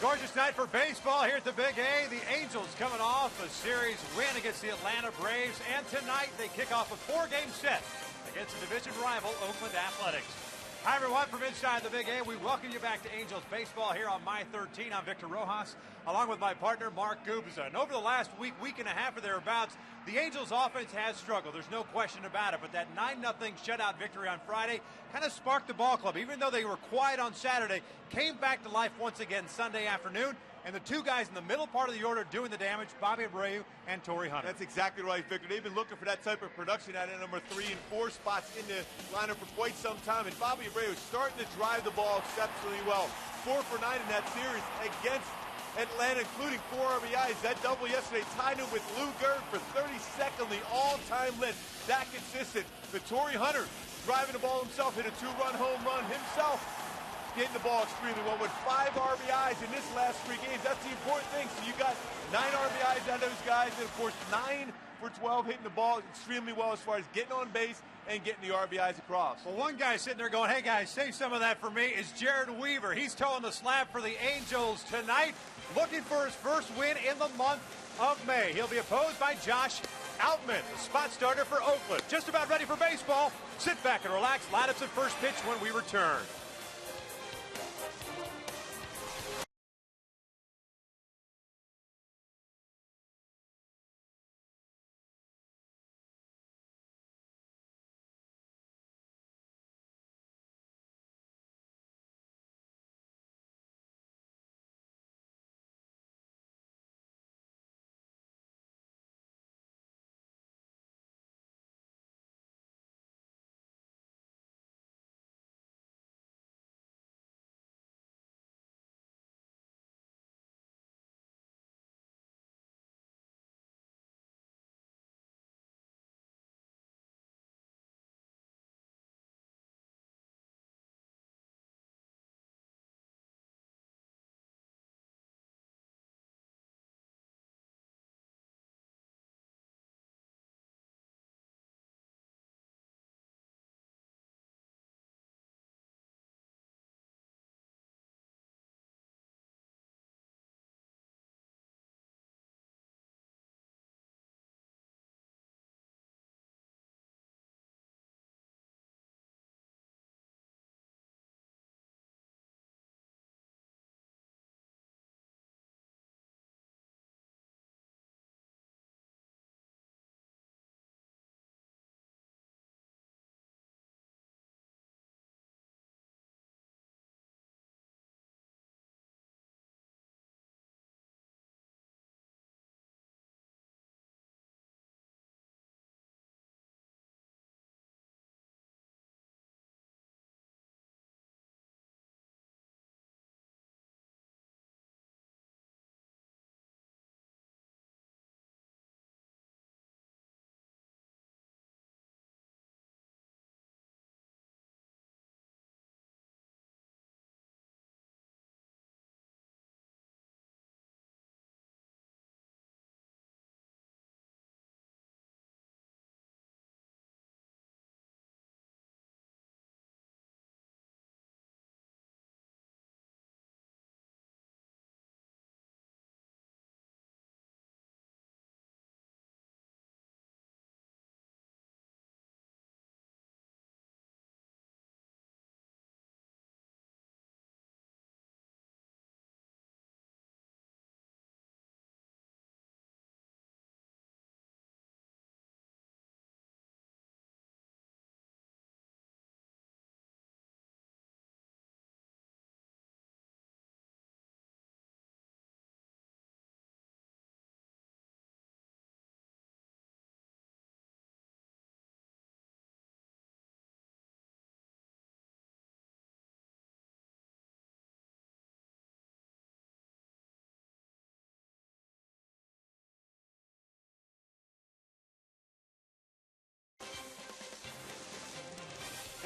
Gorgeous night for baseball here at the Big A. The Angels coming off a series win against the Atlanta Braves, and tonight they kick off a 4-game set against the division rival Oakland Athletics. Hi everyone, from inside the Big A, we welcome you back to Angels baseball here on My 13. I'm Victor Rojas, along with my partner Mark Gubza. And over the last week and a half or thereabouts, the Angels offense has struggled. There's no question about it. But that 9-0 shutout victory on Friday kind of sparked the ball club. Even though they were quiet on Saturday, came back to life once again Sunday afternoon. And the two guys in the middle part of the order doing the damage, Bobby Abreu and Torii Hunter. That's exactly right, Victor. They've been looking for that type of production at number 3 and 4 spots in the lineup for quite some time. And Bobby Abreu is starting to drive the ball exceptionally well. 4 for 9 in that series against Atlanta, including 4 RBIs. That double yesterday tied him with Lou Gehrig for 32nd on the all-time list. That consistent. But Torii Hunter driving the ball himself, hit a 2-run home run himself. Getting the ball extremely well with 5 RBIs in this last 3 games. That's the important thing. So you got 9 RBIs out of those guys, and of course 9 for 12 hitting the ball extremely well as far as getting on base and getting the RBIs across. Well, one guy sitting there going, hey guys, save some of that for me, is Jared Weaver. He's towing the slab for the Angels tonight, looking for his first win in the month of May. He'll be opposed by Josh Outman, the spot starter for Oakland. Just about ready for baseball. Sit back and relax. Line-ups at first pitch when we return.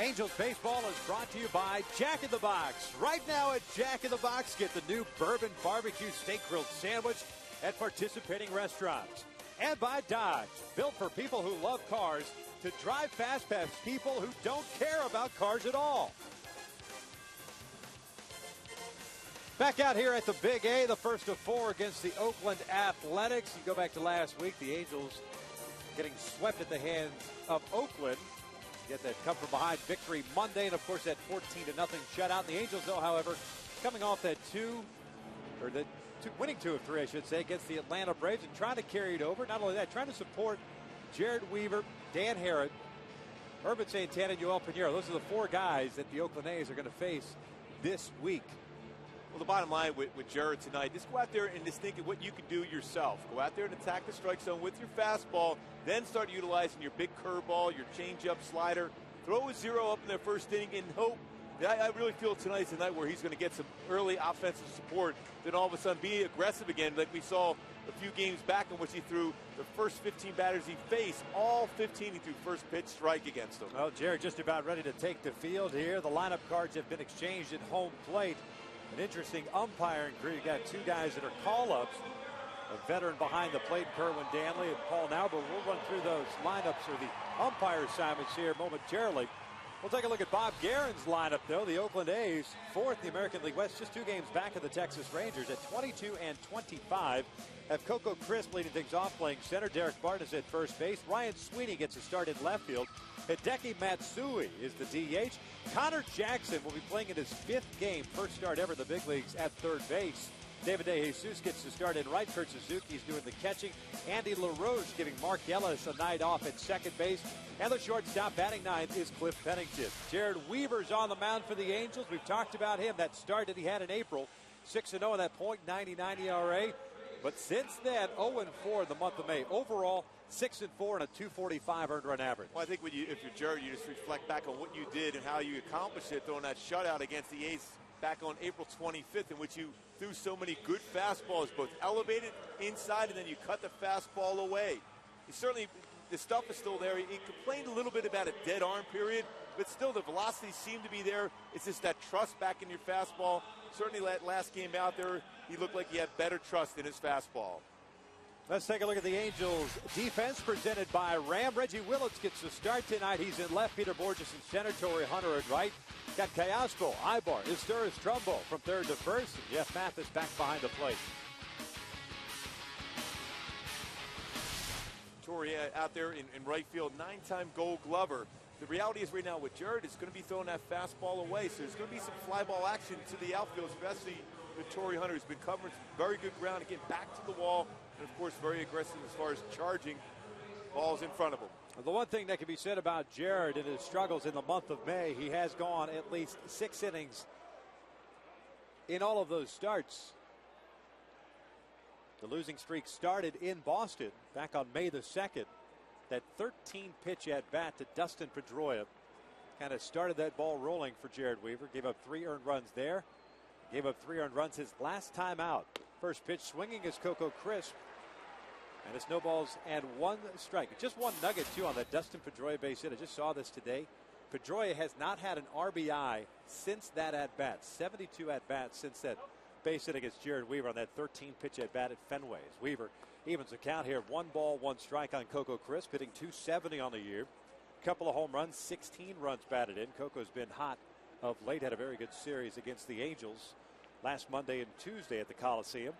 Angels baseball is brought to you by Jack in the Box. Right now at Jack in the Box, get the new bourbon barbecue steak grilled sandwich at participating restaurants. And by Dodge, built for people who love cars to drive fast past people who don't care about cars at all. Back out here at the Big A, the first of 4 against the Oakland Athletics. You go back to last week, the Angels getting swept at the hands of Oakland. Get that come from behind victory Monday, and of course that 14-0 shutout. And the Angels, though, however, coming off that winning 2 of 3, I should say, against the Atlanta Braves and trying to carry it over. Not only that, trying to support Jared Weaver, Dan Herod, Urban Santana, and Yoel Pinheiro. Those are the 4 guys that the Oakland A's are going to face this week. Well, the bottom line with Jared tonight, just go out there and just think of what you can do yourself. Go out there and attack the strike zone with your fastball, then start utilizing your big curveball, your changeup, slider. Throw a 0 up in the first inning and hope. I really feel tonight's the night where he's going to get some early offensive support, then all of a sudden be aggressive again like we saw a few games back in which he threw the first 15 batters he faced. All 15 he threw first pitch strike against them. Well, Jared just about ready to take the field here. The lineup cards have been exchanged at home plate. An interesting umpiring crew. You got 2 guys that are call-ups. A veteran behind the plate, Kerwin Danley and Paul Nauber. We'll run through those lineups or the umpire assignments here momentarily. We'll take a look at Bob Guerin's lineup, though. The Oakland A's, 4th in the American League West, just 2 games back of the Texas Rangers at 22 and 25. Have Coco Crisp leading things off, playing center. Derek Barton is at first base. Ryan Sweeney gets a start in left field. Hideki Matsui is the DH. Connor Jackson will be playing in his 5th game, first start ever in the big leagues, at third base. David DeJesus gets to start in right. Kurt Suzuki's doing the catching. Andy LaRoche giving Mark Ellis a night off at second base. And the shortstop batting 9th is Cliff Pennington. Jared Weaver's on the mound for the Angels. We've talked about him, that start that he had in April. 6-0 in that .99 ERA. But since then, 0-4 in the month of May. Overall, 6-4 and a 245 earned run average. Well, I think if you're Jared, you just reflect back on what you did and how you accomplished it, throwing that shutout against the A's back on April 25th, in which you threw so many good fastballs, both elevated inside, and then you cut the fastball away. The stuff is still there. He complained a little bit about a dead arm period, but still the velocity seemed to be there. It's just that trust back in your fastball. Certainly that last game out there, he looked like he had better trust in his fastball. Let's take a look at the Angels defense presented by Ram. Reggie Willits gets the start tonight. He's in left. Peter Borges in center. Torrey Hunter at right. Got Callaspo, Ibar, Izturis, Trumbo from third to first. And Jeff Mathis back behind the plate. Torrey out there in right field, 9-time Gold Glover. The reality is right now with Jared, is going to be throwing that fastball away. So there's going to be some fly ball action to the outfield, especially with Torrey Hunter, who's been covering some very good ground to get back to the wall. And, of course, very aggressive as far as charging balls in front of him. The one thing that can be said about Jared and his struggles in the month of May, he has gone at least 6 innings in all of those starts. The losing streak started in Boston back on May the 2nd. That 13-pitch at-bat to Dustin Pedroia kind of started that ball rolling for Jared Weaver. Gave up 3 earned runs there. Gave up 3 earned runs his last time out. First pitch swinging is Coco Crisp. And it's no balls and 1 strike. Just one nugget, too, on that Dustin Pedroia base hit. I just saw this today. Pedroia has not had an RBI since that at-bat. 72 at-bats since that base hit against Jared Weaver on that 13-pitch at-bat at Fenway. As Weaver evens the count here. 1 ball, 1 strike on Coco Crisp, hitting .270 on the year. Couple of home runs, 16 runs batted in. Coco's been hot of late. Had a very good series against the Angels last Monday and Tuesday at the Coliseum.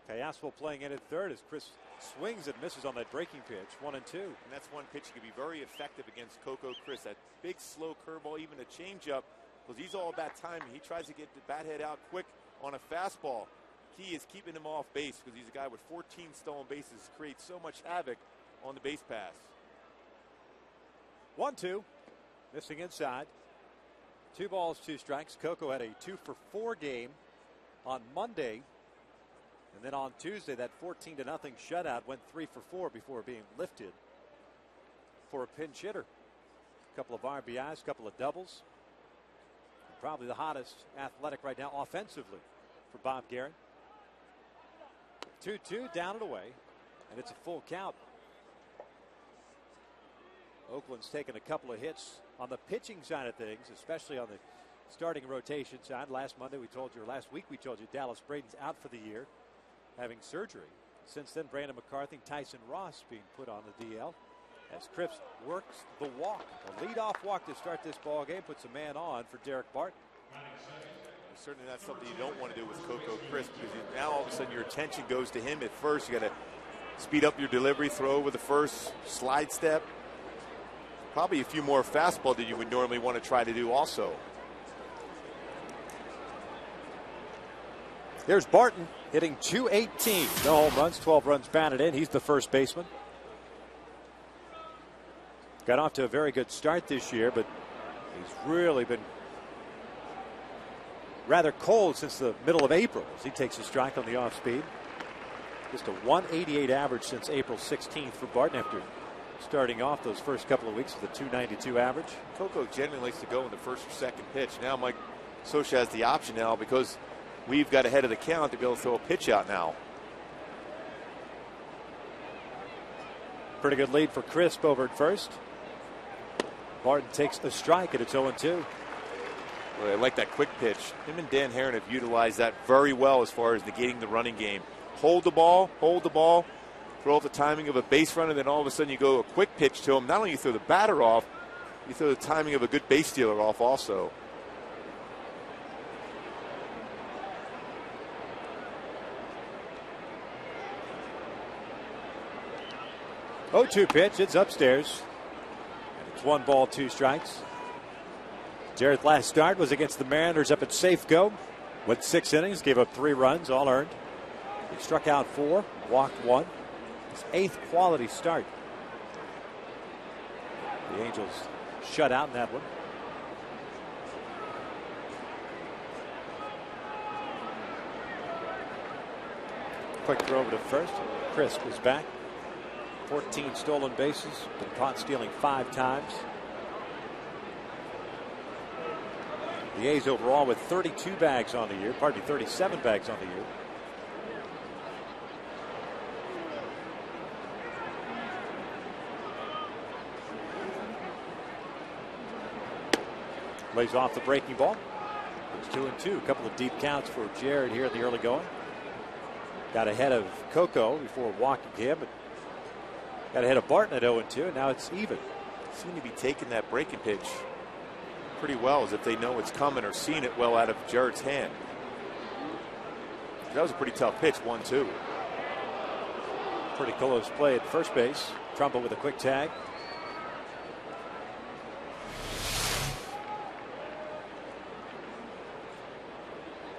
Callaspo playing in at third as Chris swings and misses on that breaking pitch. 1-2. And that's one pitch that could be very effective against Coco Crisp. That big, slow curveball, even a changeup, because he's all about timing. He tries to get the bat head out quick on a fastball. Key is keeping him off base because he's a guy with 14 stolen bases, creates so much havoc on the base pass. 1-2. Missing inside. 2 balls, 2 strikes. Coco had a 2-for-4 game on Monday. And then on Tuesday, that 14-0 shutout went 3-for-4 before being lifted for a pinch hitter. A couple of RBIs, a couple of doubles. Probably the hottest Athletic right now offensively for Bob Guerin. 2-2, down and away, and it's a full count. Oakland's taken a couple of hits on the pitching side of things, especially on the starting rotation side. Last week we told you Dallas Braden's out for the year, having surgery. Since then, Brandon McCarthy, Tyson Ross being put on the DL as Cripps works the walk. A leadoff walk to start this ball game, puts a man on for Derek Barton. Certainly not something you don't want to do with Coco Crisp, because now all of a sudden your attention goes to him at first. You got to speed up your delivery, throw over the first, slide step. Probably a few more fastball that you would normally want to try to do also. Here's Barton hitting .218. No home runs, 12 runs batted in. He's the first baseman. Got off to a very good start this year, but he's really been rather cold since the middle of April as he takes a strike on the off speed. Just a 188 average since April 16th for Barton after starting off those first couple of weeks with a 292 average. Coco generally likes to go in the first or second pitch. Now Mike Scioscia has the option now because we've got ahead of the count to be able to throw a pitch out now. Pretty good lead for Crisp over at first. Barton takes a strike and it's 0-2. Well, I like that quick pitch. Him and Dan Herron have utilized that very well as far as negating the running game. Hold the ball, throw off the timing of a base runner, then all of a sudden you go a quick pitch to him. Not only you throw the batter off, you throw the timing of a good base stealer off also. Oh-2 pitch, it's upstairs. And it's 1 ball, 2 strikes. Jared's last start was against the Mariners up at Safeco. Went 6 innings, gave up 3 runs, all earned. He struck out 4, walked 1. His 8th quality start. The Angels shut out in that one. Quick throw over to first. Crisp is back. 14 stolen bases. Been caught stealing 5 times. The A's overall with 32 bags on the year. Pardon me, 37 bags on the year. Lays off the breaking ball. It's 2-2. A couple of deep counts for Jared here in the early going. Got ahead of Coco before walking him. But got ahead of Barton at 0-2, and now it's even. Seem to be taking that breaking pitch pretty well, as if they know it's coming or seen it well out of Jared's hand. That was a pretty tough pitch, 1-2. Pretty close play at first base. Trumbo with a quick tag.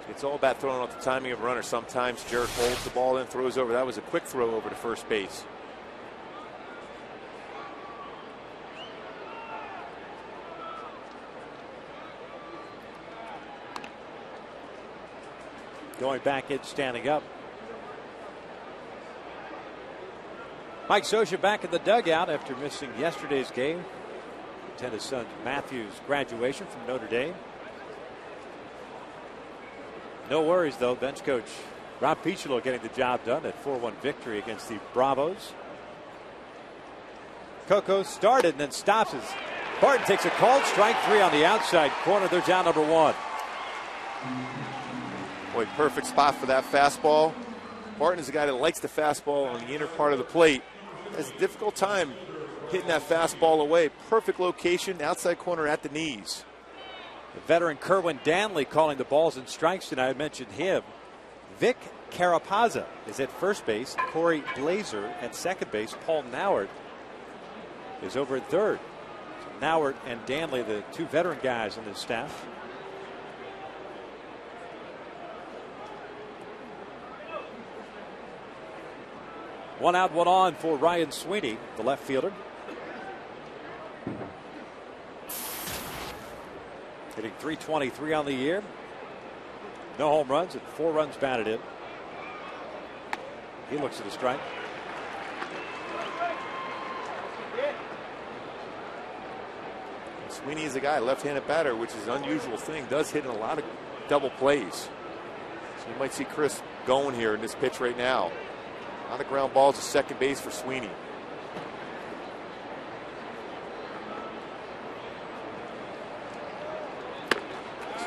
It's all about throwing off the timing of a runner. Sometimes Jared holds the ball and throws over. That was a quick throw over to first base. Going back in, standing up. Mike Scioscia back in the dugout after missing yesterday's game. Attend his son Matthew's graduation from Notre Dame. No worries, though. Bench coach Rob Picholo getting the job done at 4-1 victory against the Bravos. Coco started and then stops as Barton takes a called strike 3 on the outside corner. There's out number 1. Boy, perfect spot for that fastball. Barton is a guy that likes the fastball on the inner part of the plate. Has a difficult time hitting that fastball away. Perfect location, outside corner at the knees. The veteran Kerwin Danley calling the balls and strikes tonight. I mentioned him. Vic Carapazza is at first base. Corey Blazer at second base. Paul Nauert is over at third. So Nauert and Danley, the 2 veteran guys on this staff. One out, one on for Ryan Sweeney, the left fielder. Hitting .323 on the year. No home runs and 4 runs batted in. He looks at the strike. Sweeney is a guy, left-handed batter, which is an unusual thing. Does hit in a lot of double plays. So you might see Chris going here in this pitch right now. A lot of ground balls to second base for Sweeney.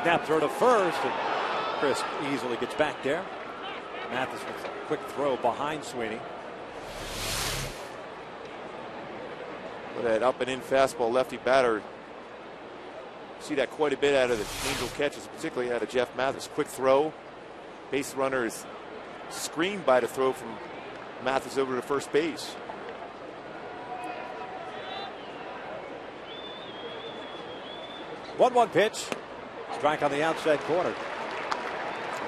Snap throw to first, and Chris easily gets back there. Mathis with a quick throw behind Sweeney. With that up and in fastball, lefty batter see that quite a bit out of the Angel catches, particularly out of Jeff Mathis. Quick throw. Base runner is screened by the throw from Mathis over to first base. One pitch. Strike on the outside corner.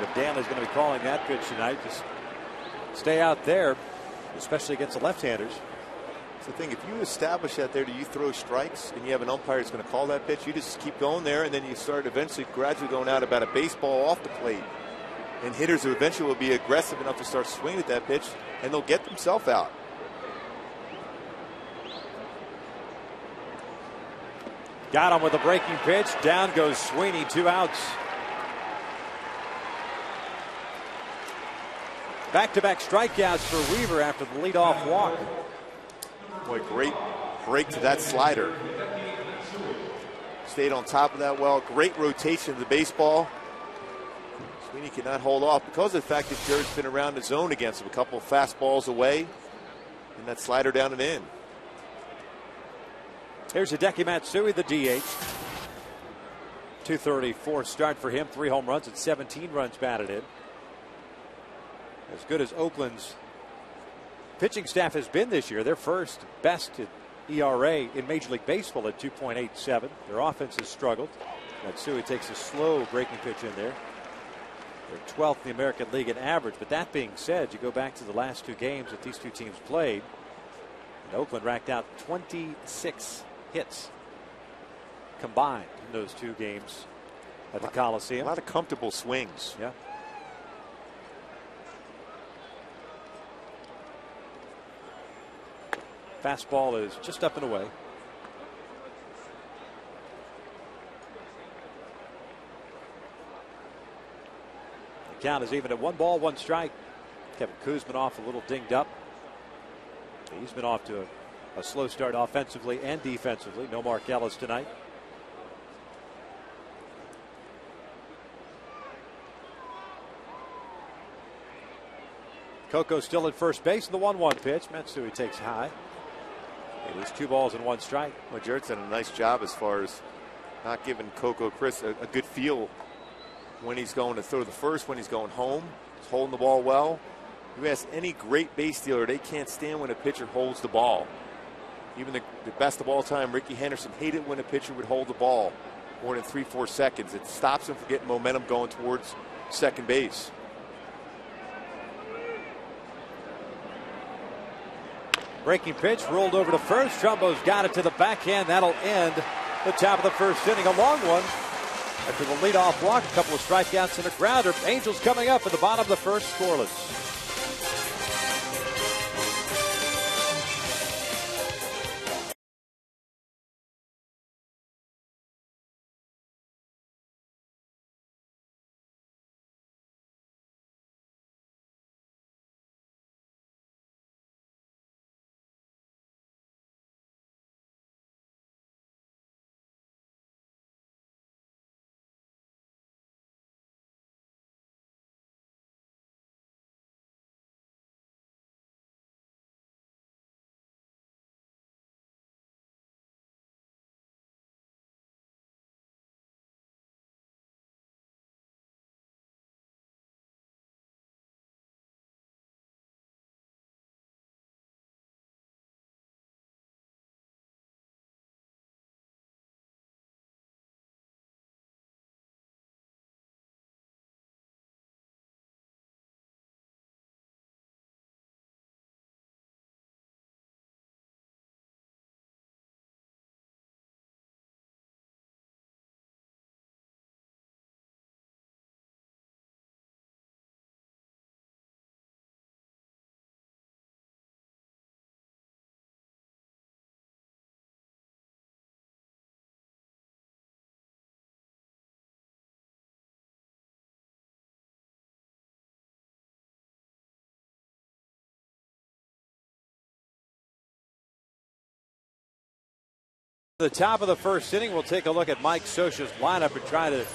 If Danley's going to be calling that pitch tonight, just stay out there, especially against the left-handers. That's the thing. If you establish that there, do you throw strikes and you have an umpire that's going to call that pitch, you just keep going there, and then you start eventually gradually going out about a baseball off the plate. And hitters who eventually will be aggressive enough to start swinging at that pitch, and they'll get themselves out. Got him with a breaking pitch. Down goes Sweeney. 2 outs. Back-to-back strikeouts for Weaver after the leadoff walk. Boy, great break to that slider. Stayed on top of that well. Great rotation of the baseball. Sweeney cannot hold off because of the fact that Jared's been around the zone against him. A couple of fastballs away, and that slider down and in. Here's Hideki Matsui, the DH. 234 start for him. 3 home runs and 17 runs batted in. As good as Oakland's pitching staff has been this year, their first best ERA in Major League Baseball at 2.87. Their offense has struggled. Matsui takes a slow breaking pitch in there. They're 12th in the American League in average. But that being said, you go back to the last 2 games that these 2 teams played, and Oakland racked out 26 hits combined in those 2 games at the Coliseum. A lot of comfortable swings. Yeah. Fastball is just up and away. The count is even at 1 ball, 1 strike. Kevin Kuzminoff a little dinged up. He's been off to a slow start offensively and defensively. No Mark Ellis tonight. Coco still at first base in the 1-1 pitch. Matsui takes high. It is 2 balls and 1 strike. Well, Jared's done a nice job as far as not giving Coco Chris a good feel when he's going to throw the first, when he's going home. He's holding the ball well. You ask any great base stealer, they can't stand when a pitcher holds the ball. Even the best of all time, Ricky Henderson, hated when a pitcher would hold the ball more than 3-4 seconds. It stops him from getting momentum going towards second base. Breaking pitch rolled over to first. Trumbo's got it to the backhand. That'll end the top of the first inning. A long one. After the leadoff walk, a couple of strikeouts and a grounder. Angels coming up at the bottom of the first, scoreless. The top of the first inning, we'll take a look at Mike Scioscia's lineup and try to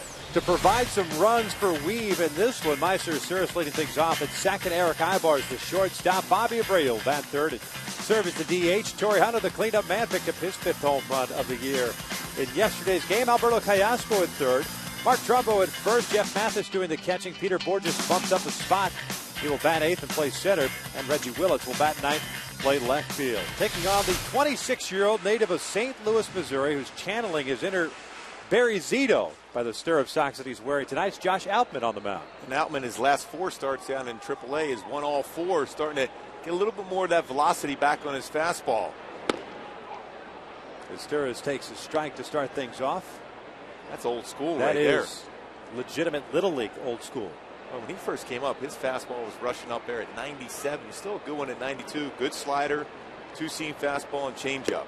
provide some runs for Weave in this one. Meister Suris leading things off at second. Eric Ibar's the shortstop. Bobby Abreu bat third. Service the DH. Torrey Hunter, the cleanup man, picked up his 5th home run of the year. in yesterday's game. Alberto Callasco at third. Mark Trumbo at first. Jeff Mathis doing the catching. Peter Borges bumps up a spot. He will bat eighth and play center. And Reggie Willits will bat ninth, play left field. Taking on the 26-year-old native of St. Louis, Missouri, who's channeling his inner Barry Zito by the stirrup socks that he's wearing tonight's Josh Outman on the mound. And Outman, his last 4 starts down in AAA, has won all 4, starting to get a little bit more of that velocity back on his fastball. Esturras takes a strike to start things off. That's old school that right there. That is legitimate Little League old school. Well, when he first came up, his fastball was rushing up there at 97. Still a good one at 92. Good slider, 2-seam fastball, and changeup.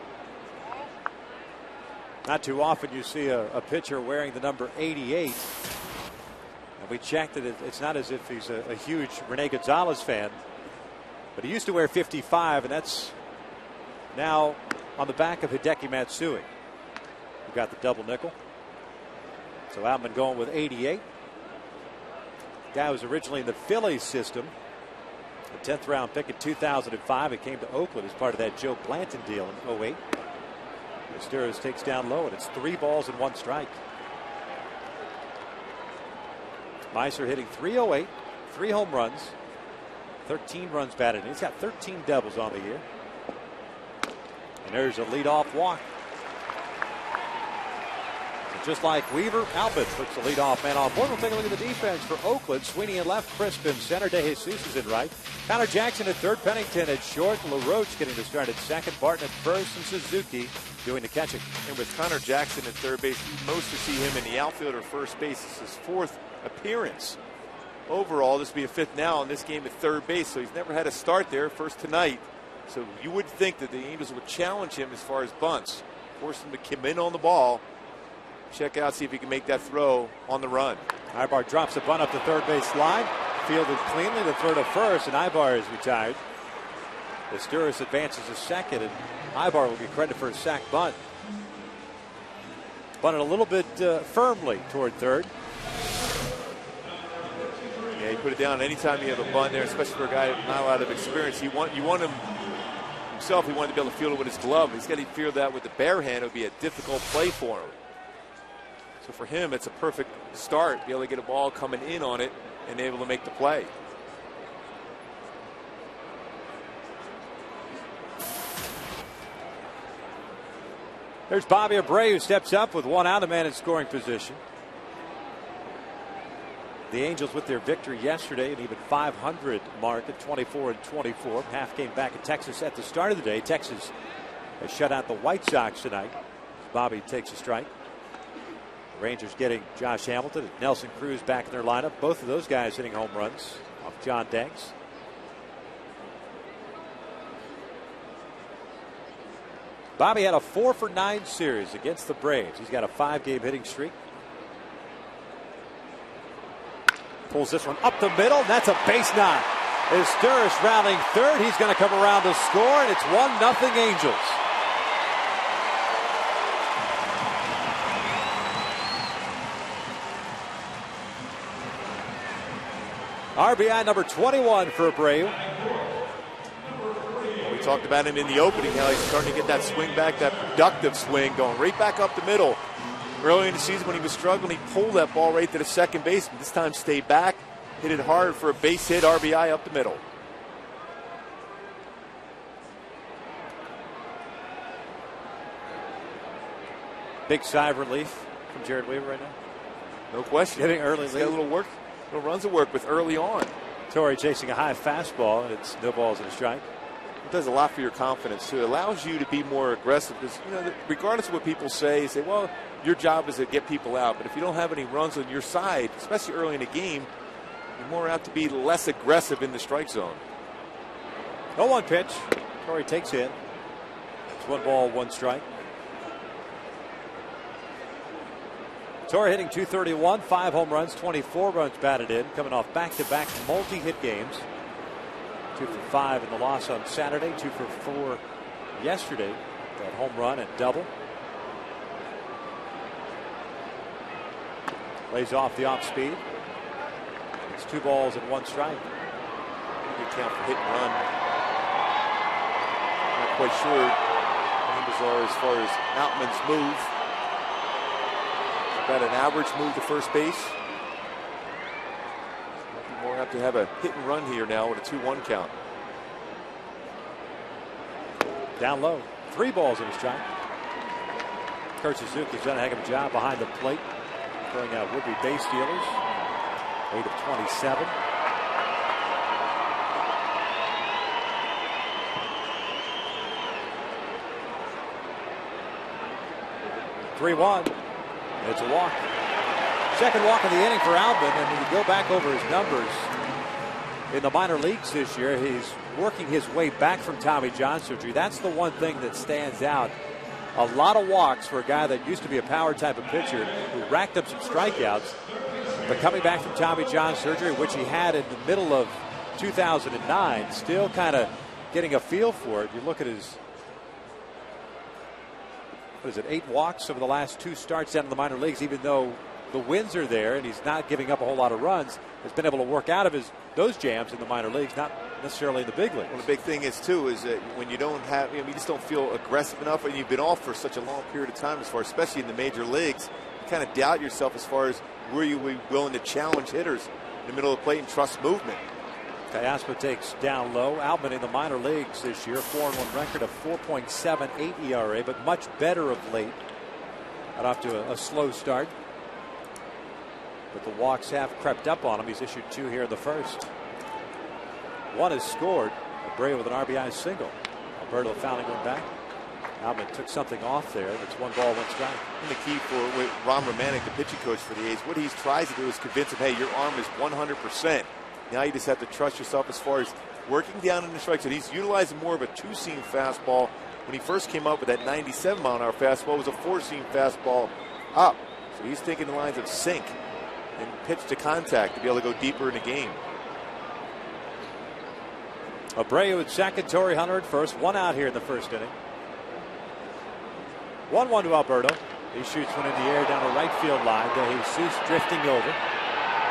Not too often you see a pitcher wearing the number 88. And we checked that it's not as if he's a huge Rene Gonzalez fan. But he used to wear 55, and that's now on the back of Hideki Matsui, who got the double nickel. So Outman going with 88. Guy was originally in the Phillies system. A 10th round pick in 2005. He came to Oakland as part of that Joe Blanton deal in 08. Esturras takes down low, and it's 3 balls and 1 strike. Meiser hitting .308, 3 home runs, 13 runs batted in. He's got 13 doubles on the year. And there's a leadoff walk. And just like Weaver, Albert puts the leadoff man on board. We'll take a look at the defense for Oakland. Sweeney in left, Crisp in center, De Jesus is in right. Connor Jackson at third, Pennington at short, LaRoche getting the start at second, Barton at first, and Suzuki doing the catching. And with Connor Jackson at third base, you mostly see him in the outfield or first base. This is his 4th appearance. Overall, this will be a 5th now in this game at third base, so he's never had a start there, first tonight. So you would think that the Angels would challenge him as far as bunts, force him to come in on the ball, check out, see if he can make that throw on the run. Ibar drops a bunt up the third base line, fielded cleanly to third of first, and Ibar is retired. Esturras advances to second, and Ibar will get credit for a sac bunt. Bunted a little bit firmly toward third. Yeah, he put it down anytime you have a bunt there, especially for a guy with not a lot of experience. You want him himself, he wanted to be able to field it with his glove. He's got to field that with the bare hand. It would be a difficult play for him. So for him, it's a perfect start, be able to get a ball coming in on it and able to make the play. There's Bobby Abreu, who steps up with 1 out, a man in scoring position. The Angels with their victory yesterday, an even .500 mark at 24-24. Half game back in Texas at the start of the day. Texas has shut out the White Sox tonight. Bobby takes a strike. The Rangers getting Josh Hamilton and Nelson Cruz back in their lineup. Both of those guys hitting home runs off John Danks. Bobby had a 4-for-9 series against the Braves. He's got a 5-game hitting streak. Pulls this one up the middle, and that's a base knock. Esturras rounding third. He's going to come around to score, and it's 1-0 Angels. RBI number 21 for Abreu. We talked about him in the opening, how he's starting to get that swing back, that productive swing, going right back up the middle. Early in the season when he was struggling, he pulled that ball right to the second baseman. This time stayed back, hit it hard for a base hit, RBI up the middle. Big sigh of relief from Jared Weaver right now. No question. Getting early lead. Got a little runs to work with early on. Torrey chasing a high fastball, and it's no balls and a strike. It does a lot for your confidence too. It allows you to be more aggressive because, regardless of what people say, well, your job is to get people out. But if you don't have any runs on your side, especially early in the game, you're more apt to be less aggressive in the strike zone. 0-1 pitch. Torrey takes it. It's 1 ball, 1 strike. Torrey hitting .231, 5 home runs, 24 runs batted in, coming off back-to-back multi-hit games. 2 for 5 in the loss on Saturday, 2 for 4 yesterday. That home run and double. Lays off the off speed. It's 2 balls and 1 strike. Good count for hit and run. Not quite sure numbers are as far as Outman's move. About an average move to first base. Might be more apt to have a hit and run here now with a 2-1 count. Down low. 3 balls in a strike. Kurt Suzuki's done a heck of a job behind the plate, throwing out would-be base stealers. 8 of 27. (3-1). It's a walk. Second walk of the inning for Albin, and when you go back over his numbers in the minor leagues this year, he's working his way back from Tommy John surgery. That's the one thing that stands out. A lot of walks for a guy that used to be a power type of pitcher who racked up some strikeouts, but coming back from Tommy John surgery, which he had in the middle of 2009, still kind of getting a feel for it. You look at his, 8 walks over the last 2 starts down in the minor leagues, even though the wins are there and he's not giving up a whole lot of runs, has been able to work out of those jams in the minor leagues, not necessarily in the big leagues. Well, the big thing is, too, is that when you don't have, you just don't feel aggressive enough, and you've been off for such a long period of time, especially in the major leagues, you kind of doubt yourself as far as where you will be willing to challenge hitters in the middle of the plate and trust movement. Teoscar takes down low. Albin in the minor leagues this year, 4-1 record, of 4.78 ERA, but much better of late. Got off to a slow start, but the walks have crept up on him. He's issued 2 here in the first. 1 is scored. Abreu with an RBI single. Alberto fouling one back. Albin took something off there. It's 1 ball, 1 strike. And the key for Ron Romanek, the pitching coach for the A's, what he tries to do is convince him, hey, your arm is 100%. Now you just have to trust yourself as far as working down in the strike zone. He's utilizing more of a 2-seam fastball. When he first came up with that 97-mile-an-hour fastball, it was a 4-seam fastball up. So he's thinking the lines of sink and pitch to contact to be able to go deeper in the game. Abreu at second, Torrey Hunter at first. 1 out here in the first inning. 1-1 to Alberto. He shoots one in the air down the right field line. De Jesus drifting over.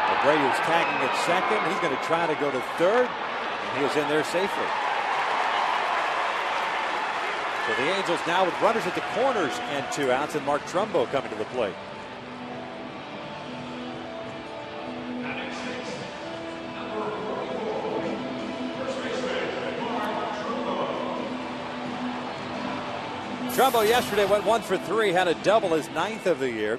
Abreu's tagging at second. He's going to try to go to third, and he is in there safely. So the Angels now with runners at the corners and 2 outs, and Mark Trumbo coming to the plate. Trumbo yesterday went 1 for 3, had a double, his 9th of the year.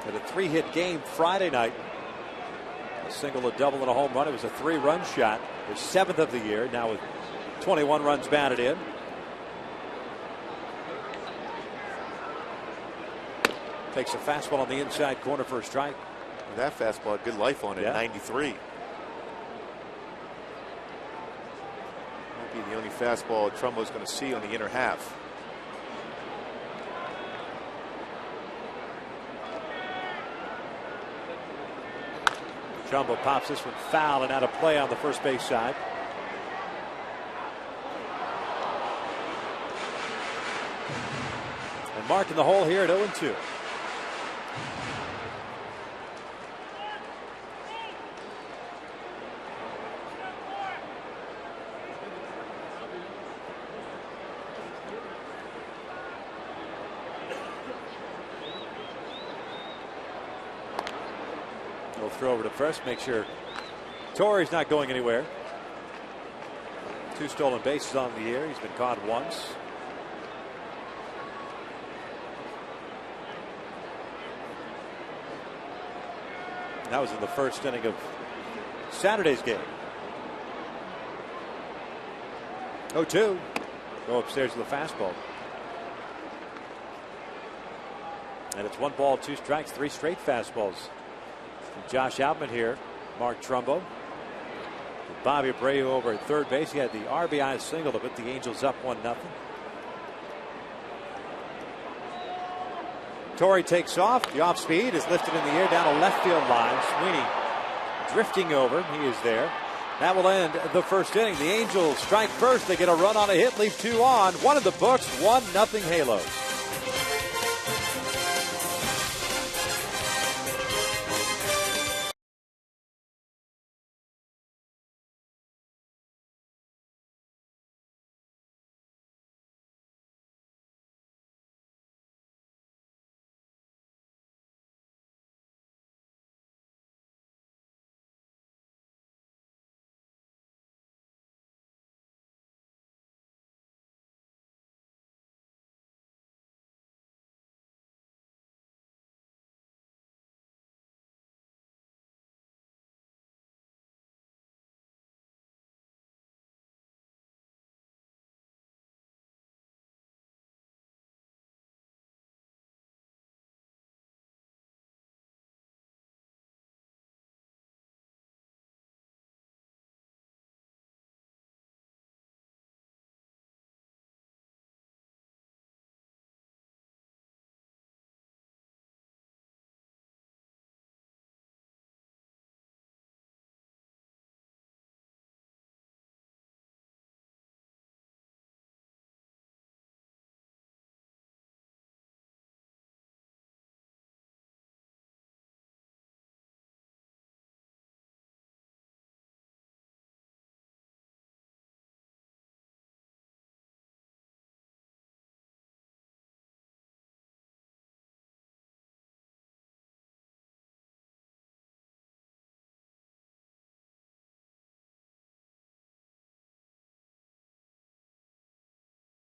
Had a 3-hit game Friday night. A single, a double, and a home run. It was a 3-run shot. His 7th of the year, now with 21 runs batted in. Takes a fastball on the inside corner for a strike. And that fastball had good life on it, 93. The only fastball Trumbo's going to see on the inner half. Trumbo pops this one foul and out of play on the first base side. And Mark in the hole here at 0-2. Throw over to first, make sure Torrey's not going anywhere. 2 stolen bases on the year. He's been caught once. And that was in the first inning of Saturday's game. 0-2. Go upstairs to the fastball. And it's 1 ball, 2 strikes, 3 straight fastballs. Josh Outman here, Mark Trumbo. Bobby Abreu over at third base. He had the RBI single to put the Angels up 1-0. Torrey takes off. The off speed is lifted in the air down a left field line. Sweeney drifting over. He is there. That will end the first inning. The Angels strike first. They get a run on a hit, leave 2 on. 1 in the books, 1-0 Halos.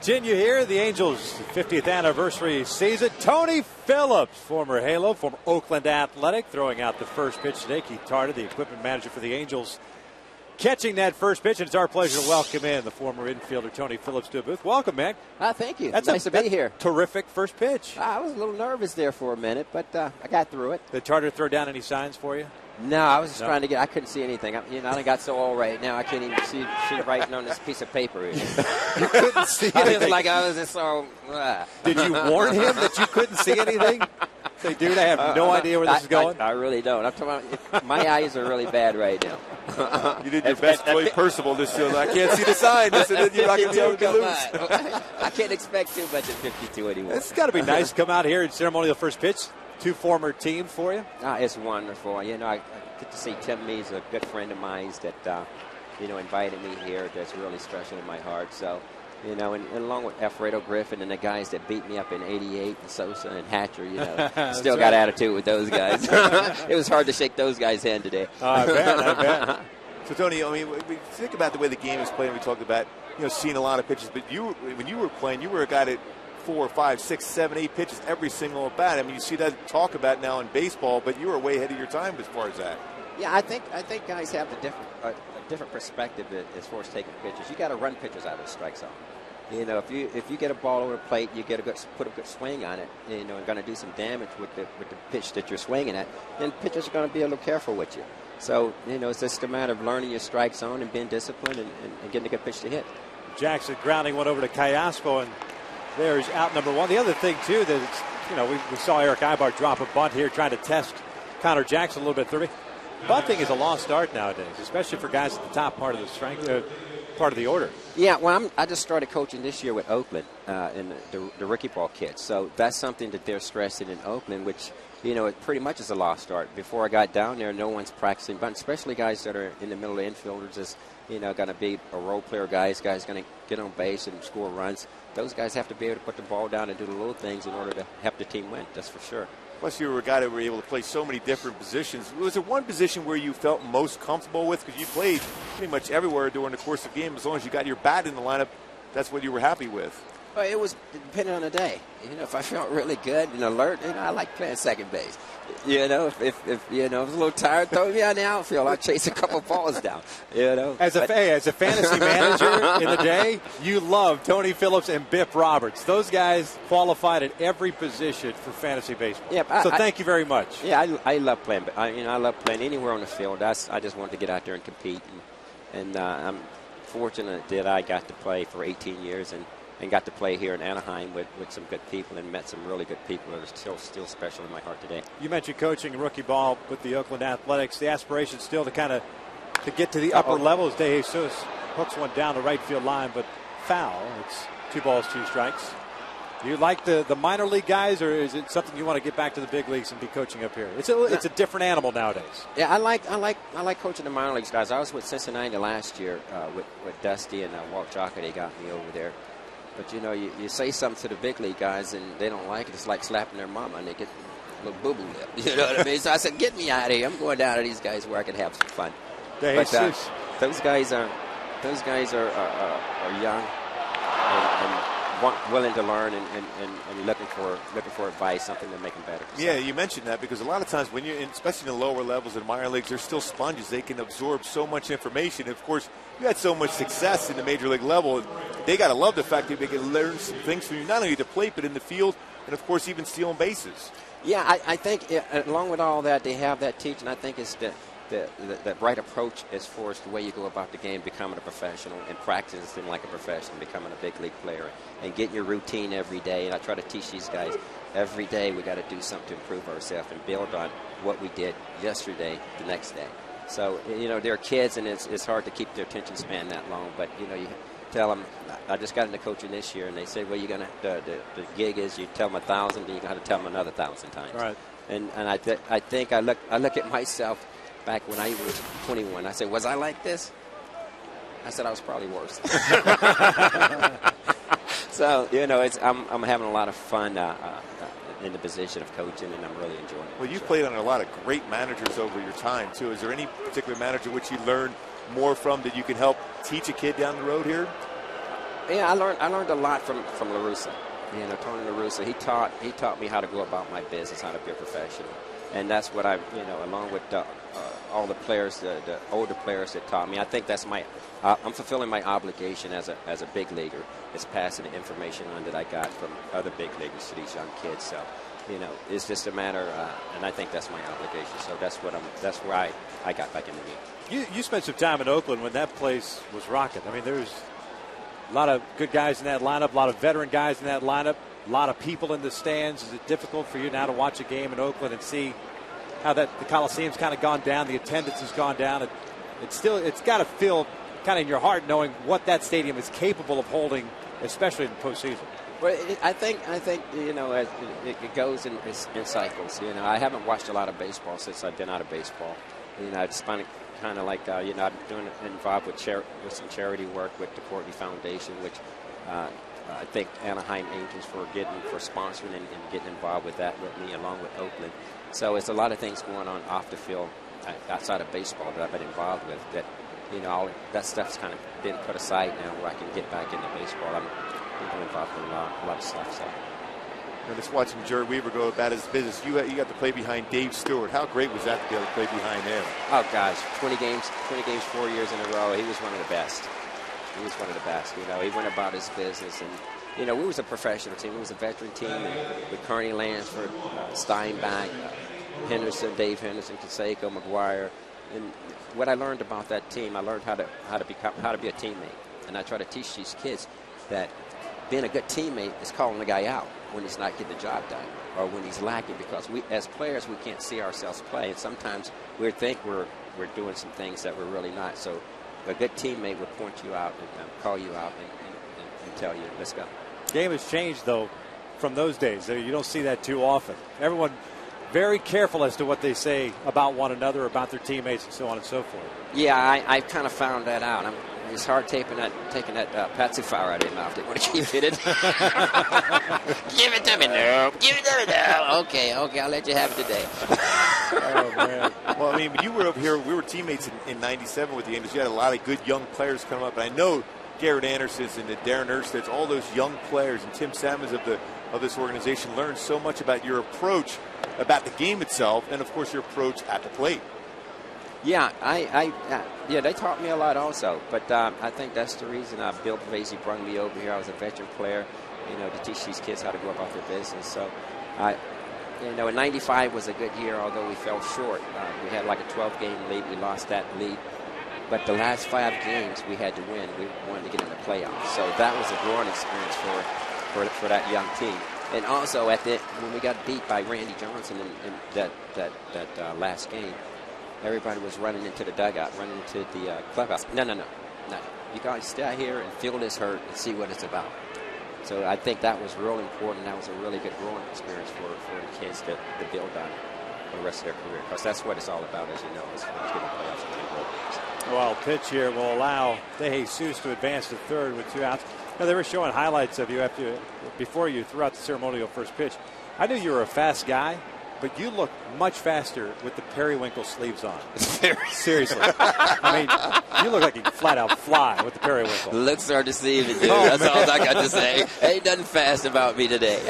Continue here, the Angels' 50th anniversary season. Tony Phillips, former Halo, former Oakland Athletic, throwing out the first pitch today. Keith Tarda, the equipment manager for the Angels, catching that first pitch. And it's our pleasure to welcome in the former infielder Tony Phillips to the booth. Welcome, man. Thank you. That's nice to be here. Terrific first pitch. I was a little nervous there for a minute, but I got through it. Did Tarda throw down any signs for you? No, I was just trying to I couldn't see anything. I got so old right now, I can't even see writing on this piece of paper. You couldn't see anything. It was like I was just so... Did you warn him that you couldn't see anything? Say, dude, I have no idea where this is going. I really don't. I'm talking about, my eyes are really bad right now. You did your best Floyd Percival this year. I can't see the sign. You're not going to be able to lose. I can't expect too much at 52 anymore. It's got to be nice to come out here and ceremonial first pitch. Two former teams for you? It's wonderful. I get to see Tim Mees, a good friend of mine that, invited me here. That's really special in my heart. So, and along with Alfredo Griffin and the guys that beat me up in '88, and Sosa and Hatcher, still got attitude with those guys. It was hard to shake those guys' hand today. I bet. So, Tony, we think about the way the game is played. We talked about, seeing a lot of pitches. But when you were playing, you were a guy that 4, 5, 6, 7, 8 pitches every single at bat. You see that talk about now in baseball, but you were way ahead of your time as far as that. Yeah, I think guys have a different perspective as far as taking pitches. You got to run pitches out of the strike zone. If you get a ball over the plate, you put a good swing on it. And going to do some damage with the pitch that you're swinging at. Then pitchers are going to be a little careful with you. So it's just a matter of learning your strike zone and being disciplined and getting a good pitch to hit. Jackson grounding one over to Callaspo, and there's out number one. The other thing, too, that it's, we saw Eric Ibar drop a bunt here trying to test Connor Jackson a little bit. Bunting is a lost art nowadays, especially for guys at the top part of the strength, part of the order. Yeah, well, I just started coaching this year with Oakland in the rookie ball kids. So that's something that they're stressing in Oakland, which, it pretty much is a lost art. Before I got down there, no one's practicing bunt, especially guys that are in the middle of infielders, is, going to be a role player guys going to get on base and score runs. Those guys have to be able to put the ball down and do the little things in order to help the team win, that's for sure. Plus, you were a guy that were able to play so many different positions. Was there one position where you felt most comfortable with? Because you played pretty much everywhere during the course of the game. As long as you got your bat in the lineup, that's what you were happy with. Well, it was depending on the day. If I felt really good and alert, I like playing second base. If I was a little tired, throw me on the outfield. I'll chase a couple balls down. As a fantasy manager in the day, you love Tony Phillips and Biff Roberts. Those guys qualified at every position for fantasy baseball. Yeah, so thank you very much. Yeah, I love playing. I love playing anywhere on the field. I just wanted to get out there and compete, and I'm fortunate that I got to play for 18 years and got to play here in Anaheim with some good people and met some really good people that are still special in my heart today. You mentioned coaching rookie ball with the Oakland Athletics. The aspiration still to get to the upper levels. De Jesus hooks one down the right field line, but foul. It's 2 balls, 2 strikes. Do you like the minor league guys, or is it something you want to get back to the big leagues and be coaching up here? It's a different animal nowadays. Yeah, I like coaching the minor leagues guys. I was with Cincinnati last year with Dusty and Walt Jocker. They got me over there. But, you say something to the big league guys, and they don't like it. It's like slapping their mama, and they get a little boo-boo lip. You know what I mean? So I said, get me out of here. I'm going down to these guys where I can have some fun. But those guys are young and willing to learn and looking for advice, something to make them better. Yeah, you mentioned that because a lot of times when you're especially in the lower levels in minor leagues, they're still sponges. They can absorb so much information. And of course, you had so much success in the major league level. They got to love the fact that they can learn some things from you, not only at the plate, but in the field, and of course, even stealing bases. Yeah, I think along with all that, they have that teaching. I think it's the right approach as far as the way you go about the game, becoming a professional and practicing like a professional, becoming a big league player, and getting your routine every day. And I try to teach these guys every day we got to do something to improve ourselves and build on what we did yesterday the next day. So, they're kids, and it's hard to keep their attention span that long. But, you tell them, I just got into coaching this year, and they say, well, you're going to, the gig is you tell them 1,000, then you got to tell them another 1,000 times. Right. And I think I look at myself back when I was 21. I said, was I like this? I said I was probably worse. So, I'm having a lot of fun in the position of coaching, and I'm really enjoying it. Well, you've played under a lot of great managers over your time, too. Is there any particular manager which you learned more from that you can help teach a kid down the road here? Yeah, I learned a lot from LaRussa. You know, Tony LaRussa, he taught me how to go about my business, how to be a professional. And that's what along with all the players, the older players that taught me. I think that's I'm fulfilling my obligation as a big leaguer. Is passing the information on that I got from other big leaguers to these young kids. So, it's just a matter, and I think that's my obligation. So that's where I got back in the game. You spent some time in Oakland when that place was rocking. I mean, there's a lot of good guys in that lineup, a lot of veteran guys in that lineup, a lot of people in the stands. Is it difficult for you now to watch a game in Oakland and see how the Coliseum's kind of gone down, the attendance has gone down? It's got to feel kind of in your heart knowing what that stadium is capable of holding, especially in the postseason. Well, I think it goes in cycles. I haven't watched a lot of baseball since I've been out of baseball. It's funny. Kind of like, I'm involved with some charity work with the Courtney Foundation, which I think Anaheim Angels for sponsoring and getting involved with that with me, along with Oakland. So it's a lot of things going on off the field outside of baseball that I've been involved with that, all that stuff's kind of been put aside now where I can get back into baseball. I'm involved in a lot of stuff. So. And just watching Jared Weaver go about his business, you got to play behind Dave Stewart. How great was that to be able to play behind him? Oh gosh, 20 games 4 years in a row. He was one of the best. He went about his business, and we was a professional team. We was a veteran team, and with Kearney Lansford, Steinbach, Henderson, Dave Henderson, Canseco, McGuire. And what I learned about that team, I learned how to be a teammate, and I try to teach these kids that being a good teammate is calling the guy out when he's not getting the job done or when he's lacking, because we, as players, we can't see ourselves play, and sometimes we think we're doing some things that we're really not. So a good teammate will point you out and call you out and tell you, let's go. Game has changed, though, from those days. You don't see that too often. Everyone very careful as to what they say about one another, about their teammates, and so on and so forth. Yeah, I kind of found that out. It's hard taking that pacifier out of your mouth. They want to keep it in. Give it to me, no. Give it to me, no. Okay, I'll let you have it today. Oh, man. Well, I mean, when you were over here, we were teammates in 97 with the Angels. You had a lot of good young players come up. And I know Garrett Anderson's and Darren Ersted's, all those young players, and Tim Salmons of this organization learned so much about your approach, about the game itself, and, of course, your approach at the plate. Yeah, they taught me a lot also. But I think that's the reason Bill Pavese brought me over here. I was a veteran player, to teach these kids how to go about their business. So, in 95 was a good year, although we fell short. We had like a 12-game lead. We lost that lead. But the last 5 games we had to win. We wanted to get in the playoffs. So that was a growing experience for that young team. And also when we got beat by Randy Johnson in that last game, everybody was running into the dugout, running into the clubhouse. No. You guys stay here and feel this hurt and see what it's about. So I think that was real important. That was a really good growing experience for the kids to build on for the rest of their career. Because that's what it's all about, as you know, is getting playoffs and getting goals. Well, pitch here will allow De Jesus to advance to third with 2 outs. Now, they were showing highlights of you before you throughout the ceremonial first pitch. I knew you were a fast guy, but you look much faster with the periwinkle sleeves on. Seriously. I mean, you look like you can flat out fly with the periwinkle. Looks are deceiving, dude. That's all I got to say. Ain't nothing fast about me today.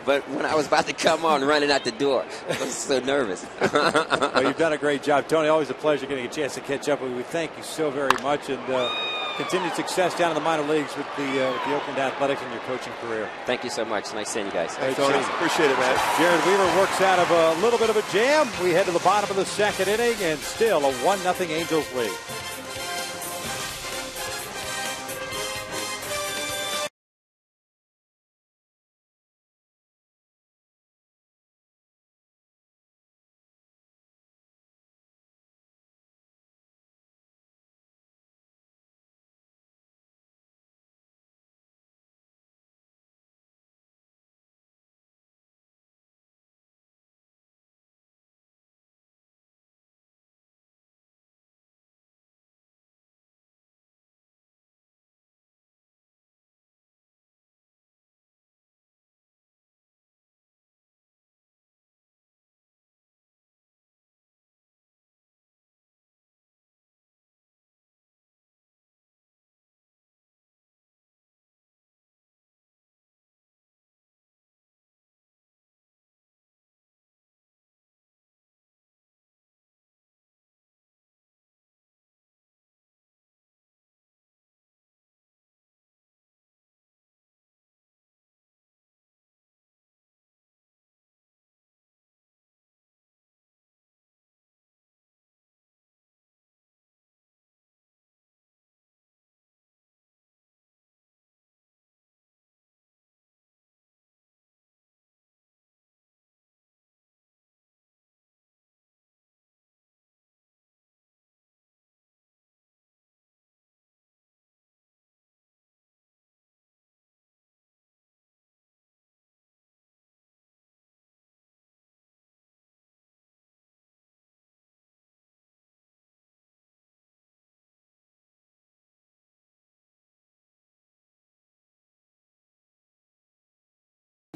But when I was about to come on running out the door, I was so nervous. Well, you've done a great job, Tony. Always a pleasure getting a chance to catch up with you. We thank you so very much, and continued success down in the minor leagues with the Oakland Athletics in your coaching career. Thank you so much. Nice seeing you guys. Hey, Tony. Appreciate it, man. Jared Weaver works out of a little bit of a jam. We head to the bottom of the second inning, and still a 1-0 Angels lead.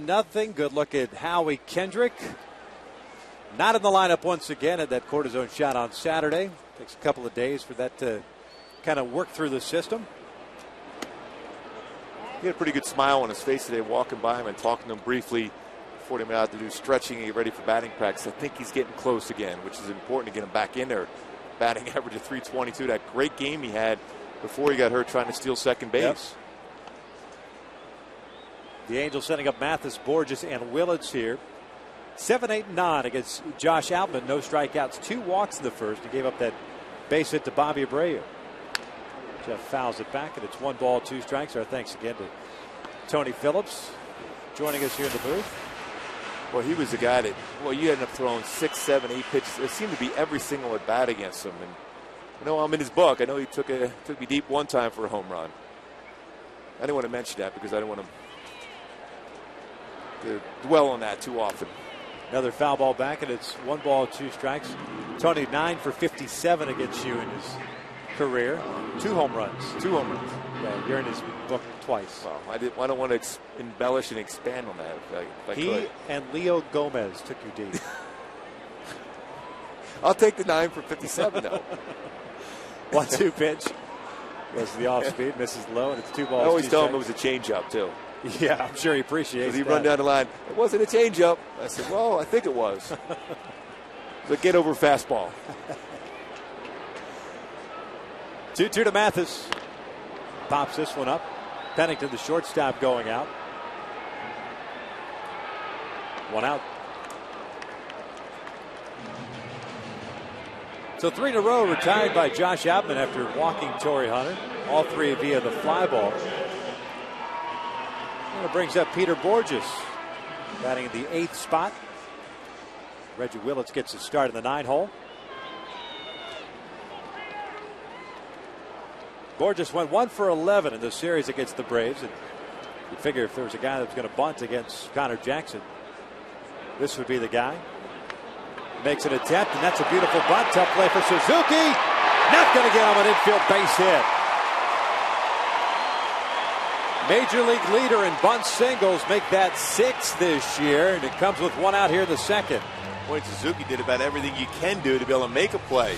Nothing. Good look at Howie Kendrick. Not in the lineup once again at that cortisone shot on Saturday. Takes a couple of days for that to kind of work through the system. He had a pretty good smile on his face today, walking by him and talking to him briefly before he went out to do stretching and get ready for batting practice. I think he's getting close again, which is important to get him back in there. Batting average of 322. That great game he had before he got hurt trying to steal second base. Yep. The Angels setting up Mathis, Borges, and Willits here. 7, 8, 9 against Josh Outman. No strikeouts, 2 walks in the first. He gave up that base hit to Bobby Abreu. Jeff fouls it back, and it's 1 ball, 2 strikes. Our thanks again to Tony Phillips joining us here in the booth. Well, he was the guy that, you ended up throwing 6, 7, 8 pitches. It seemed to be every single at bat against him. And I'm in his book. I know he took me deep one time for a home run. I didn't want to mention that because I didn't want to dwell on that too often. Another foul ball back, and it's 1 ball, 2 strikes. Tony 9 for 57 against you in his career. 2 home runs. 2 home runs. Yeah, you're in his book twice. Well, I don't want to embellish and expand on that. If I could. And Leo Gomez took you deep. I'll take the 9 for 57 though. 1-2 pitch. Goes to the off speed, misses low, and it's 2 balls. I always 2 tell strikes. him it was a changeup too. Yeah, I'm sure he appreciates He that. run down the line. It wasn't a changeup. I said, well, I think it was. So get over fastball. 2-2 to Mathis. Pops this one up. Pennington, the shortstop, going out. 1 out. So 3 in a row retired by Josh Outman after walking Torrey Hunter. All 3 via the fly ball. And it brings up Peter Borges, batting in the 8th spot. Reggie Willits gets his start in the 9 hole. Borges went 1 for 11 in the series against the Braves. And you figure if there was a guy that was going to bunt against Connor Jackson, this would be the guy. Makes an attempt, and that's a beautiful bunt. Tough play for Suzuki. Not going to get on an infield base hit. Major league leader in bunt singles, make that 6 this year, and it comes with 1 out here in the 2nd. Boy, Suzuki did about everything you can do to be able to make a play.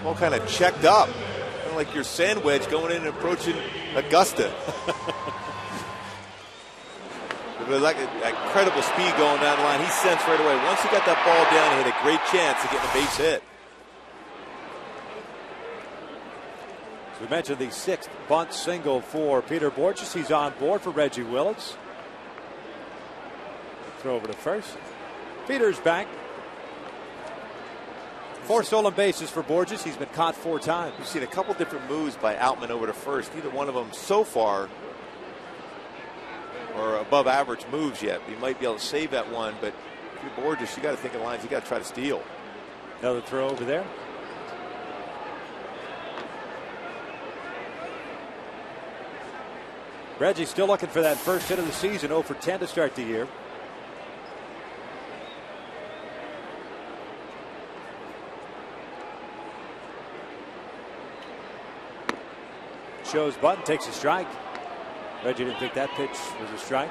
All kind of checked up, kind of like your sand wedge going in and approaching Augusta. With like that incredible speed going down the line, he sensed right away. Once he got that ball down, he had a great chance of getting a base hit. So we mentioned the 6th bunt single for Peter Borges. He's on board for Reggie Willits. Throw over to first. Peter's back. 4 stolen bases for Borges. He's been caught 4 times. We've seen a couple different moves by Outman over to first. Neither one of them so far or above average moves yet. You might be able to save that one, but if you're Borges, you got to think of lines. You got to try to steal. Another throw over there. Reggie still looking for that first hit of the season. 0 for 10 to start the year. Shows button, takes a strike. Reggie didn't think that pitch was a strike.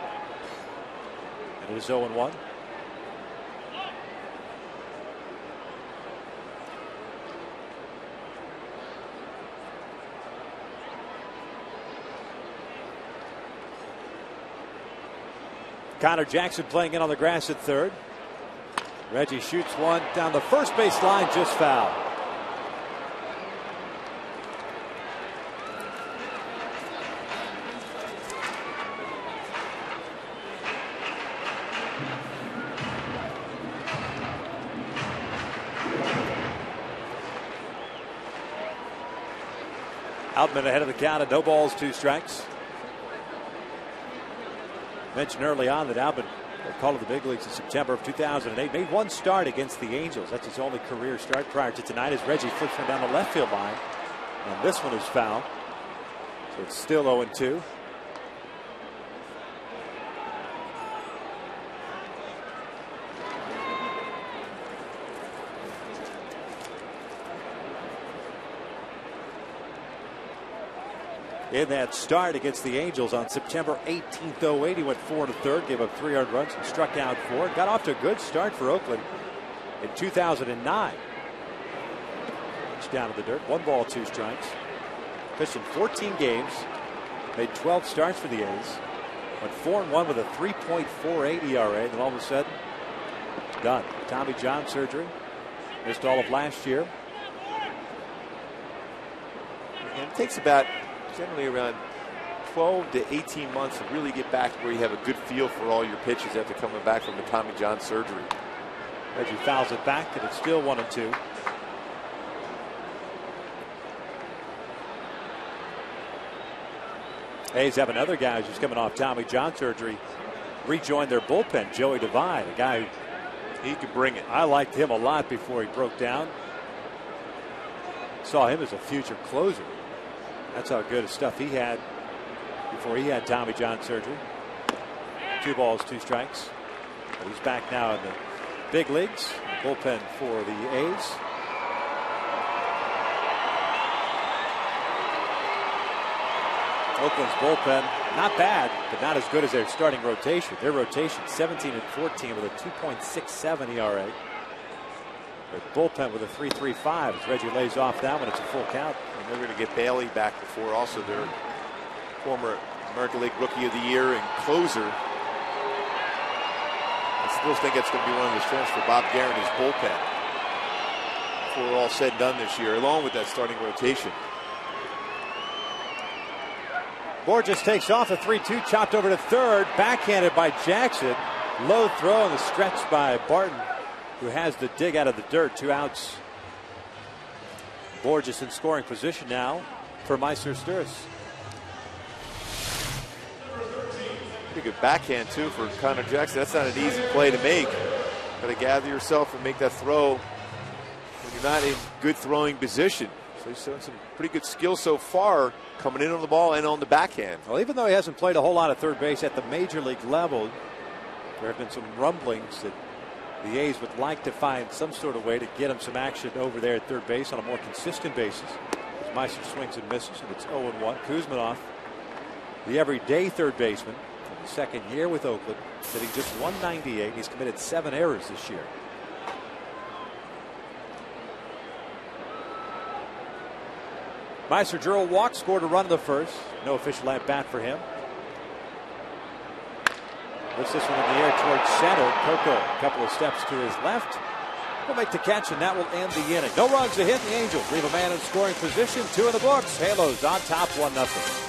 And it is 0-1. Connor Jackson playing in on the grass at third. Reggie shoots one down the first base line, just foul. Outman ahead of the count at 0 balls, 2 strikes. Mentioned early on that Outman called to the big leagues in September of 2008. Made 1 start against the Angels. That's his only career start prior to tonight as Reggie flips one down the left field line. And this one is foul. So it's still 0-2. in that start against the Angels on September 18th, 08. He went 4 1/3, gave up 3 earned runs and struck out 4. Got off to a good start for Oakland in 2009. It's down to the dirt. 1 ball, 2 strikes. Pitched in 14 games. Made 12 starts for the A's. Went 4-1 with a 3.48 ERA. Then all of a sudden, done. Tommy John surgery. Missed all of last year. And it takes about generally around 12 to 18 months to really get back to where you have a good feel for all your pitches after coming back from the Tommy John surgery. Reggie fouls it back, and it's still 1-2. A's have another guy who's just coming off Tommy John surgery. Rejoined their bullpen, Joey Devine, a guy who he could bring it. I liked him a lot before he broke down. Saw him as a future closer. That's how good of stuff he had before he had Tommy John surgery. 2 balls, 2 strikes. But he's back now in the big leagues. Bullpen for the A's. Oakland's bullpen, not bad, but not as good as their starting rotation. Their rotation, 17-14 with a 2.67 ERA. Their bullpen with a 3.35 as Reggie lays off that one. It's a full count. And they're going to get Bailey back before also their former American League Rookie of the Year and closer. I still think that's going to be one of the strengths for Bob Guerin, his bullpen, before all said and done this year, along with that starting rotation. Borges takes off a 3-2, chopped over to third, backhanded by Jackson. Low throw and the stretch by Barton, who has the dig out of the dirt. 2 outs. Borges in scoring position now for Meister Sturis. Pretty good backhand, too, for Connor Jackson. That's not an easy play to make. Got to gather yourself and make that throw when you're not in good throwing position. So he's shown some pretty good skill so far coming in on the ball and on the backhand. Well, even though he hasn't played a whole lot of third base at the major league level, there have been some rumblings that the A's would like to find some sort of way to get him some action over there at third base on a more consistent basis. As Meister swings and misses, and it's 0-1. Kuzminoff, the everyday third baseman, in the second year with Oakland, hitting just 198. He's committed 7 errors this year. Meister drew a walk, scored a run in the first. No official at bat for him. Puts this one in the air towards center. Coco, a couple of steps to his left. Will make the catch, and that will end the inning. No runs to hit. The Angels leave a man in scoring position. 2 in the books. Halos on top, 1-0.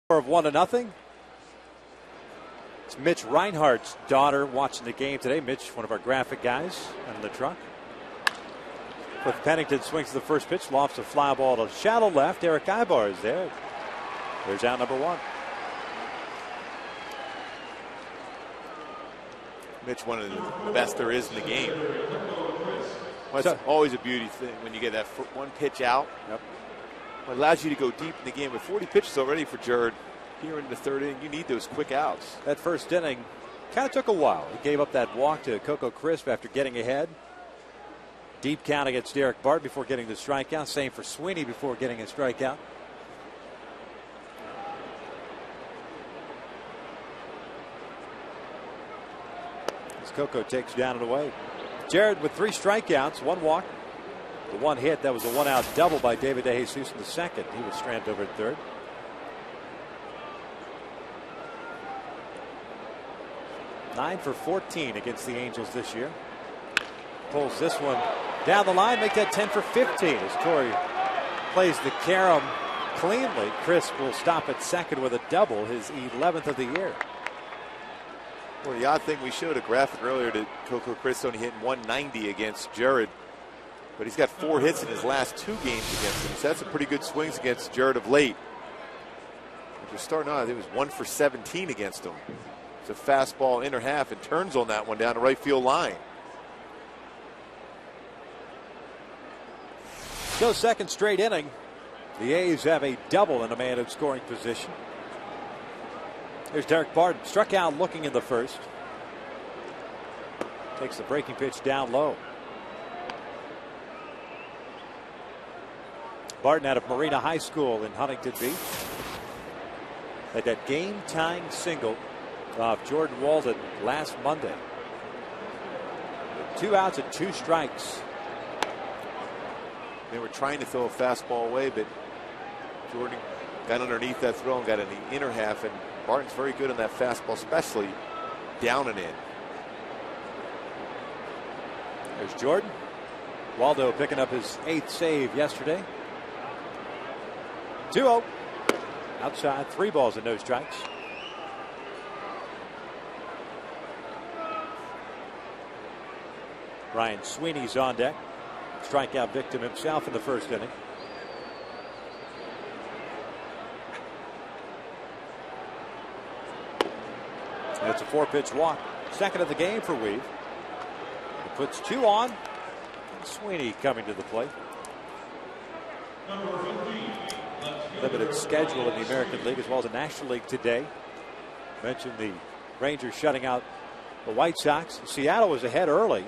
Of 1-0. It's Mitch Reinhardt's daughter watching the game today. Mitch, one of our graphic guys in the truck. Cliff Pennington swings to the first pitch, lofts a fly ball to shallow left. Eric Ibar is there. There's out number one. Mitch, one of the best there is in the game. Well, it's always a beauty thing when you get that one pitch out. Yep. It allows you to go deep in the game. With 40 pitches already for Jared here in the third inning, you need those quick outs. That first inning kind of took a while. He gave up that walk to Coco Crisp after getting ahead. Deep count against Derek Bart before getting the strikeout. Same for Sweeney before getting a strikeout. As Coco takes down and away. Jared with 3 strikeouts, 1 walk. The 1 hit, that was a 1-out double by David DeJesus in the second. He was stranded over at third. Nine for 14 against the Angels this year. Pulls this one down the line, make that 10 for 15 as Corey plays the carom cleanly. Crisp will stop at second with a double, his 11th of the year. Well, the odd thing, we showed a graphic earlier that Coco Crisp only hitting 190 against Jared, but he's got 4 hits in his last 2 games against him. So that's some pretty good swings against Jared of late. If you're starting out, I think it was 1 for 17 against him. It's a fastball inner half and turns on that one down the right field line. So second straight inning, the A's have a double and a man in scoring position. Here's Derek Barton, struck out looking in the first. Takes the breaking pitch down low. Barton out of Marina High School in Huntington Beach. Had that game-tying single of Jordan Walden last Monday. 2 outs and 2 strikes. They were trying to throw a fastball away, but Jordan got underneath that throw and got in the inner half, and Barton's very good on that fastball, especially down and in. There's Jordan. Waldo picking up his 8th save yesterday. 2-0. Outside, 3 balls and no strikes. Ryan Sweeney's on deck. Strikeout victim himself in the first inning. And it's a 4-pitch walk. Second of the game for Weave. It puts 2 on. And Sweeney coming to the plate. Limited schedule in the American League as well as the National League today. Mentioned the Rangers shutting out the White Sox. Seattle was ahead early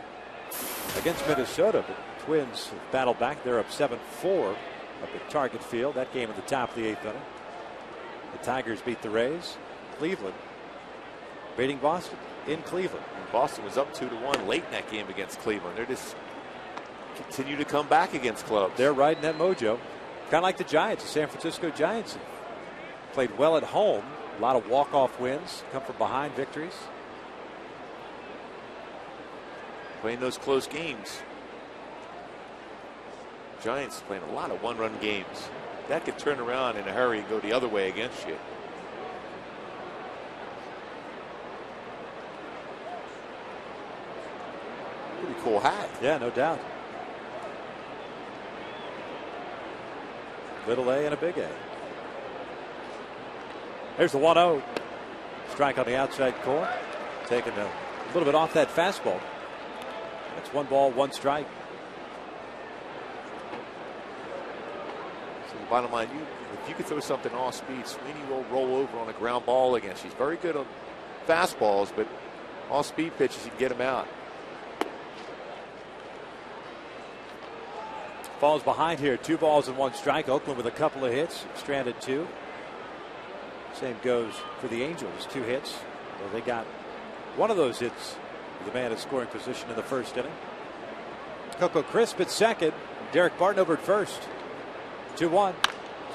against Minnesota, but Twins have battled back. They're up 7-4 up at Target Field. That game at the top of the 8th inning. The Tigers beat the Rays. Cleveland beating Boston in Cleveland. And Boston was up 2-1 late in that game against Cleveland. They're just continue to come back against clubs. They're riding that mojo. Kind of like the Giants, the San Francisco Giants. Played well at home. A lot of walk-off wins. Come from behind victories. Playing those close games. Giants playing a lot of 1-run games. That could turn around in a hurry and go the other way against you. Pretty cool hat. Yeah, no doubt. Little A and a big A. There's the 1-0. Strike on the outside corner. Taking a little bit off that fastball. That's 1 ball, 1 strike. So the bottom line, if you could throw something off speed, Sweeney will roll over on a ground ball against you. He's very good on fastballs, but off speed pitches, you can get him out. Falls behind here, 2 balls and 1 strike. Oakland with a couple of hits, stranded 2. Same goes for the Angels, 2 hits. Well, they got one of those hits. The man in scoring position in the first inning. Coco Crisp at second. Derek Barton over at first. 2-1.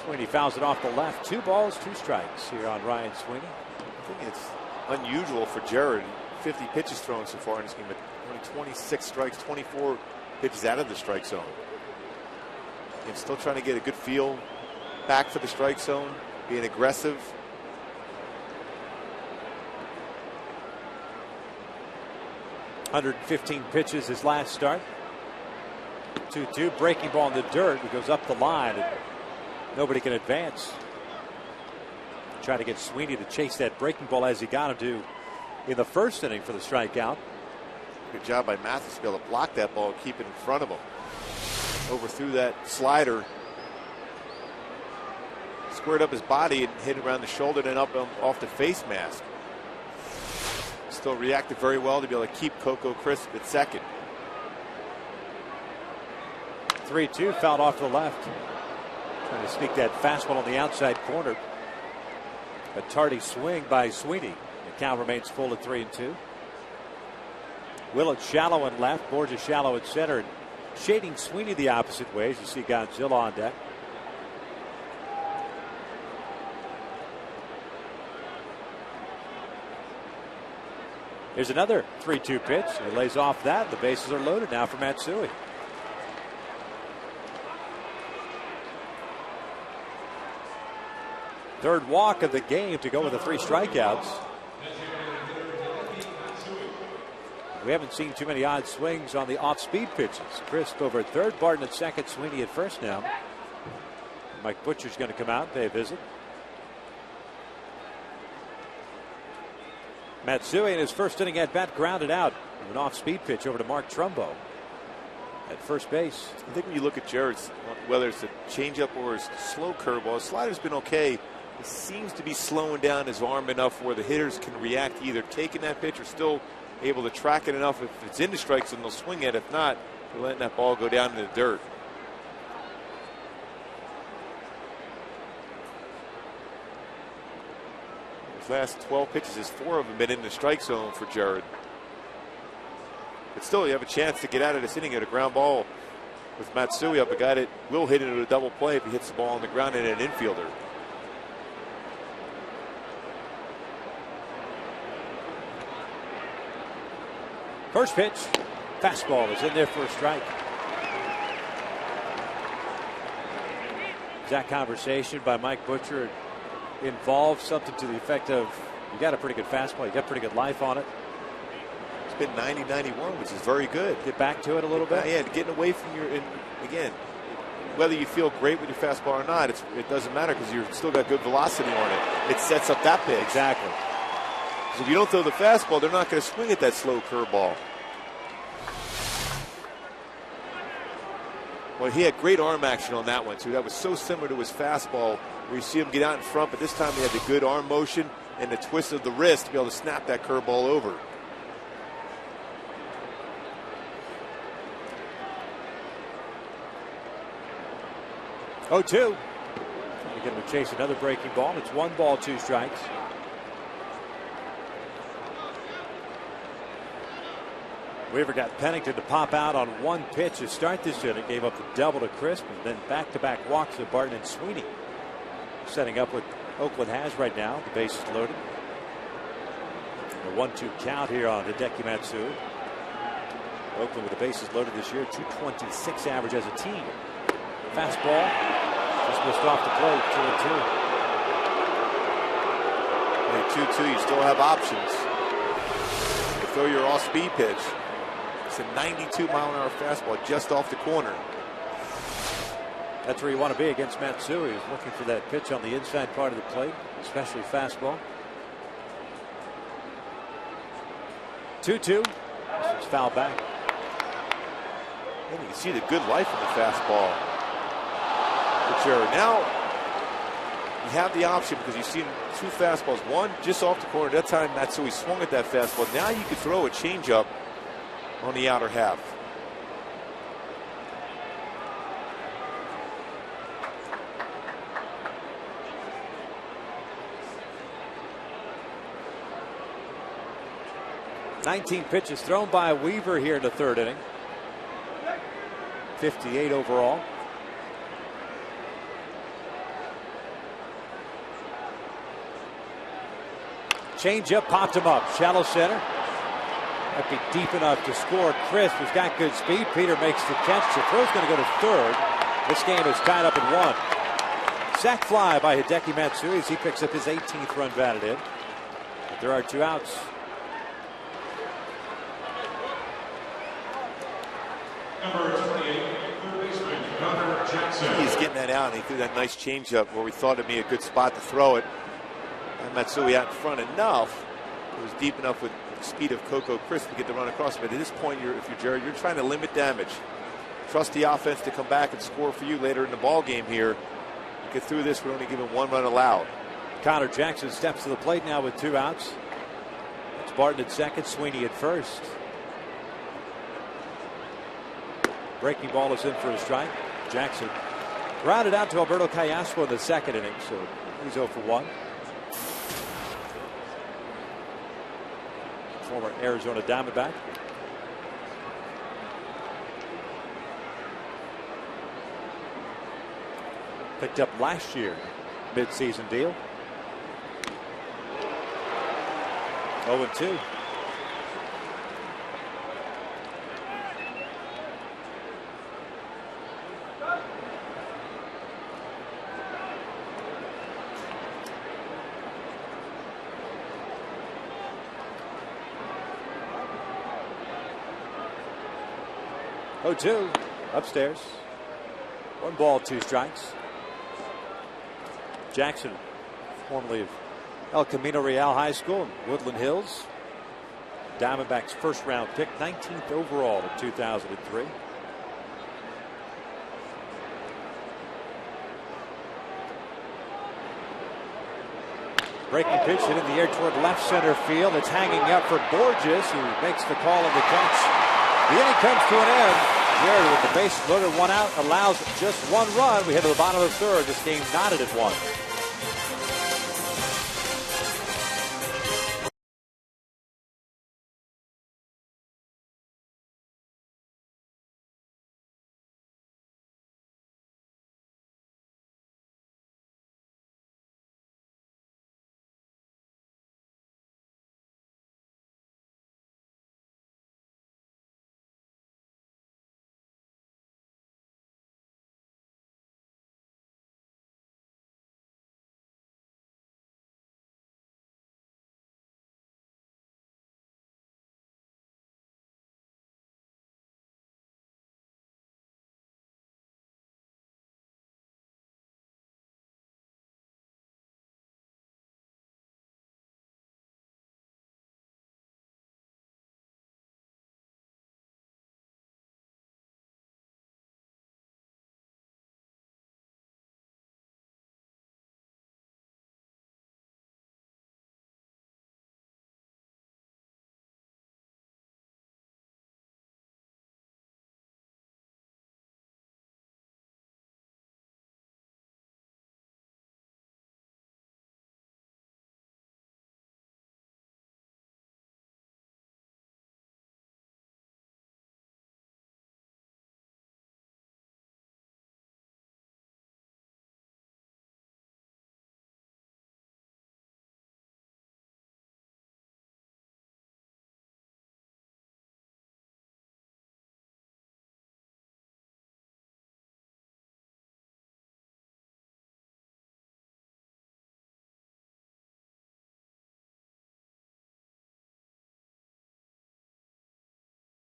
Sweeney fouls it off the left. 2 balls, 2 strikes here on Ryan Sweeney. I think it's unusual for Jared. 50 pitches thrown so far in this game, but only 26 strikes, 24 pitches out of the strike zone. And still trying to get a good feel back for the strike zone, being aggressive. 115 pitches his last start. 2-2, breaking ball in the dirt. He goes up the line, and nobody can advance. Try to get Sweeney to chase that breaking ball as he got him to in the first inning for the strikeout. Good job by Mathis to be able to block that ball and keep it in front of him. Overthrew that slider. Squared up his body and hit around the shoulder and up off the face mask. Still reacted very well to be able to keep Coco Crisp at second. 3-2, fouled off to the left. Trying to sneak that fastball on the outside corner. A tardy swing by Sweeney. The count remains full at 3-2. Willett shallow and left. Borges shallow at center. And shading Sweeney the opposite way as you see Godzilla on deck. Here's another 3-2 pitch. He lays off that. The bases are loaded now for Matsui. Third walk of the game to go with the 3 strikeouts. We haven't seen too many odd swings on the off-speed pitches. Crisp over at third, Barton at second, Sweeney at first now. Mike Butcher's going to come out and pay a visit. Matsui in his first inning at bat grounded out. An off-speed pitch over to Mark Trumbo at first base. I think when you look at Jared's, whether it's a changeup or his slow curveball, his slider's been okay. He seems to be slowing down his arm enough where the hitters can react to either taking that pitch or still able to track it enough. If it's into strikes, then they'll swing it. If not, they're letting that ball go down in the dirt. His last 12 pitches, his 4 of them been in the strike zone for Jared. But still, you have a chance to get out of this inning at a ground ball with Matsui up, a guy that will hit into a double play if he hits the ball on the ground and an infielder. First pitch, fastball is in there for a strike. That conversation by Mike Butcher involved something to the effect of, you got a pretty good fastball, you got pretty good life on it. It's been 90-91, which is very good. Get back to it a little bit. Yeah, getting away from your, again, whether you feel great with your fastball or not, it doesn't matter because you've still got good velocity on it. It sets up that pitch. Exactly. So if you don't throw the fastball, they're not going to swing at that slow curveball. Well, he had great arm action on that one, too. That was so similar to his fastball where you see him get out in front, but this time he had the good arm motion and the twist of the wrist to be able to snap that curveball over. Oh, 2. You're going to chase another breaking ball. It's 1 ball, 2 strikes. Weaver got Pennington to pop out on 1 pitch to start this inning. Gave up the double to Crisp, and then back-to-back walks to Barton and Sweeney. Setting up what Oakland has right now. The base is loaded. A 1-2 count here on Hideki Matsui. Oakland with the bases loaded this year. 226 average as a team. Fastball. Just missed off the plate. 2-2. 2-2, you still have options. You throw your off-speed pitch. It's a 92-mile-an-hour fastball just off the corner. That's where you want to be against Matsui. He's looking for that pitch on the inside part of the plate, especially fastball. 2-2. This is foul back. And you can see the good life in the fastball. For Jared. Now you have the option because you've seen 2 fastballs. One just off the corner. That time Matsui swung at that fastball. Now you can throw a changeup on the outer half. Nineteen pitches thrown by Weaver here in the 3rd inning. 58 overall. Changeup popped him up. Shallow center. Might be deep enough to score. Crisp has got good speed. Peter makes the catch. The throw's going to go to 3rd. This game is tied up at 1. Sac fly by Hideki Matsui as he picks up his 18th run batted in. But there are 2 outs. He's getting that out, and he threw that nice changeup where we thought it'd be a good spot to throw it. And Matsui out in front enough. It was deep enough with the speed of Coco Crisp to get the run across. But at this point, if you're Jared, you're trying to limit damage. Trust the offense to come back and score for you later in the ball game here. You get through this, we're only giving 1 run allowed. Connor Jackson steps to the plate now with 2 outs. It's Barton at second, Sweeney at first. Breaking ball is in for a strike. Jackson grounded out to Alberto Callasco in the second inning, so he's 0 for 1. Former Arizona Diamondback. Picked up last year, mid-season deal. 0-2. Upstairs. 1 ball, 2 strikes. Jackson, formerly of El Camino Real High School in Woodland Hills. Diamondbacks first round pick, 19th overall in 2003. Breaking pitch hit in the air toward left center field. It's hanging up for Borges, who makes the call of the catch. The inning comes to an end. Jared with the base loaded, 1 out, allows just 1 run. We head to the bottom of the third. This game knotted at 1.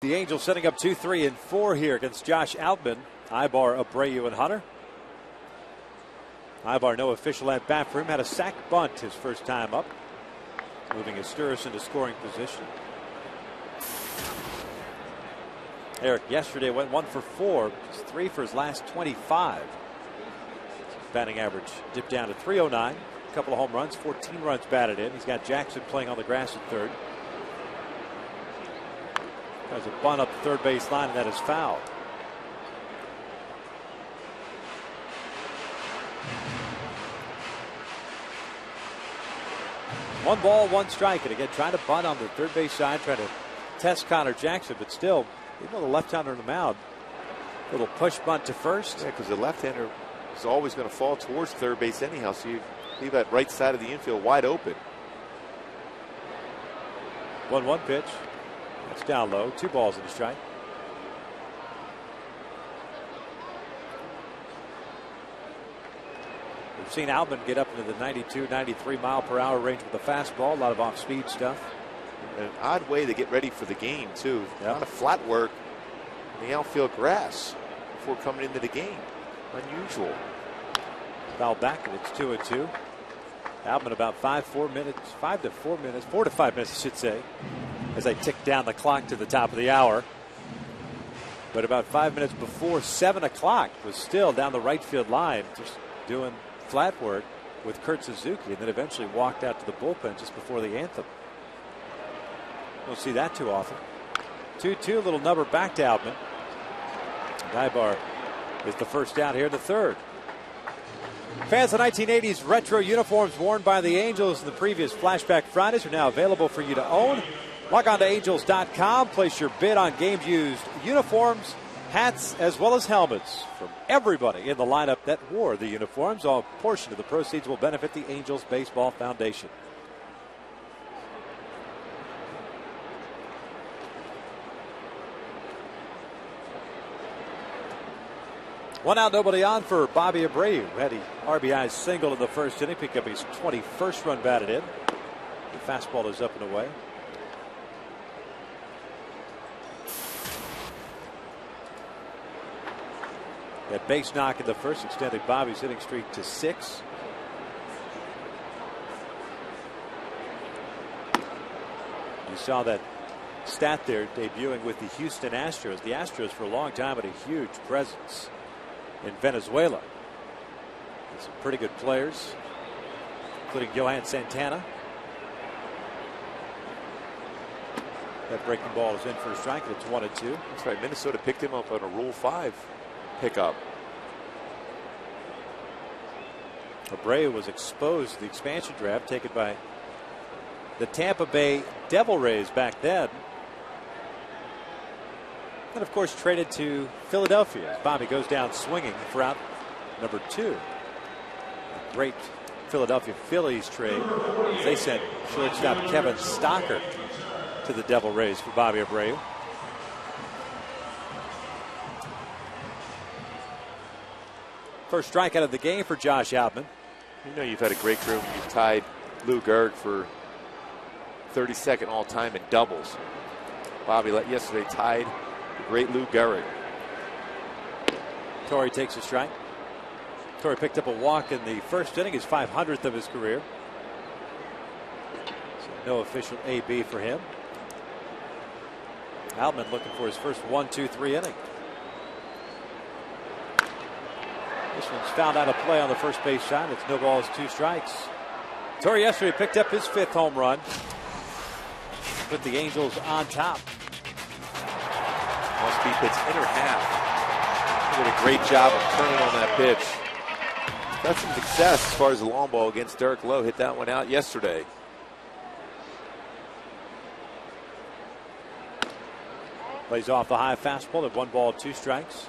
The Angels setting up 2, 3, and 4 here against Josh Outman, Ibar, Abreu, and Hunter. Ibar, no official at bat for him. Had a sac bunt his first time up, moving Asturias into scoring position. Eric yesterday went 1 for 4, 3 for his last 25. Batting average dipped down to 309. A couple of home runs, 14 runs batted in. He's got Jackson playing on the grass at third. There's a bunt up the third base line, and that is foul. One ball, 1 strike, and again trying to bunt on the third base side, trying to test Connor Jackson, but still, even with a left-hander on the mound, little push bunt to first. Yeah, because the left-hander is always going to fall towards third base anyhow, so you leave that right side of the infield wide open. 1-1 pitch. It's down low. 2 balls and a strike. We've seen Outman get up into the 92, 93 mile per hour range with a fastball. A lot of off-speed stuff. An odd way to get ready for the game, too. Yep. A lot of flat work. in the outfield grass before coming into the game. Unusual. Foul back, and it's 2-2. Albin about 4 to 5 minutes, I should say, as I tick down the clock to the top of the hour. But about 5 minutes before 7 o'clock was still down the right field line, just doing flat work with Kurt Suzuki, and then eventually walked out to the bullpen just before the anthem. Don't see that too often. 2-2, a little number back to Albin. Nybar is the first down here in the third. Fans of 1980s retro uniforms worn by the Angels in the previous Flashback Fridays are now available for you to own. Log on to Angels.com, place your bid on games used uniforms, hats, as well as helmets from everybody in the lineup that wore the uniforms. All portion of the proceeds will benefit the Angels Baseball Foundation. One out, nobody on for Bobby Abreu. Had the RBI single in the first inning, pick up his 21st run batted in. The fastball is up and away. That base knock in the first extended Bobby's hitting streak to 6. You saw that stat there debuting with the Houston Astros. The Astros for a long time had a huge presence in Venezuela. Some pretty good players, including Johan Santana. That breaking ball is in for a strike, and it's 1-2. That's right. Minnesota picked him up on a Rule 5 pickup. Abreu was exposed to the expansion draft taken by the Tampa Bay Devil Rays back then. And of course traded to Philadelphia. Bobby goes down swinging for out number 2. A great Philadelphia Phillies trade. They sent shortstop Kevin Stocker to the Devil Rays for Bobby Abreu. First strikeout of the game for Josh Outman. You know you've had a great career when you've tied Lou Gehrig for 32nd all-time in doubles. Bobby yesterday tied the great Lou Gehrig. Torrey takes a strike. Torrey picked up a walk in the first inning, his 500th of his career. So no official AB for him. Outman looking for his first 1-2-3 inning. This one's found out a play on the first base side. It's no balls, 2 strikes. Torrey yesterday picked up his 5th home run. Put the Angels on top. Must be pitched inner half. He did a great job of turning on that pitch. Got some success as far as the long ball against Derek Lowe. Hit that one out yesterday. Plays off the high fastball at 1 ball, 2 strikes.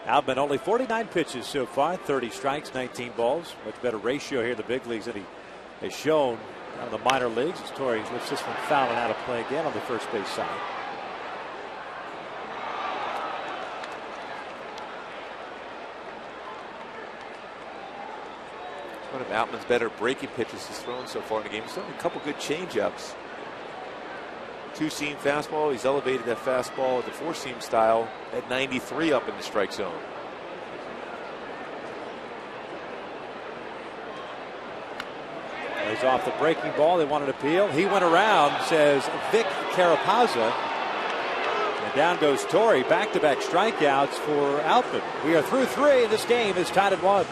Outman only 49 pitches so far, 30 strikes, 19 balls. Much better ratio here in the big leagues than he has shown out of the minor leagues. As Torrey lifts this one foul and out of play again on the first base side. One of Outman's better breaking pitches he's thrown so far in the game. He's thrown a couple good changeups. 2-seam fastball. He's elevated that fastball, the 4-seam style, at 93 up in the strike zone. Plays off the breaking ball. They want an appeal. He went around, says Vic Carapazza. And down goes Torrey. Back-to-back strikeouts for Outman. We are through 3. This game is tied at 1.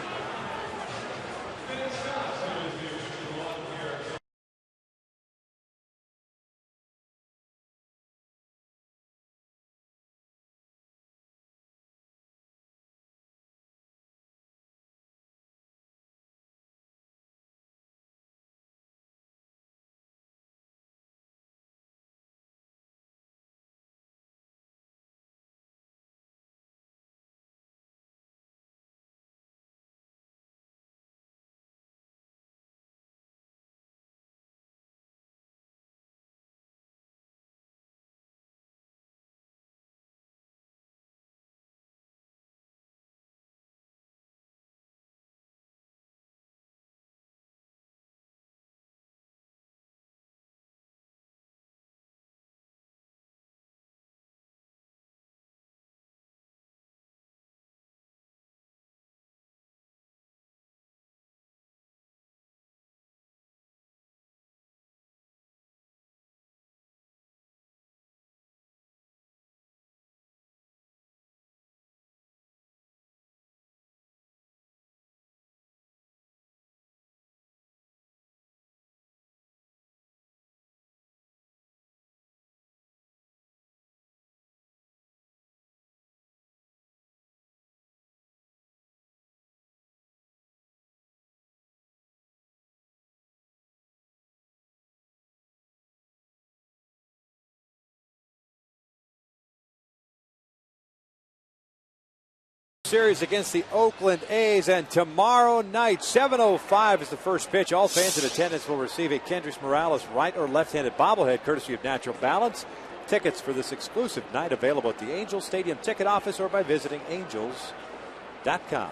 Series against the Oakland A's. And tomorrow night, 7:05 is the first pitch. All fans in attendance will receive a Kendrys Morales right or left-handed bobblehead courtesy of Natural Balance. Tickets for this exclusive night available at the Angels Stadium ticket office or by visiting angels.com.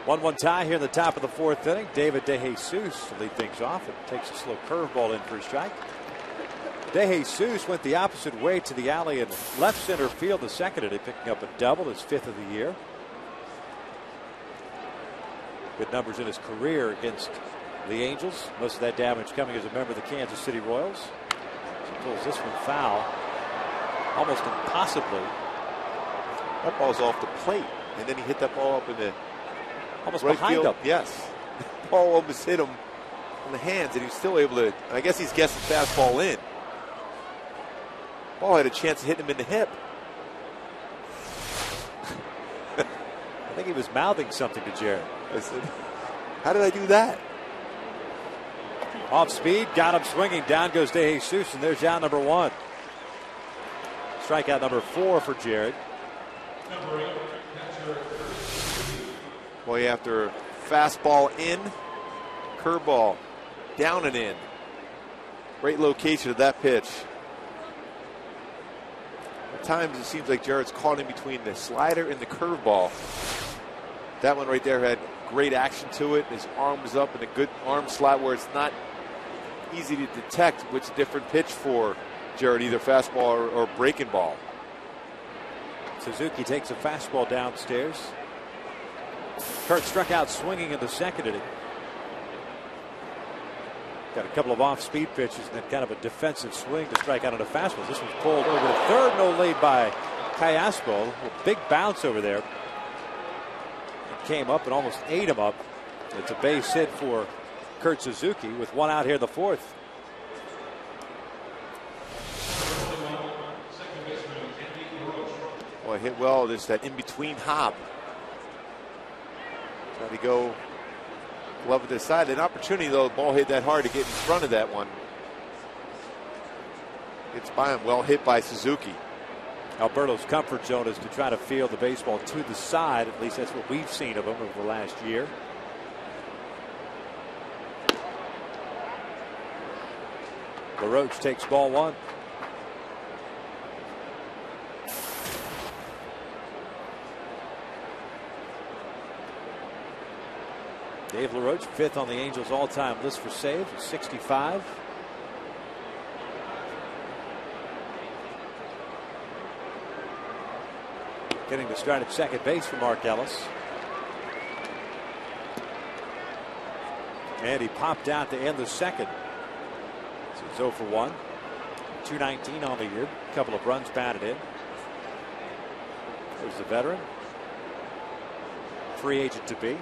1-1 tie here in the top of the fourth inning. David DeJesus to lead things off and takes a slow curveball in for a strike. DeJesus went the opposite way to the alley in left center field the second inning, picking up a double, his 5th of the year. Good numbers in his career against the Angels. Most of that damage coming as a member of the Kansas City Royals. He pulls this one foul, almost impossibly. That ball's off the plate, and then he hit that ball up in the almost right behind field. him. Yes, the ball almost hit him on the hands, and he was still able to. I guess he's guessing fastball in. Ball had a chance of hitting him in the hip. I think he was mouthing something to Jared. I said, "How did I do that?" Off speed, got him swinging. Down goes DeJesus, and there's out number 1. Strikeout number 4 for Jared. Boy, after fastball in, curveball down and in. Great location of that pitch. At times it seems like Jared's caught in between the slider and the curveball. That one right there had great action to it. His arm was up in a good arm slot where it's not easy to detect which different pitch for Jared, either fastball or breaking ball. Suzuki takes a fastball downstairs. Kurt struck out swinging in the second inning. Got a couple of off-speed pitches and then kind of a defensive swing to strike out on a fastball. This one's pulled over to third, no lead by Callaspo. A big bounce over there. It came up and almost ate him up. It's a base hit for Kurt Suzuki with 1 out here in the 4th. Boy, hit well. There's that in-between hop. Trying to go glove at the side. An opportunity, though, the ball hit that hard to get in front of that one. Gets by him. Well hit by Suzuki. Alberto's comfort zone is to try to field the baseball to the side. At least that's what we've seen of him over the last year. LaRoche takes ball 1. Dave LaRoche, 5th on the Angels all-time list for saves, 65. Getting to start at second base for Mark Ellis. And he popped out to end the second. So he's 0 for 1. 219 on the year. A couple of runs batted in. There's the veteran. Free agent to be.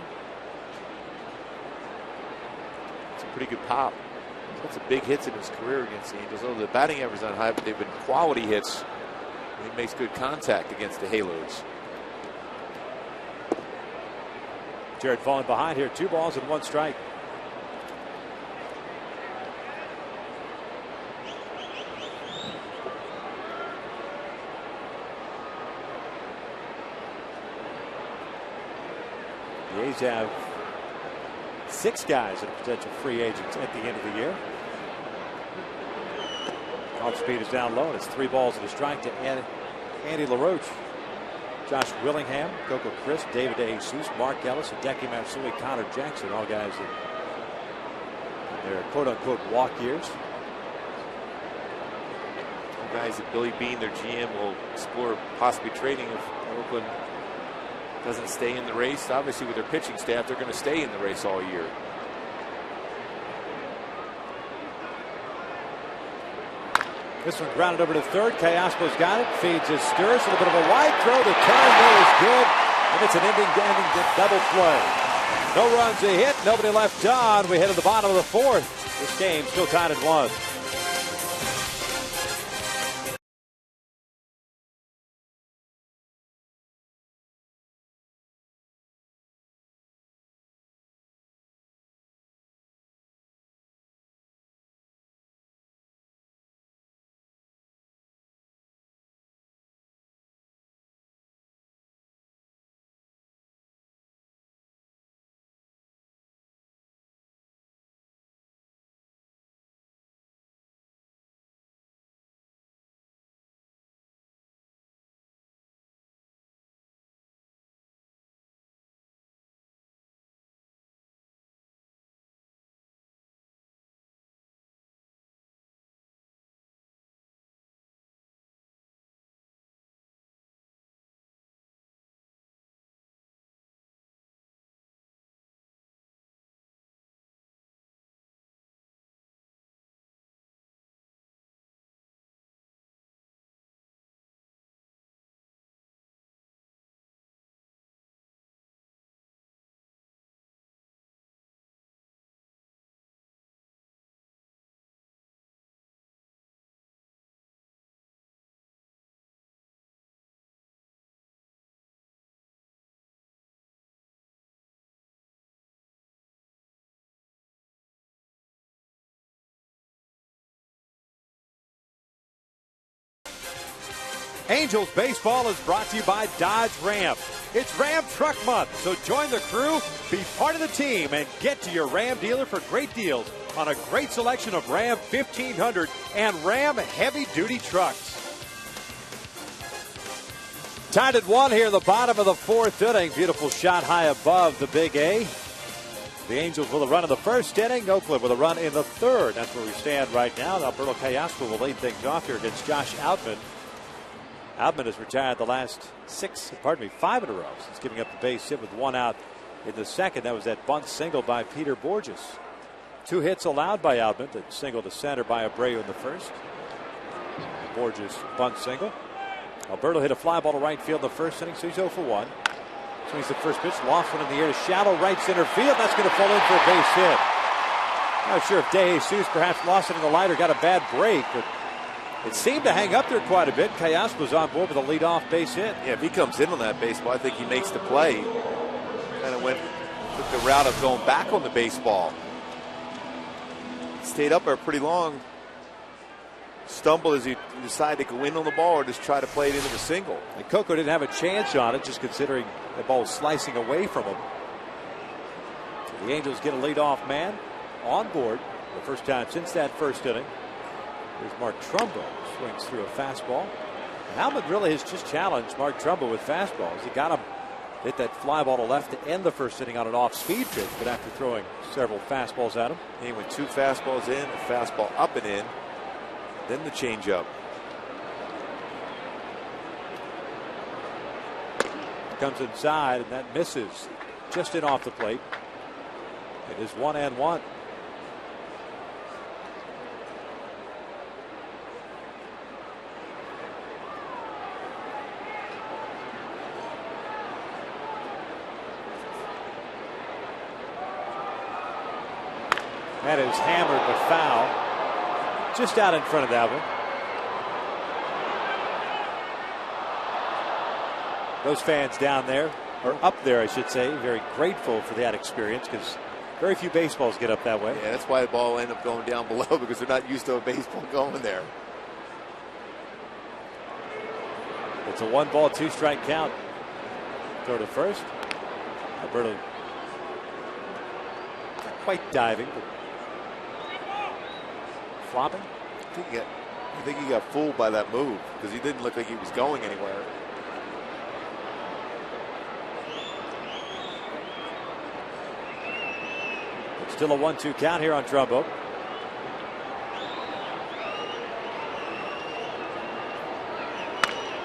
It's a pretty good pop. That's some big hits in his career against the Angels. Although the batting average is not high, but they've been quality hits. He makes good contact against the Halos. Jared falling behind here. 2 balls and 1 strike. The A's have 6 guys that are potential free agents at the end of the year. Off speed is down low, and it's 3 balls and a strike to Andy LaRoche. Josh Willingham, Coco Crisp, David DeJesus, Mark Ellis, Hideki Matsui, Connor Jackson, all guys that in their quote-unquote walk years. Guys that Billy Beane, their GM, will explore possibly trading if Oakland doesn't stay in the race. Obviously, with their pitching staff, they're going to stay in the race all year. This one grounded over to third. Callaspo's got it. Feeds his Sturz. A little bit of a wide throw. The turn there is good. And it's an ending double play. No runs, a hit. Nobody left on. We head to the bottom of the 4th. This game still tied at 1. Angels Baseball is brought to you by Dodge Ram. It's Ram Truck Month, so join the crew, be part of the team, and get to your Ram dealer for great deals on a great selection of Ram 1500 and Ram heavy-duty trucks. Tied at 1 here in the bottom of the 4th inning. Beautiful shot high above the Big A. The Angels with a run in the 1st inning. Oakland with a run in the 3rd. That's where we stand right now. Alberto Callaspo will lead things off here against Josh Outman. Outman has retired the last 5 in a row since giving up the base hit with 1 out in the 2nd. That was that bunt single by Peter Borges. 2 hits allowed by Outman. That single to center by Abreu in the 1st. Borges bunt single. Alberto hit a fly ball to right field in the 1st inning, so he's 0 for 1. Swings the first pitch, lost one in the air to shallow right center field. That's going to fall in for a base hit. Not sure if De Jesus perhaps lost it in the light or got a bad break, but it seemed to hang up there quite a bit. Callaspo was on board with a leadoff base hit. Yeah, if he comes in on that baseball, I think he makes the play. Kind of took the route of going back on the baseball. Stayed up there pretty long. Stumbled as he decided to go in on the ball or just try to play it into the single. And Coco didn't have a chance on it, just considering the ball was slicing away from him. The Angels get a leadoff man on board the first time since that 1st inning. There's Mark Trumbo, swings through a fastball. Outman really has just challenged Mark Trumbo with fastballs. He got him, hit that fly ball to left to end the 1st inning on an off-speed pitch, but after throwing several fastballs at him. He went 2 fastballs in, a fastball up and in, then the changeup. Comes inside, and that misses just in off the plate. It is 1-1. That is hammered but foul. Just out in front of that one. Those fans down there, or up there I should say, very grateful for that experience because very few baseballs get up that way. Yeah, that's why the ball will end up going down below because they're not used to a baseball going there. It's a 1-ball, 2-strike count. Throw to first. Alberto not quite diving, but flopping. I think he got fooled by that move because he didn't look like he was going anywhere. It's still a 1-2 count here on Trumbo.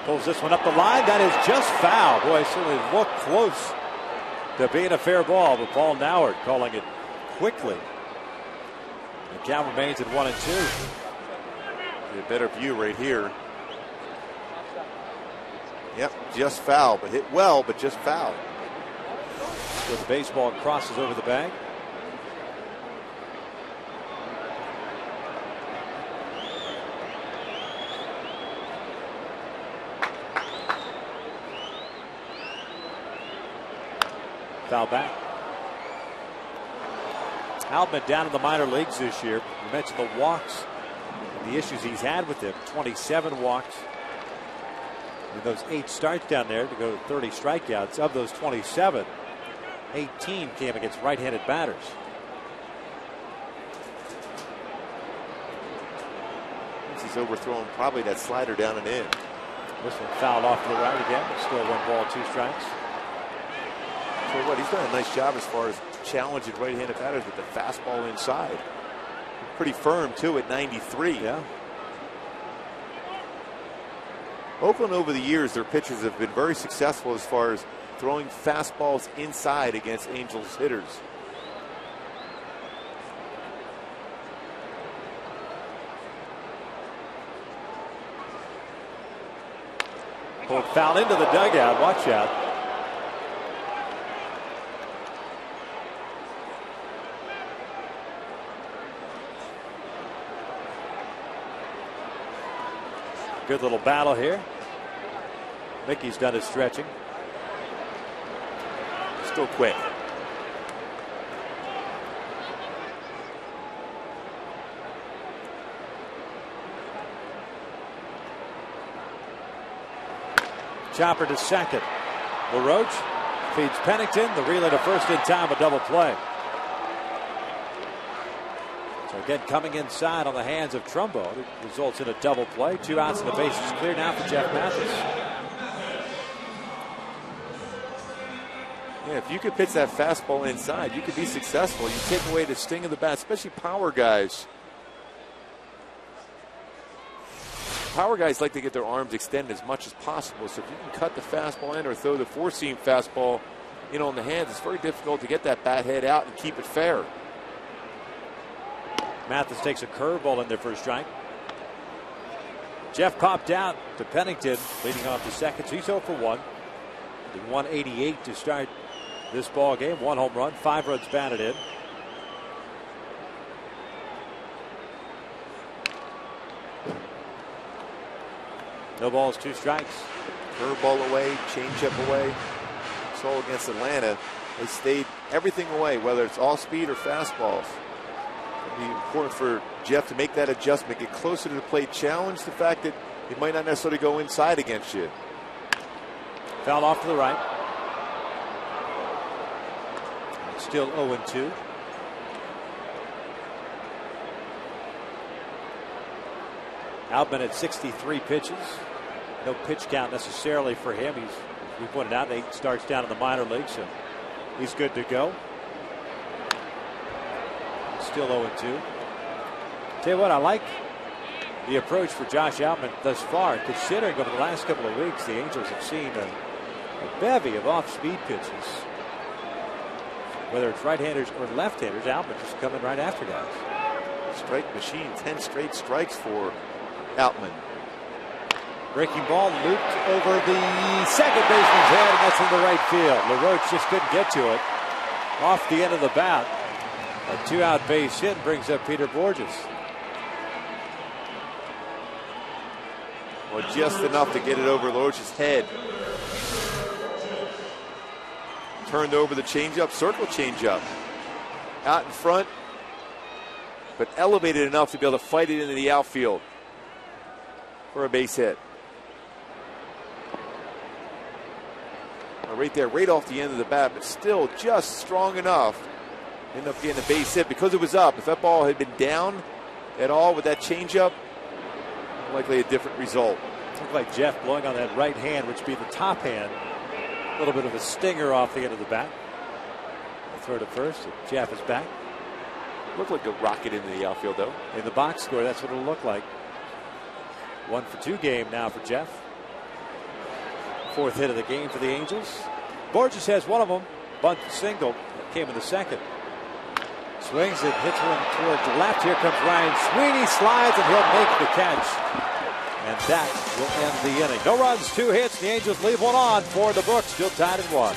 Pulls this one up the line. That is just foul. Boy, it certainly looked close to being a fair ball, but Paul Nauert calling it quickly. The count remains at 1-2. A better view right here. Yep, just foul, but hit well, but just foul. So the baseball crosses over the bag. Foul back. Outman down in the minor leagues this year. You mentioned the walks and the issues he's had with them. 27 walks in those 8 starts down there to go to 30 strikeouts. Of those 27, 18 came against right-handed batters. He's overthrown probably that slider down and in. This one fouled off to the right again. Still 1 ball, 2 strikes. So what, he's done a nice job as far as challenging right-handed batters with the fastball inside. Pretty firm too at 93. Yeah. Oakland over the years, their pitchers have been very successful as far as throwing fastballs inside against Angels hitters. Pulled foul into the dugout. Watch out. Good little battle here. Mickey's done his stretching. Still quick. Chopper to second. LaRoche feeds Pennington. The relay to first in time, a double play. So again, coming inside on the hands of Trumbo. It results in a double play. 2 outs and the base is clear now for Jeff Mathis. Yeah, if you could pitch that fastball inside, you could be successful. You take away the sting of the bat, especially power guys. Power guys like to get their arms extended as much as possible. So if you can cut the fastball in or throw the 4-seam fastball in on the hands, it's very difficult to get that bat head out and keep it fair. Mathis takes a curveball in there for a strike. Jeff popped out to Pennington, leading off the second. So he's 0 for 1. Did 188 to start this ball game. 1 home run, 5 runs batted in. No balls, 2 strikes. Curveball away, changeup away. So against Atlanta, they stayed everything away, whether it's off speed or fastballs. It'll be important for Jeff to make that adjustment, get closer to the plate, challenge the fact that he might not necessarily go inside against you. Foul off to the right. Still 0-2. Outman at 63 pitches. No pitch count necessarily for him. As we pointed out, 8 starts down in the minor leagues, so he's good to go. Still 0-2. Tell you what, I like the approach for Josh Outman thus far, considering over the last couple of weeks the Angels have seen a bevy of off-speed pitches. Whether it's right-handers or left-handers, Outman just coming right after guys. Strike machine, 10 straight strikes for Outman. Breaking ball looped over the second baseman's head, and that's in the right field. LaRoche just couldn't get to it. Off the end of the bat. A 2-out base hit brings up Peter Bourjos. Well, just enough to get it over LaRoche's head. Turned over the changeup, circle changeup. Out in front, but elevated enough to be able to fight it into the outfield for a base hit. Right there, right off the end of the bat, but still just strong enough. Ended up getting a base hit because it was up. If that ball had been down at all with that changeup, likely a different result. Looked like Jeff blowing on that right hand, which would be the top hand. A little bit of a stinger off the end of the bat. Throw to first. Jeff is back. Looked like a rocket into the outfield, though. In the box score, that's what it'll look like. 1 for 2 game now for Jeff. 4th hit of the game for the Angels. Bourjos has one of them. Bunt single. That came in the second. Swings it, hits one towards the left. Here comes Ryan Sweeney. Slides, and he'll make the catch. And that will end the inning. No runs, 2 hits. The Angels leave one on for the books. Still tied at 1.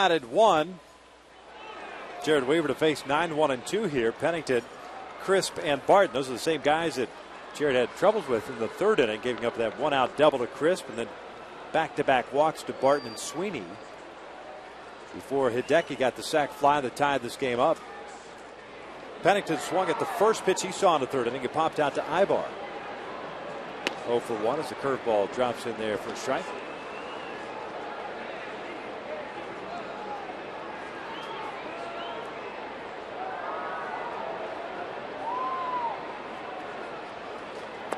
United 1. Jared Weaver to face 9-1-2 here. Pennington, Crisp, and Barton. Those are the same guys that Jared had troubles with in the third inning, giving up that one-out double to Crisp, and then back-to-back walks to Barton and Sweeney before Hideki got the sac fly that tied this game up. Pennington swung at the first pitch he saw in the third inning. It popped out to Ibar. 0 for 1 as the curveball drops in there for a strike.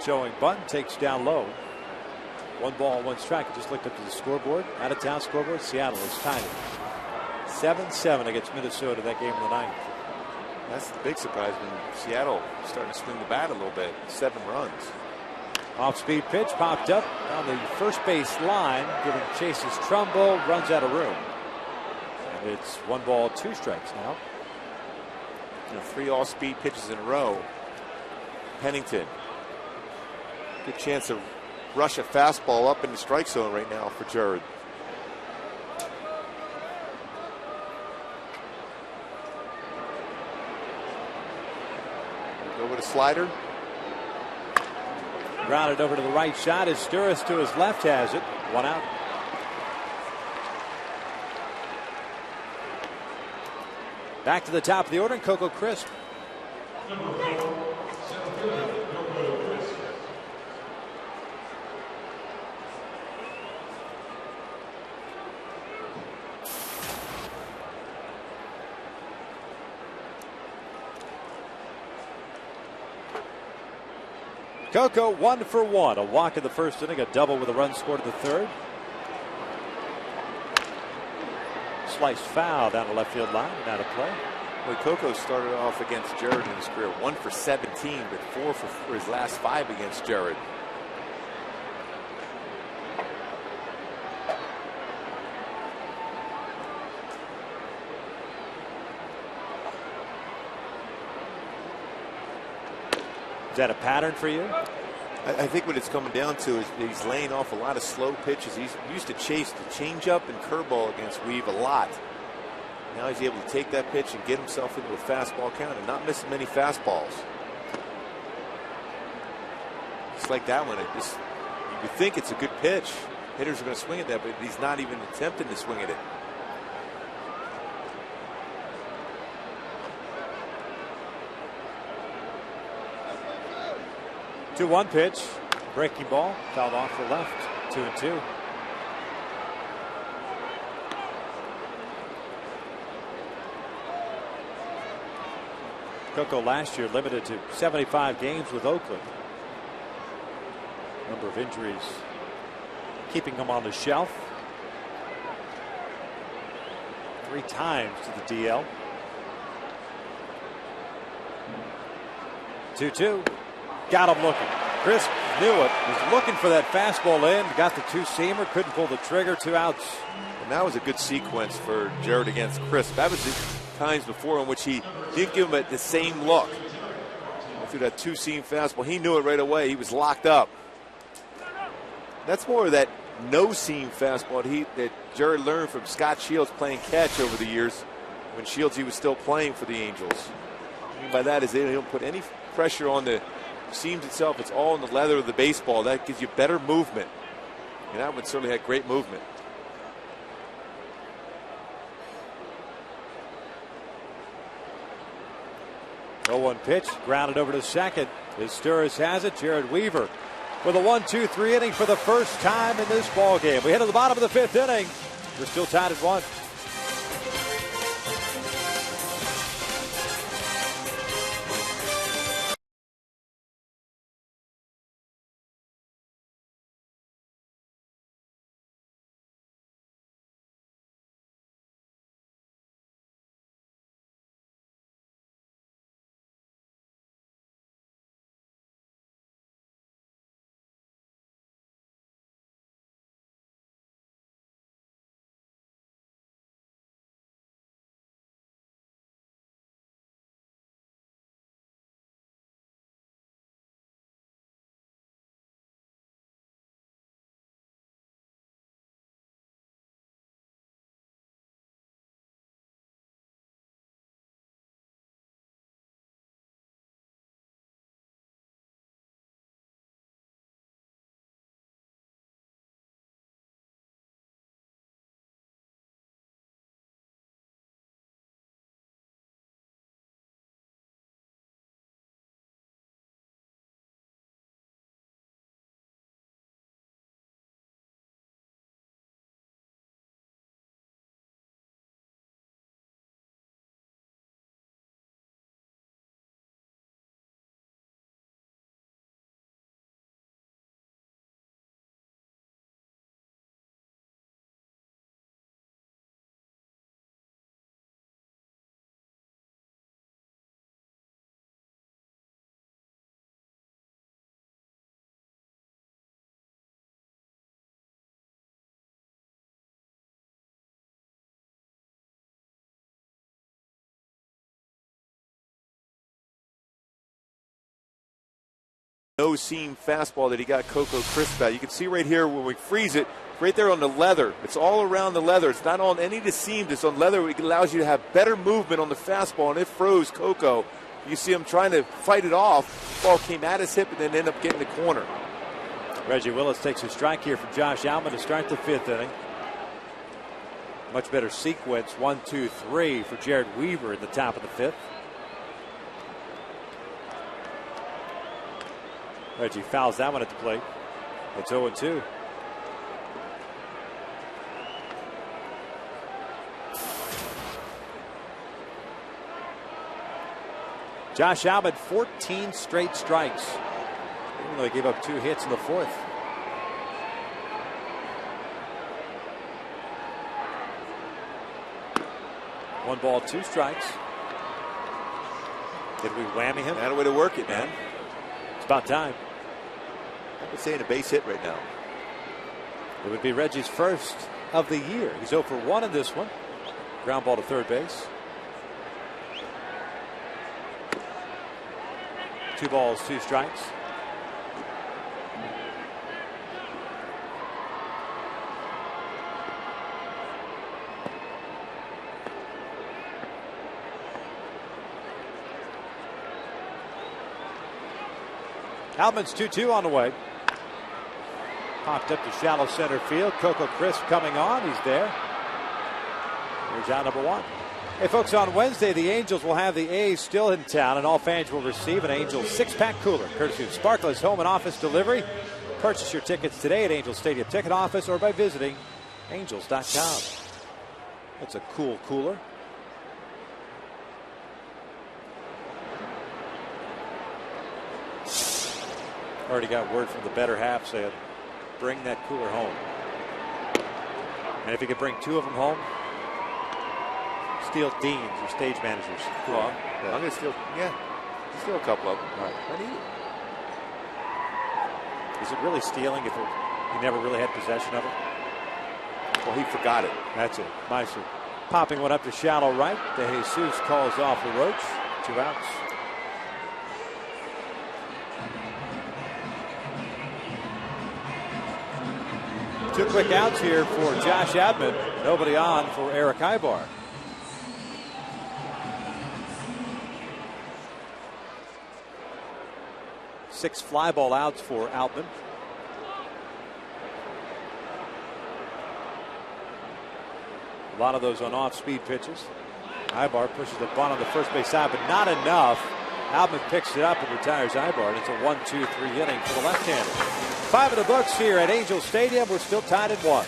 Showing Button takes down low. 1 ball, 1 strike. I just looked up to the scoreboard. Out of town scoreboard. Seattle is tied 7-7 against Minnesota that game in the ninth. That's the big surprise when Seattle starting to swing the bat a little bit. 7 runs. Off speed pitch popped up on the first base line, giving Chase's Trumbo, runs out of room. And it's 1 ball, 2 strikes now. 3 all-speed pitches in a row. Pennington. Good chance to rush a fastball up in the strike zone right now for Jared. Go with a slider. Grounded over to the right side as Sturis to his left has it. 1 out. Back to the top of the order, and Coco Crisp. Coco 1 for 1. A walk in the first inning, a double with a run scored in the third. Sliced foul down the left field line, and out of play. Well, Coco started off against Jared in his career 1 for 17, but 4 for his last 5 against Jared. Is that a pattern for you? I think what it's coming down to is he's laying off a lot of slow pitches. He's used to chase the changeup and curveball against Weave a lot. Now he's able to take that pitch and get himself into a fastball count and not missing many fastballs. Just like that one, you think it's a good pitch. Hitters are going to swing at that, but he's not even attempting to swing at it. 2-1 pitch. Breaking ball. Fouled off for left. 2-2. Coco last year limited to 75 games with Oakland. Number of injuries keeping him on the shelf. 3 times to the DL. 2-2. Got him looking. Crisp knew it. Was looking for that fastball in. Got the 2-seamer. Couldn't pull the trigger. 2 outs. And that was a good sequence for Jared against Crisp. That was the times before in which he didn't give him the same look. Through that 2-seam fastball. He knew it right away. He was locked up. That's more of that no-seam fastball that Jared learned from Scott Shields playing catch over the years when Shields he was still playing for the Angels. What I mean by that is they don't put any pressure on the seams itself. It's all in the leather of the baseball. That gives you better movement. And that one certainly had great movement. Oh, 1 pitch. Grounded over to second. As Sturis has it. Jared Weaver with a 1-2-3 inning for the first time in this ball game. We head to the bottom of the 5th inning. We're still tied at 1. no seam fastball that he got Coco Crisp at. You can see right here when we freeze it, right there on the leather. It's all around the leather. It's not on any of the seams. It's on leather. It allows you to have better movement on the fastball, and it froze Coco. You see him trying to fight it off. Ball came at his hip and then ended up getting the corner. Reggie Willis takes a strike here from Josh Alman to start the 5th inning. Much better sequence, 1, 2, 3 for Jared Weaver in the top of the 5th. Reggie fouls that one at the plate. It's 0-2. Josh Alman, 14 straight strikes. Even though he gave up 2 hits in the 4th. One ball, 2 strikes. Did we whammy him? Not a way to work it, man. It's about time. I would say a base hit right now. It would be Reggie's first of the year. He's 0 for 1 in this one. Ground ball to third base. 2 balls, 2 strikes. Alman's 2-2 on the way. Popped up to shallow center field. Coco Crisp coming on. He's there. Here's out number 1. Hey, folks, on Wednesday, the Angels will have the A's still in town, and all fans will receive an Angels 6-pack cooler, courtesy of Sparklet's Home and Office Delivery. Purchase your tickets today at Angels Stadium Ticket Office or by visiting angels.com. That's a cool cooler. Already got word from the better half saying, bring that cooler home. And if you could bring 2 of them home, steal Dean's, your stage manager's. Cool. I'm going to steal a couple of them. All right. I need it. Is it really stealing if he never really had possession of it? Well, he forgot it. That's it. Meiser popping one up to shallow right. De Jesus calls off the Roach. 2 outs. Two quick outs here for Josh Alman. Nobody on for Eric Ibar. Six fly ball outs for Alman. A lot of those on off-speed pitches. Ibar pushes the bunt on the first base side, but not enough. Alman picks it up and retires Ibar, and it's a 1-2-3 inning for the left-hander. 5 in the books here at Angel Stadium. We're still tied at 1.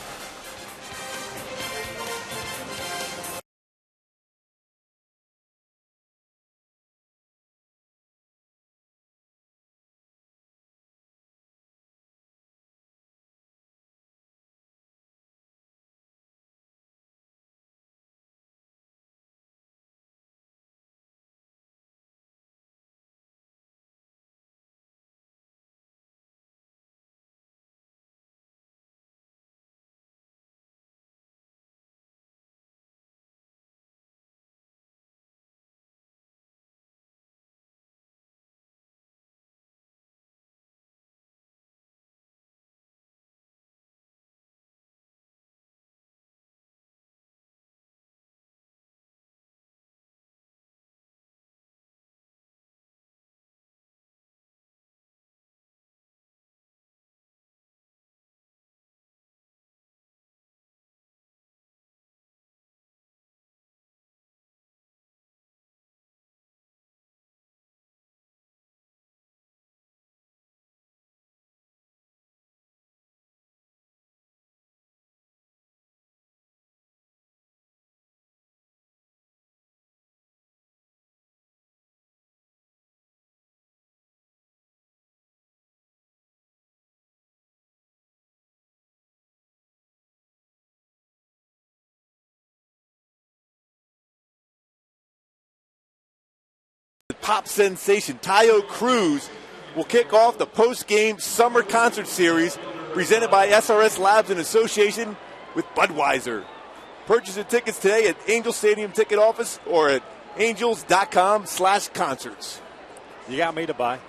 Pop sensation Taio Cruz will kick off the post-game summer concert series presented by SRS Labs in association with Budweiser. Purchase your tickets today at Angel Stadium Ticket Office or at angels.com/concerts. You got me to buy.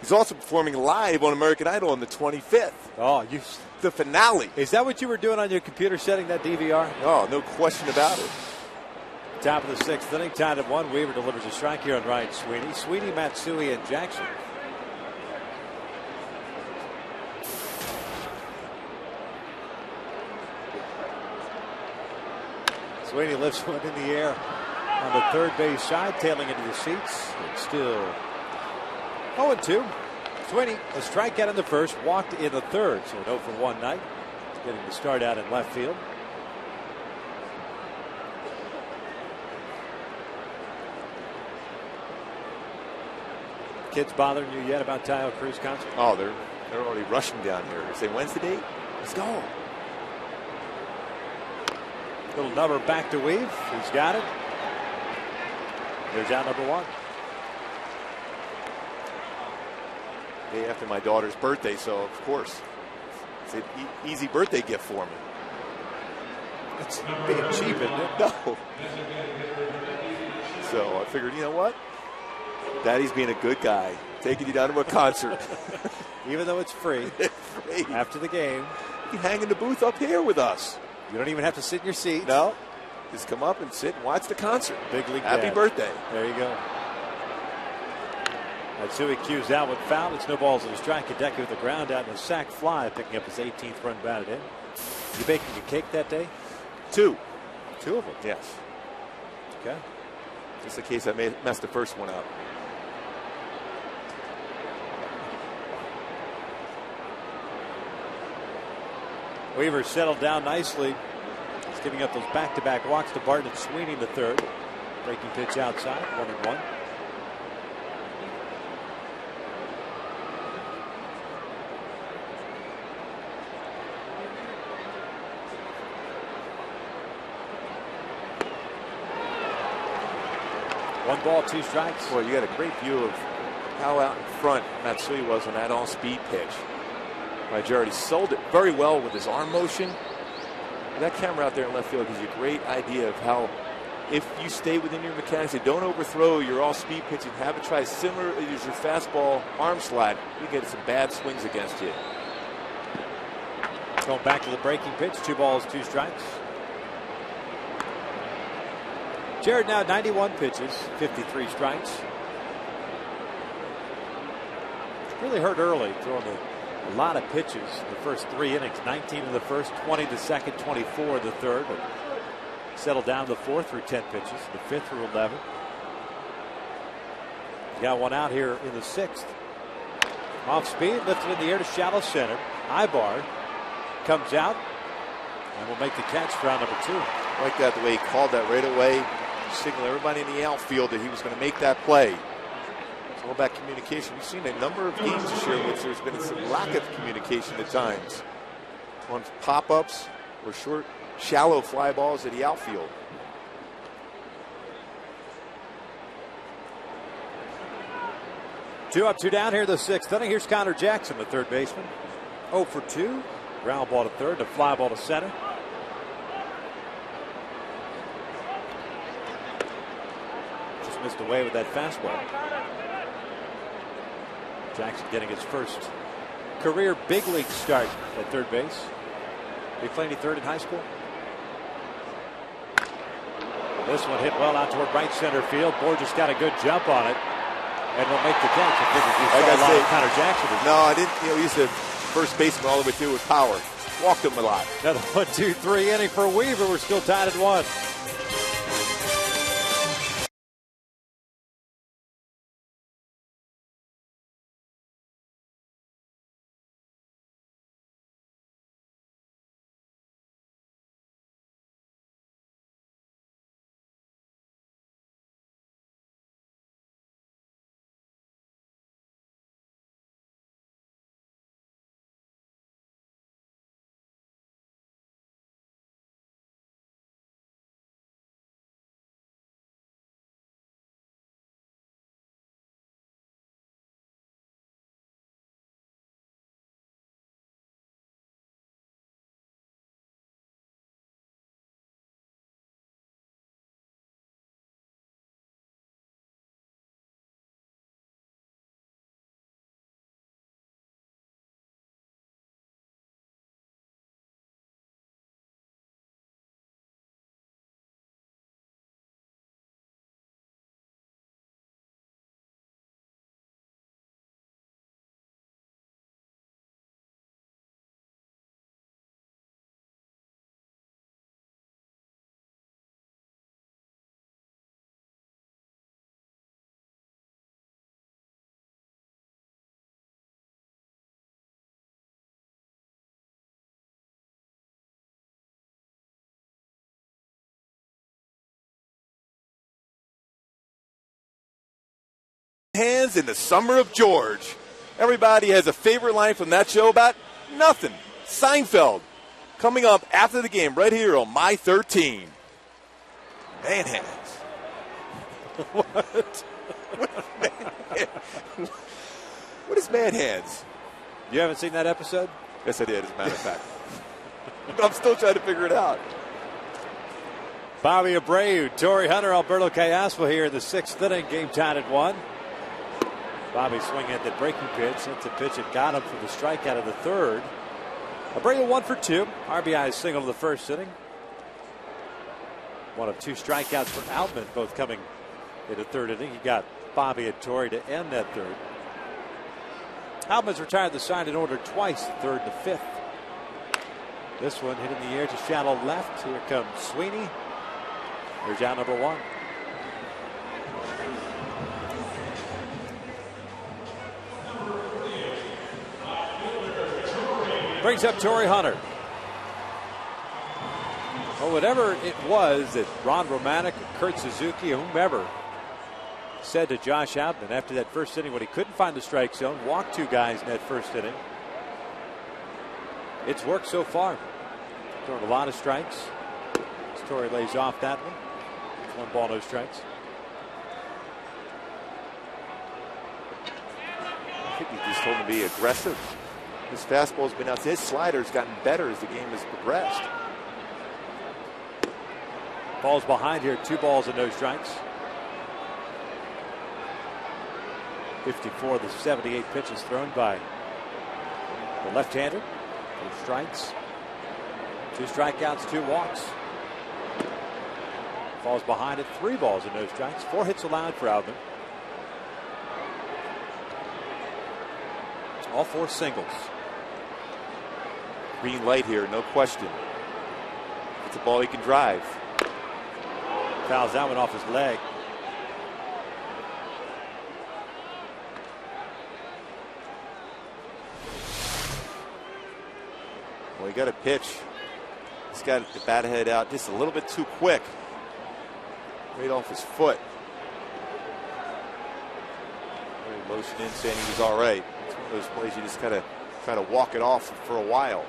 He's also performing live on American Idol on the 25th. Oh, The finale. is that what you were doing on your computer, setting that DVR? Oh, no question about it. Top of the 6th inning, tied at 1. Weaver delivers a strike here on Ryan Sweeney. Sweeney, Matsui, and Jackson. Sweeney lifts one in the air on the third base side, tailing into the seats. It's still 0-2. Sweeney, a strikeout in the first, walked in the third, so an 0 for 1 night. Getting the start out in left field. Kids bothering you yet about Taio Cruz concert? Oh, they're already rushing down here. They say, when's the date? Let's go. Little number back to Weave. He's got it. There's out number 1. Day after my daughter's birthday, so of course, it's an easy birthday gift for me. It's being cheap, isn't it? No. So I figured, you know what? Daddy's being a good guy, taking you down to a concert. Even though it's free. Free. After the game. You hang in the booth up here with us. You don't even have to sit in your seat. No. Just come up and sit and watch the concert. Big league Happy dad. birthday. There you go. Matsui cues out with foul. It's no balls and a strike. Hideki with the ground out and a sac fly, picking up his 18th run batted in. You baking a cake that day? 2. 2 of them? Yes. Okay. Just in case I messed the first one up. Weaver settled down nicely. He's giving up those back-to-back walks to Barton and Sweeney in the third. Breaking pitch outside, 1-1. One ball, 2 strikes. Boy, you got a great view of how out in front Matsui was on that all-speed pitch. Right, Jared, he sold it very well with his arm motion. That camera out there in left field gives you a great idea of how, if you stay within your mechanics and don't overthrow your all-speed pitch and have it try similar as your fastball arm slide, you get some bad swings against you. Going back to the breaking pitch, 2 balls, 2 strikes. Jared now 91 pitches, 53 strikes. Really hurt early, throwing a lot of pitches in the first 3 innings. 19 in the first, 20 the second, 24 in the third. But settled down the fourth through 10 pitches, the fifth through 11. He's got one out here in the sixth. Off speed, lifted in the air to shallow center. Ibar comes out and will make the catch for round number 2. I like that, the way he called that right away. Signal everybody in the outfield that he was going to make that play. It's all about communication. We've seen a number of games this year in which there's been some lack of communication at times on pop-ups or short, shallow fly balls at the outfield. Two up, 2 down here in the sixth inning. Here's Connor Jackson, the third baseman. 0 for 2. Ground ball to third, a fly ball to center. Just missed away with that fastball. Jackson getting his first career big league start at third base. Did he play any third in high school? This one hit well out toward right center field. Borges got a good jump on it and will make the catch. I figured you saw a lot of Connor Jackson. No, I didn't. You know, he's the first baseman all the way through with power. Walked him a lot. Another 1-2-3 inning for Weaver. We're still tied at 1. Hands in the Summer of George. Everybody has a favorite line from that show about nothing. Seinfeld. Coming up after the game right here on My 13. Man hands. What? What is man hands? You haven't seen that episode? Yes, I did, as a matter of fact. But I'm still trying to figure it out. Bobby Abreu, Torrey Hunter, Alberto Callaspo here in the sixth inning. Game tied at 1. Bobby swinging at the breaking pitch. That's a pitch that got him for the strikeout of the third. Abreu 1 for 2. RBI single in the first inning. One of 2 strikeouts for Outman, both coming in the third inning. He got Bobby and Torrey to end that third. Outman's retired the side in order twice, the third and the fifth. This one hit in the air to shallow left. Here comes Sweeney. Here's out number 1. Brings up Torrey Hunter. Well, whatever it was that Ron Romanek, Kurt Suzuki, or whomever said to Josh Outman after that first inning when he couldn't find the strike zone, walked 2 guys in that first inning. It's worked so far. Throwing a lot of strikes. Torrey lays off that one. 1 ball, no strikes. I think he just told him to be aggressive. His fastball's been out. His slider's gotten better as the game has progressed. Ball's behind here. 2 balls and no strikes. 54 of the 78 pitches thrown by the left-hander. 4 strikes. 2 strikeouts, 2 walks. Falls behind it. 3 balls and no strikes. 4 hits allowed for Outman. All 4 singles. Green light here, no question. It's a ball he can drive. Fouls that one off his leg. Well, he got a pitch. He's got the bat head out just a little bit too quick. Right off his foot. Motion in saying he was all right. It's one of those plays you just gotta try to walk it off for a while.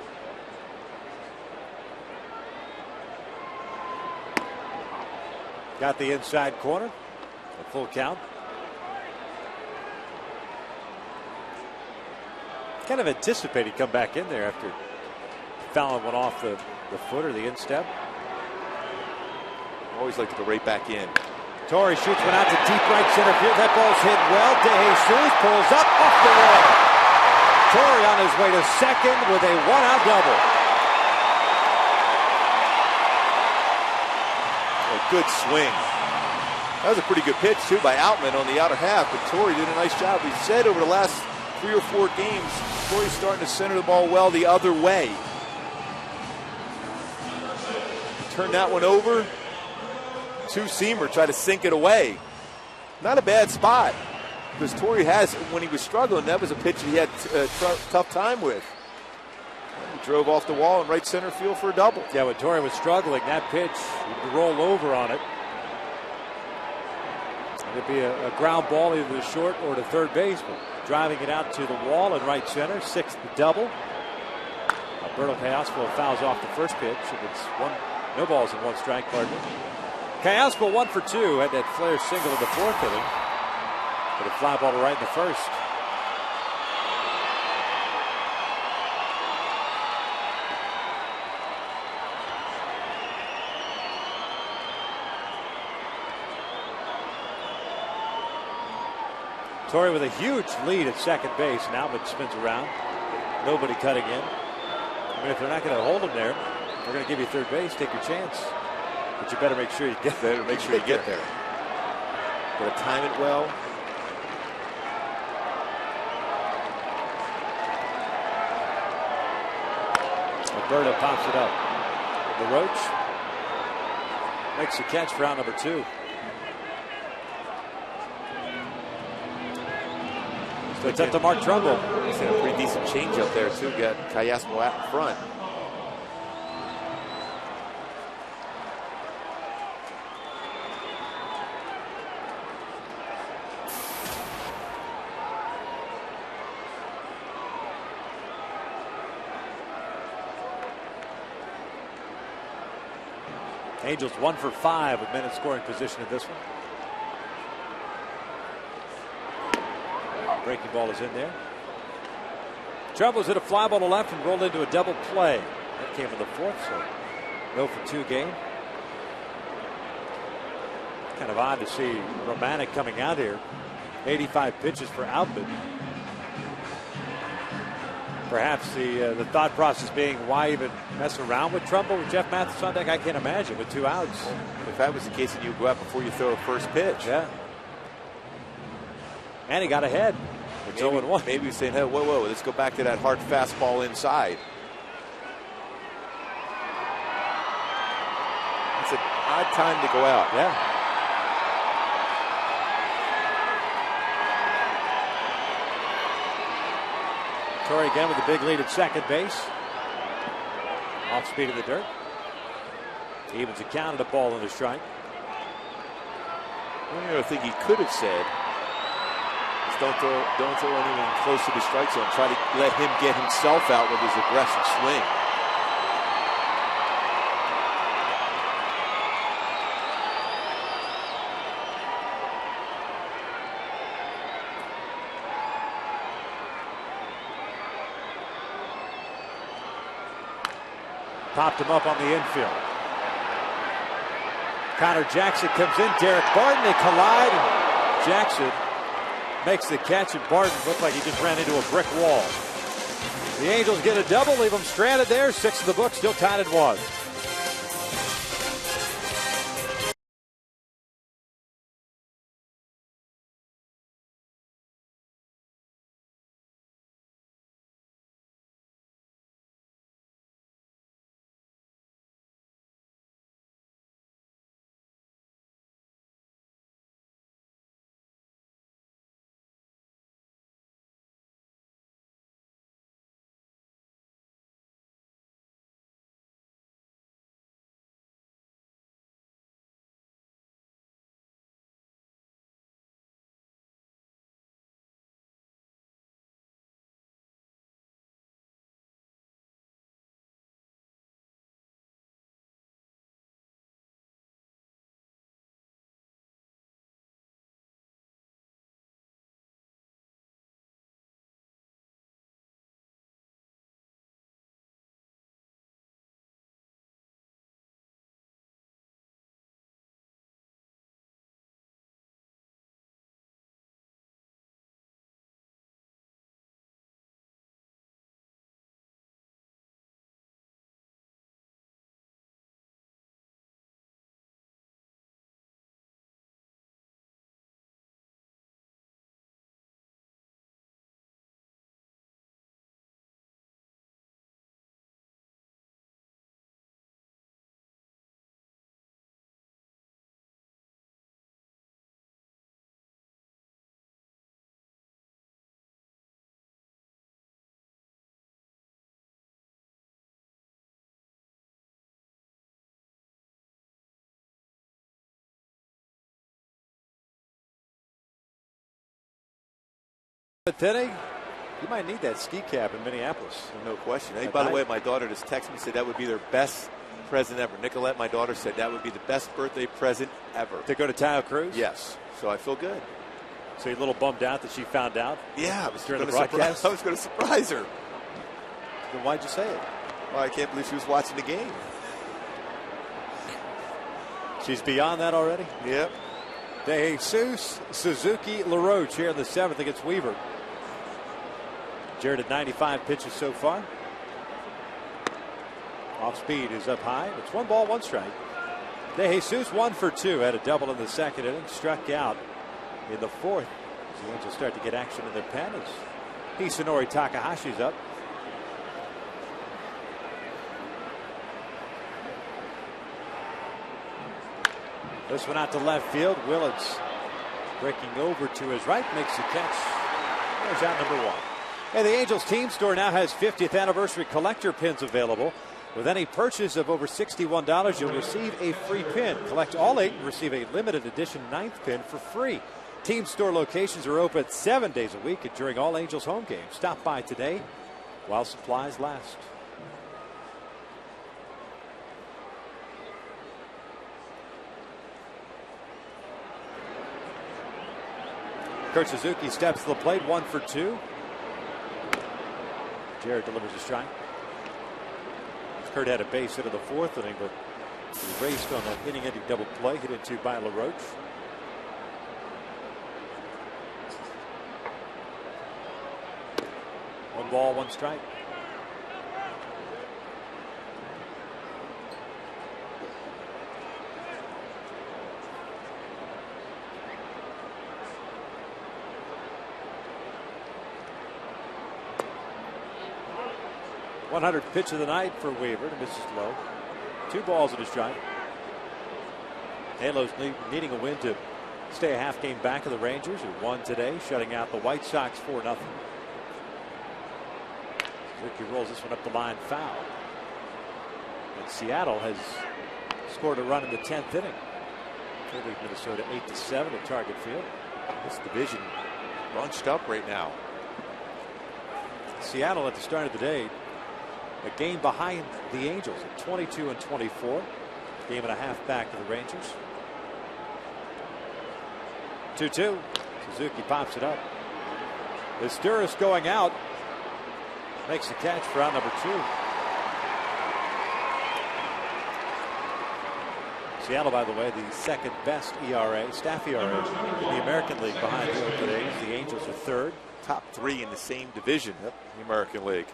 Got the inside corner. A full count. Kind of anticipated come back in there after fouling one off the foot or the instep. Always like to go right back in. Torrey shoots one out to deep right center field. That ball's hit well. De Jesus pulls up off the wall. Torrey on his way to second with a 1-out double. A good swing. That was a pretty good pitch, too, by Outman on the outer half, but Torrey did a nice job. We said over the last 3 or 4 games, Torrey's starting to center the ball well the other way. Turn that one over. 2-seamer, try to sink it away. Not a bad spot, because Torrey has, when he was struggling, that was a pitch that he had a tough time with. He drove off the wall in right center field for a double. Yeah, when Torrey was struggling, that pitch, he'd roll over on it. It'd be a ground ball either to short or to third base, but driving it out to the wall in right center, 6th double. Alberto Callaspo fouls off the first pitch, and it's no balls and 1 strike, pardon me. Callaspo 1 for 2, had that flare single in the 4th inning, but a fly ball to right in the first. Torrey with a huge lead at second base. Now it spins around. Nobody cutting in. I mean, if they're not going to hold him there, they're going to give you third base. Take your chance. But you better make sure you get there. Make sure you get there. Got to time it well. Alberto pops it up. The Roach makes the catch for out number 2. So it's up to Mark Trumbull. He's had a pretty decent change up there, too. Got Callaspo out in front. Angels 1 for 5 with men in scoring position in this one. Breaking ball is in there. Troubles hit a fly ball to left and rolled into a double play. That came in the fourth, so 0 for 2 game. Kind of odd to see Romanek coming out here. 85 pitches for Outman. Perhaps the thought process being, why even mess around with Trumbull with Jeff Mathis on deck? I can't imagine with 2 outs. Well, if that was the case, then you go out before you throw a first pitch. Yeah. And he got ahead. It's 0-1. Maybe he's saying, hey, whoa, let's go back to that hard fastball inside. It's an odd time to go out. Yeah. Torrey again with a big lead at second base. Off speed in the dirt. Evens a count at a ball and a strike. One other thing he could have said is don't throw anyone close to the strike zone. Try to let him get himself out with his aggressive swing. Popped him up on the infield. Connor Jackson comes in. Derek Barton, they collide. And Jackson makes the catch, and Barton looked like he just ran into a brick wall. The Angels get a double, leave them stranded there. 6 in the book, still tied at 1. Inning, you might need that ski cap in Minneapolis. No question. Hey, by the way, my daughter just texted me and said that would be their best present ever. Nicolette, my daughter, said that would be the best birthday present ever. To go to Tahoe Cruise? Yes. So I feel good. So you're a little bummed out that she found out? Yeah, I was during the broadcast. I was going to surprise her. Then why'd you say it? Well, I can't believe she was watching the game. She's beyond that already? Yep. De Jesus Suzuki LaRoche here in the 7th against Weaver. Jared at 95 pitches so far. Off speed is up high. It's 1 ball, 1 strike. De Jesus 1 for 2. Had a double in the 2nd inning. Struck out in the 4th. As the Angels start to get action in their pen as Hisanori Takahashi's up. This one out to left field. Willits breaking over to his right. Makes the catch. There's out number 1. And the Angels team store now has 50th anniversary collector pins available. With any purchase of over $61, you'll receive a free pin. Collect all 8 and receive a limited edition 9th pin for free. Team store locations are open 7 days a week and during all Angels home games. Stop by today while supplies last. Kurt Suzuki steps to the plate, 1 for 2. Jarrett delivers a strike. Kurt had a base hit in the 4th inning, but he raced on that inning-ending double play, hit into by LaRoche. One ball, one strike. .100 pitch of the night for Weaver to misses low. 2 balls and a strike. Halos needing a win to stay a half game back of the Rangers, who won today, shutting out the White Sox 4-0. Suzuki rolls this one up the line, foul. And Seattle has scored a run in the 10th inning. They lead Minnesota 8-7 at Target Field. This division bunched up right now. Seattle at the start of the day, a game behind the Angels at 22-24. Game and a half back to the Rangers. 2-2. Suzuki pops it up. Izturis going out. Makes the catch for out number 2. Seattle, by the way, the second best ERA, staff ERA in the American League behind the Oakland A's. The Angels are third. Top 3 in the same division, in the American League.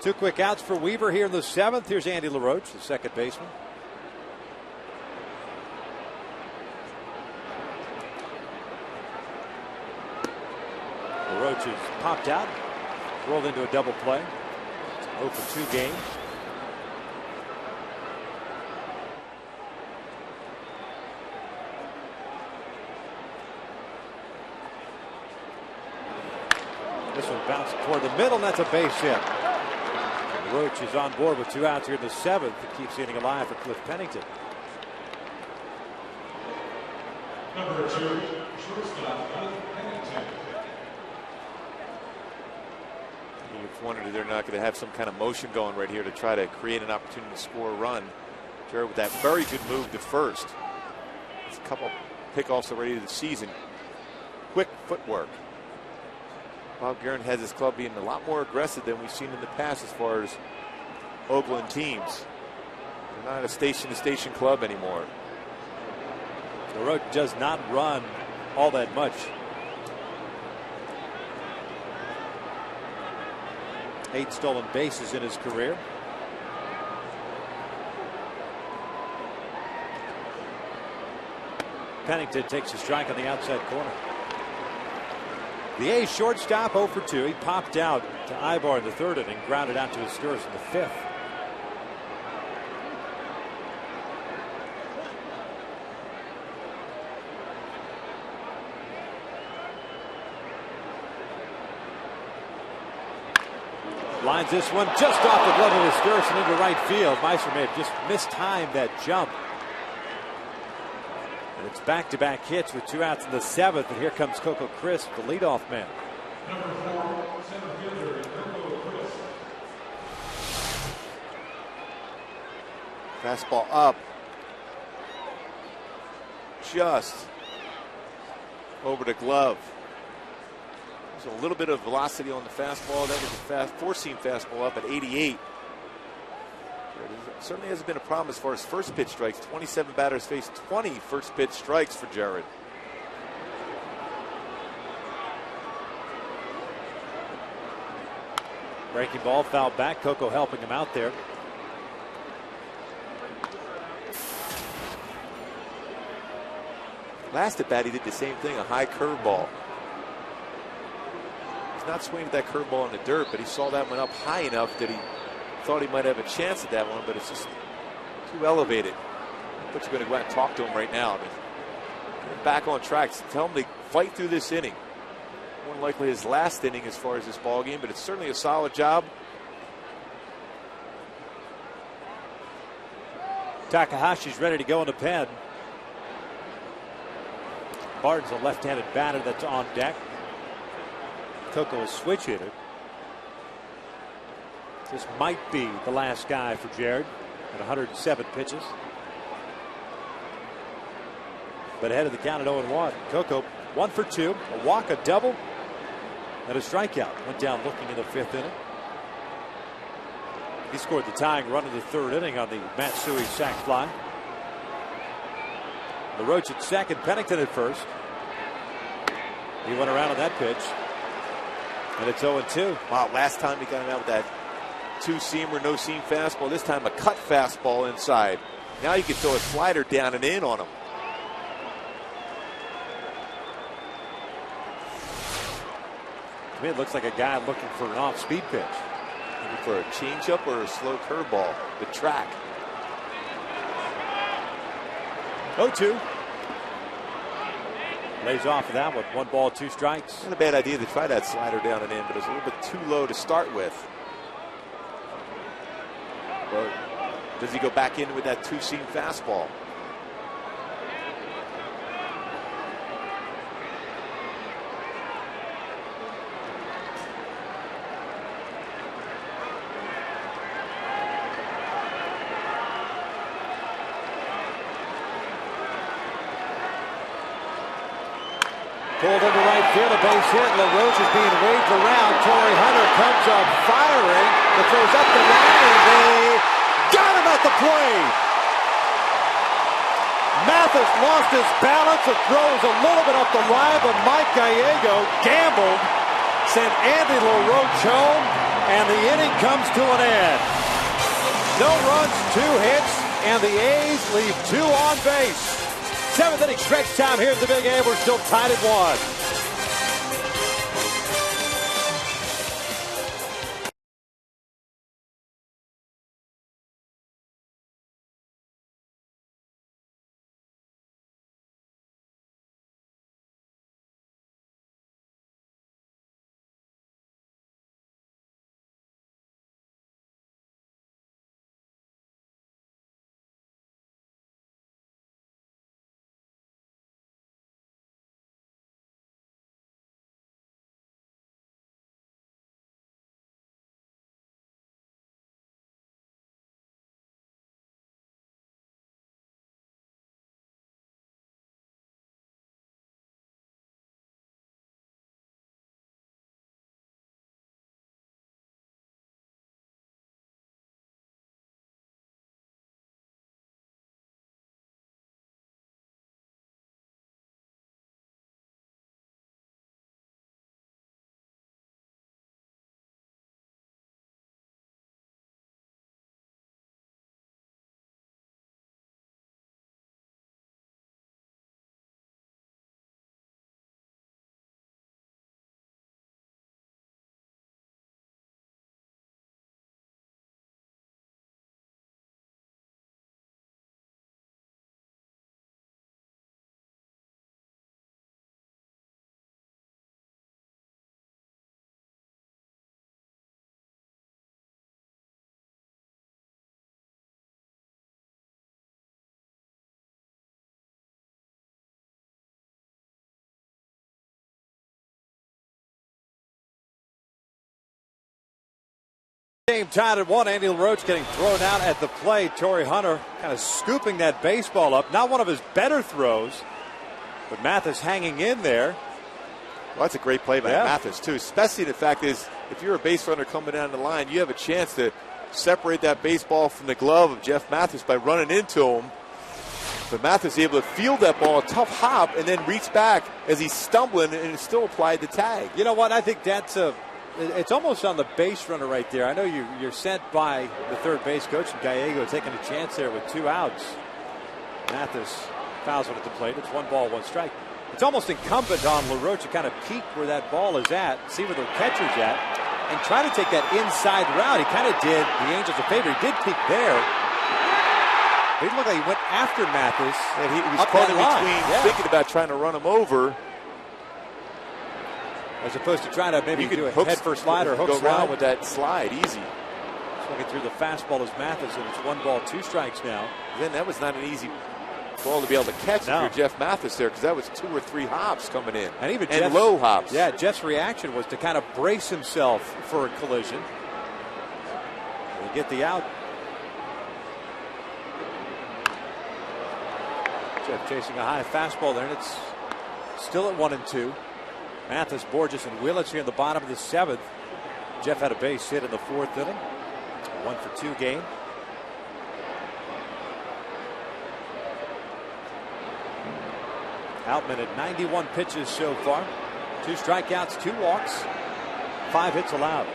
Two quick outs for Weaver here in the 7th. Here's Andy LaRoche, the second baseman. LaRoche is popped out, rolled into a double play. 0 for 2 game. This one bounced toward the middle, and that's a base hit. Roach is on board with 2 outs here in the 7th. It keeps the inning alive for Cliff Pennington. Number 2, shortstop Cliff Pennington. You've wondered if they're not going to have some kind of motion going right here to try to create an opportunity to score a run. Jared with that very good move to first. It's a couple pickoffs already of the season. Quick footwork. Bob Geren has his club being a lot more aggressive than we've seen in the past as far as Oakland teams. They're not a station-to-station club anymore. LaRoche does not run all that much. 8 stolen bases in his career. Pennington takes a strike on the outside corner. The A's shortstop 0 for 2. He popped out to Ibar in the 3rd inning, grounded out to Izturis in the 5th. Lines this one just off the glove of Izturis and into right field. Meister may have just mistimed that jump. And it's back-to-back hits with 2 outs in the 7th. And here comes Coco Crisp, the leadoff man. Number 4, center fielder Coco Crisp. Fastball up. Just over the glove. There's a little bit of velocity on the fastball. That was a four-seam fastball up at 88. Certainly hasn't been a problem as far as first pitch strikes. 27 batters faced 20 first pitch strikes for Jared. Breaking ball, foul back. Coco helping him out there. Last at bat, he did the same thing, a high curveball. He's not swinging that curveball in the dirt, but he saw that one up high enough that he thought he might have a chance at that one, but it's just too elevated. But you're going to go out and talk to him right now. I mean, get him back on track. Tell him to fight through this inning. More than likely his last inning as far as this ball game, but it's certainly a solid job. Takahashi's ready to go in the pen. Barton's a left-handed batter that's on deck. Coco will switch hitter. This might be the last guy for Jared at 107 pitches. But ahead of the count at 0-1. Coco 1 for 2, a walk, a double, and a strikeout. Went down looking in the 5th inning. He scored the tying run in the 3rd inning on the Matsui sac fly. LaRoche at second, Pennington at first. He went around on that pitch. And it's 0-2. Wow, last time he got him out with that two-seamer, no-seam fastball. This time a cut fastball inside. Now you can throw a slider down and in on him. To me, it looks like a guy looking for an off-speed pitch. Looking for a changeup or a slow curveball. The track. 0-2. Lays off of that one. 1 ball, 2 strikes. Not a bad idea to try that slider down and in, but it's a little bit too low to start with. Or does he go back in with that two-seam fastball? Pulled into right field, a base hit. LaRoche is being waved around. Torrey Hunter comes up firing. The throw's up the line, and they got him at the plate. Mathis lost his balance and throws a little bit up the line, but Mike Gallego gambled, sent Andy LaRoche home, and the inning comes to an end. No runs, 2 hits, and the A's leave 2 on base. 7th inning stretch time here at the Big A. We're still tied at 1. Game tied at 1. Andy LaRoche getting thrown out at the plate. Torrey Hunter kind of scooping that baseball up. Not one of his better throws, but Mathis hanging in there. Well, that's a great play by Mathis, too. Especially the fact is, if you're a base runner coming down the line, you have a chance to separate that baseball from the glove of Jeff Mathis by running into him. But Mathis is able to field that ball, a tough hop, and then reach back as he's stumbling and still applied the tag. You know what? I think it's almost on the base runner right there. I know you're sent by the third base coach, and Gallego taking a chance there with 2 outs. Mathis fouls one at the plate. It's 1 ball, 1 strike. It's almost incumbent on LaRoche to kind of peek where that ball is at, see where the catcher's at, and try to take that inside route. He kind of did the Angels a favor. He did peek there. But he looked like he went after Mathis. And he was caught in between thinking about trying to run him over. As opposed to trying to maybe do a head first slide or hook go slide. around with that slide, easy. Swinging through the fastball is Mathis, and it's 1 ball, 2 strikes now. Then that was not an easy ball to be able to catch if you're Jeff Mathis there, because that was 2 or 3 hops coming in. And even low hops. Yeah, Jeff's reaction was to kind of brace himself for a collision. They get the out. Jeff chasing a high fastball there, and it's still at 1-2. Mathis, Borges, and Willits here in the bottom of the 7th. Jeff had a base hit in the 4th inning. 1-for-2 game. Outman at 91 pitches so far. 2 strikeouts, 2 walks, 5 hits allowed.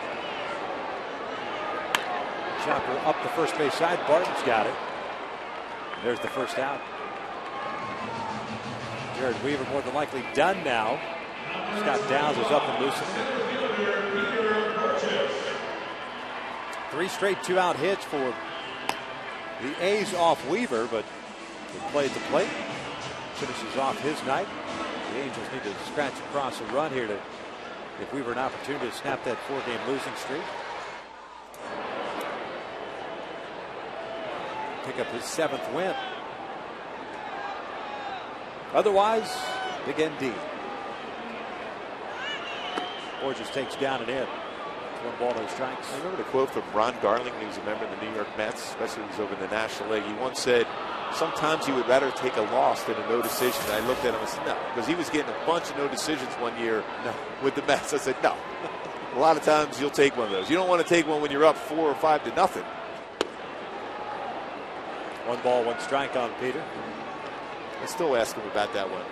Chopper up the first base side. Barton's got it. There's the first out. Jared Weaver more than likely done now. Scott Downs is up and loosened. 3 straight 2-out hits for the A's off Weaver, but he played the plate. Finishes off his night. The Angels need to scratch across a run here to give Weaver an opportunity to snap that 4-game losing streak. Pick up his 7th win. Otherwise, big ND. Borges takes down and in. 1 ball, no strikes. I remember the quote from Ron Darling, who was a member of the New York Mets, especially when he was over in the National League. He once said, sometimes he would rather take a loss than a no decision. And I looked at him and said, no, because he was getting a bunch of no decisions one year with the Mets. I said, no. A lot of times you'll take one of those. You don't want to take one when you're up 4 or 5-0. 1 ball, 1 strike on Peter. I still ask him about that one.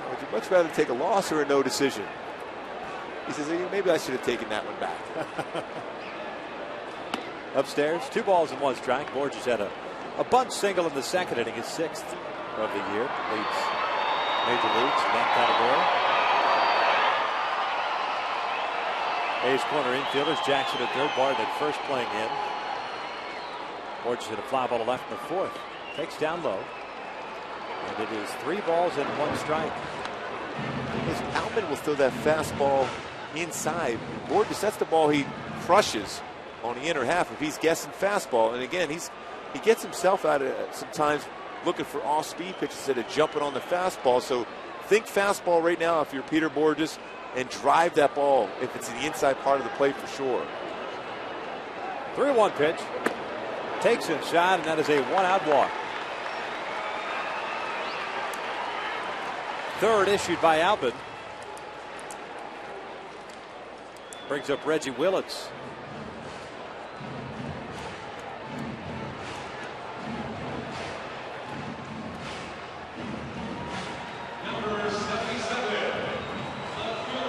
Would you much rather take a loss or a no decision? He says, maybe I should have taken that one back. Upstairs, 2 balls and 1 strike. Borges had a bunt single in the 2nd inning, his 6th of the year. Leads major leagues in that category. A's corner infielders, Jackson at 3rd, Barton at 1st playing in. Borges hit a fly ball to left in the 4th. Takes down low. And it is 3 balls and 1 strike. Outman will throw that fastball inside. Borges, that's the ball he crushes on the inner half if he's guessing fastball. And again, he gets himself out of sometimes looking for off-speed pitches instead of jumping on the fastball. So think fastball right now if you're Peter Borges and drive that ball if it's in the inside part of the plate for sure. 3-1 pitch. Takes inside, and that is a 1-out walk. 3rd issued by Albin. Brings up Reggie Willits.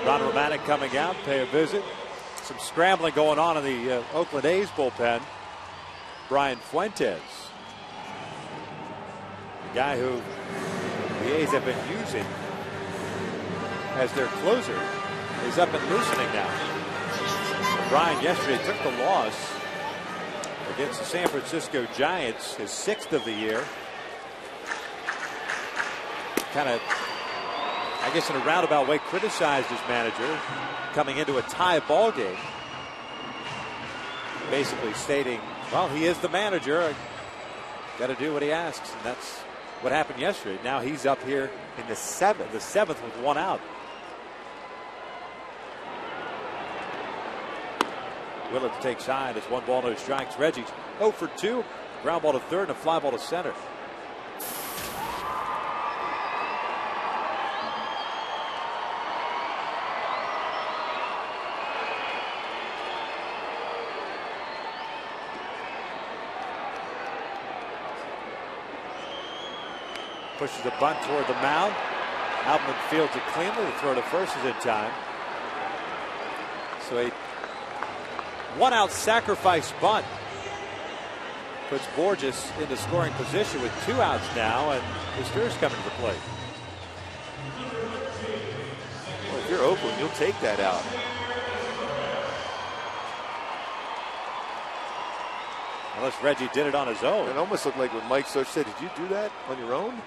Ron Romanek coming out, pay a visit. Some scrambling going on in the Oakland A's bullpen. Brian Fuentes, the guy who the A's have been using as their closer, is up and loosening now. Brian yesterday took the loss against the San Francisco Giants, his 6th of the year. Kind of, I guess in a roundabout way, criticized his manager coming into a tie ball game. Basically stating, well, he is the manager. I got to do what he asks, and that's what happened yesterday. Now he's up here in the 7th with 1 out. Willits takes side. It's 1 ball, no strikes. Reggie's 0 for 2. Ground ball to 3rd and a fly ball to center. Pushes the bunt toward the mound. Outman fields it cleanly. The throw to first is in time. So a 1-out sacrifice bunt puts Borges into scoring position with 2 outs now, and Mister's coming to the plate. Well, if you're Oakland, you'll take that out. Unless Reggie did it on his own. It almost looked like what Mike Soch said. Did you do that on your own?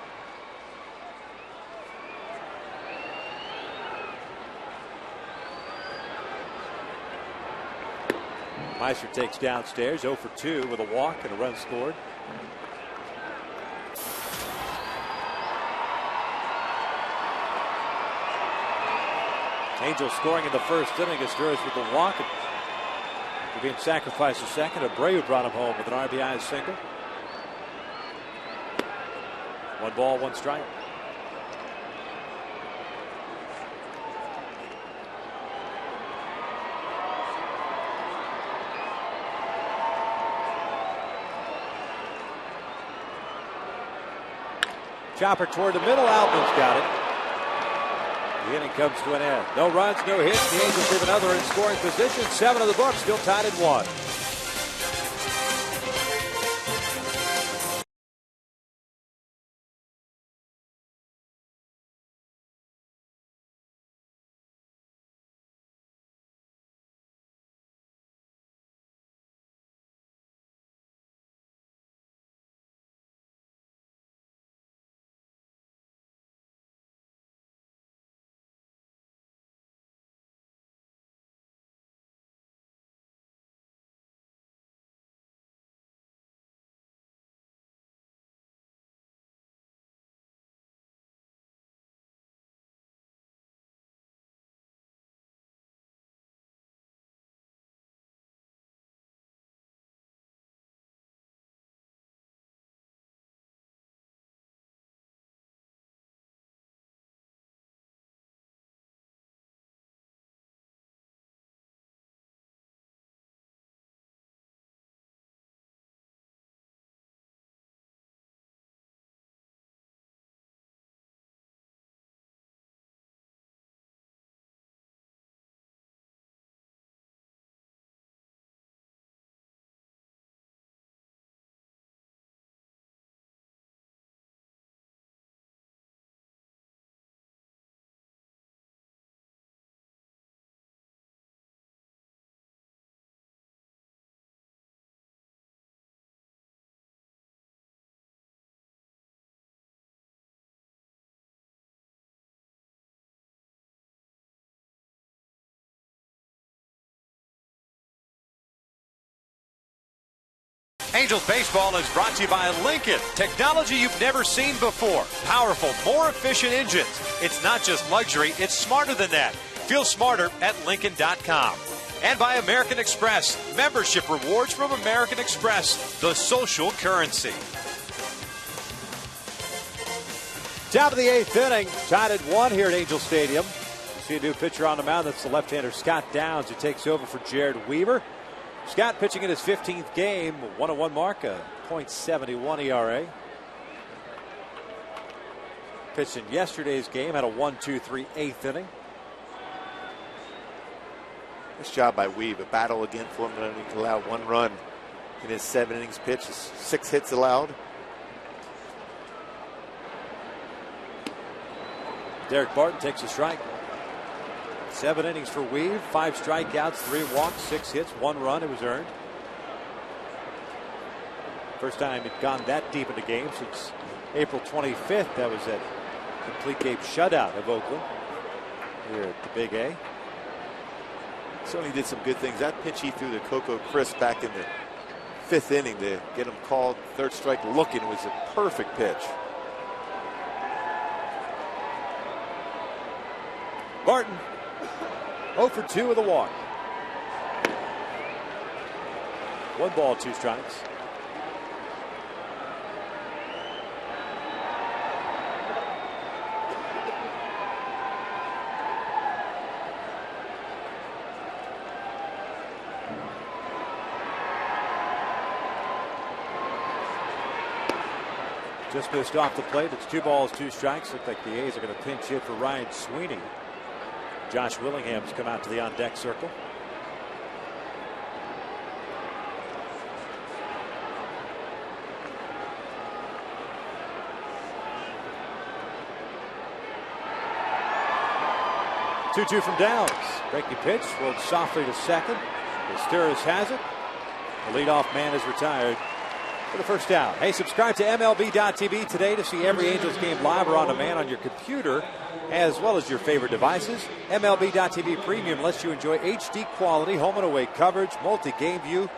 Meister takes downstairs, 0 for 2 with a walk and a run scored. Angels scoring in the 1st inning. Asturias with the walk. After being sacrificed a second, Abreu brought him home with an RBI single. 1 ball, 1 strike. Chopper toward the middle. Outman's got it. The inning comes to an end. No runs, no hits. The Angels leave another in scoring position. 7 of the books, still tied at 1. Angels baseball is brought to you by Lincoln. Technology you've never seen before. Powerful, more efficient engines. It's not just luxury, it's smarter than that. Feel smarter at Lincoln.com. And by American Express. Membership rewards from American Express, the social currency. Top of the 8th inning, tied at 1 here at Angel Stadium. You see a new pitcher on the mound. That's the left-hander Scott Downs, who takes over for Jared Weaver. Scott pitching in his 15th game, 101 mark, a .71 ERA. Pitched in yesterday's game, had a 1-2-3 8th inning. Nice job by Weave. A battle again for him, only to allow 1 run in his 7 innings pitch. 6 hits allowed. Derek Barton takes a strike. 7 innings for Weave, 5 strikeouts, 3 walks, 6 hits, 1 run. It was earned. First time he'd gone that deep into games since April 25th. That was that complete game shutout of Oakland here at the Big A. Certainly did some good things. That pitch he threw to Coco Crisp back in the 5th inning to get him called 3rd strike looking was a perfect pitch. Barton 0 for 2 with a walk. 1 ball, 2 strikes. Just missed off the plate. It's 2 balls, 2 strikes. Looks like the A's are going to pinch hit for Ryan Sweeney. Josh Willingham's come out to the on-deck circle. Two from Downs. Breaking pitch, rolled softly to second. Esteros has it. The leadoff man is retired for the first out. Hey, subscribe to MLB.tv today to see every Angels game live or on demand on your computer, as well as your favorite devices. MLB.tv Premium lets you enjoy HD quality home and away coverage, multi-game view,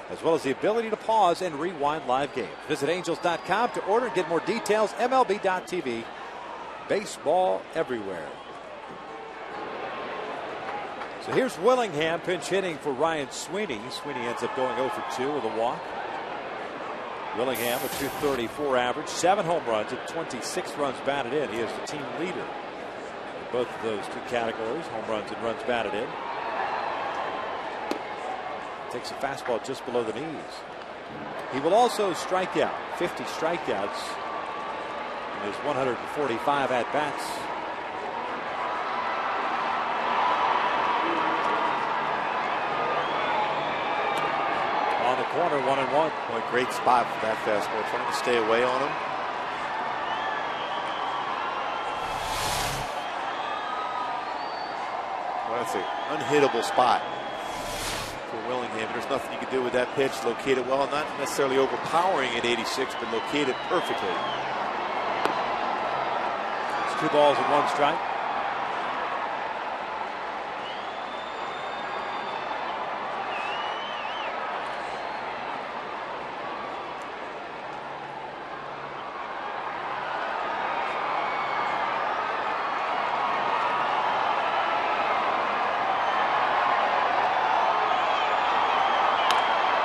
as well as the ability to pause and rewind live games. Visit Angels.com to order and get more details. MLB.tv, baseball everywhere. So here's Willingham pinch hitting for Ryan Sweeney. Sweeney ends up going 0 for 2 with a walk. Willingham with .234 average, 7 home runs and 26 runs batted in. He is the team leader in both of those two categories, home runs and runs batted in. Takes a fastball just below the knees. He will also strike out, 50 strikeouts in his 145 at-bats. On the corner, 1-1. Well, a great spot for that fastball, trying to stay away on him. Well, that's an unhittable spot for Willingham. There's nothing you can do with that pitch. Locate it well, not necessarily overpowering at 86, but locate it perfectly. It's 2 balls and 1 strike.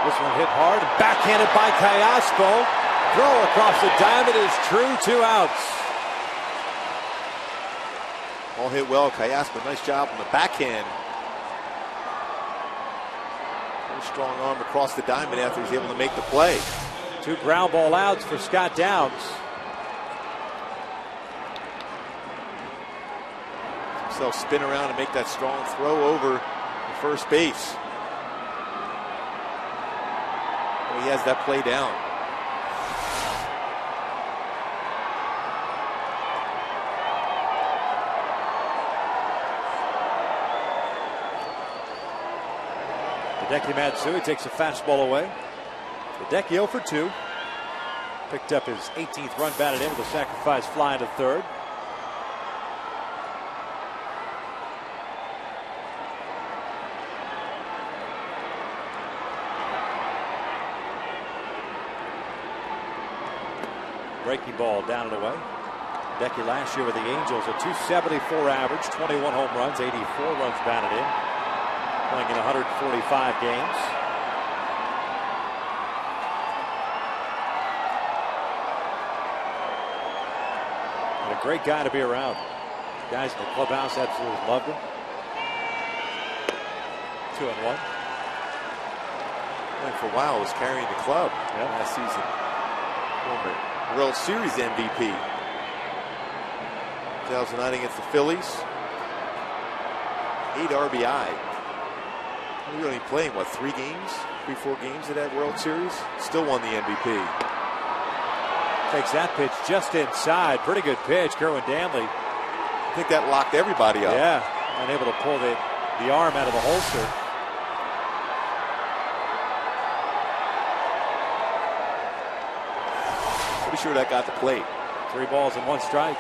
This one hit hard, backhanded by Callaspo. Throw across the diamond is true, 2 outs. All hit well. Callaspo, nice job on the backhand. Very strong arm across the diamond after he's able to make the play. 2 ground ball outs for Scott Downs. Himself spin around and make that strong throw over the first base. He has that play down. Hideki Matsui takes a fastball away. Hideki 0 for 2. Picked up his 18th run batted in with a sacrifice fly to third. Breaking ball down and away. Hideki last year with the Angels, a .274 average, 21 home runs, 84 runs batted in, playing in 145 games. And a great guy to be around. Guys in the clubhouse absolutely loved him. 2-1. And for a while was carrying the club last season. Former World Series MVP. 2009 against the Phillies. 8 RBI. He was only playing, what, 3 games? 3-4 games of that World Series? Still won the MVP. Takes that pitch just inside. Pretty good pitch, Kerwin Danley. I think that locked everybody up. Yeah, unable to pull the arm out of the holster. Pretty sure that got the plate. 3 balls and 1 strike.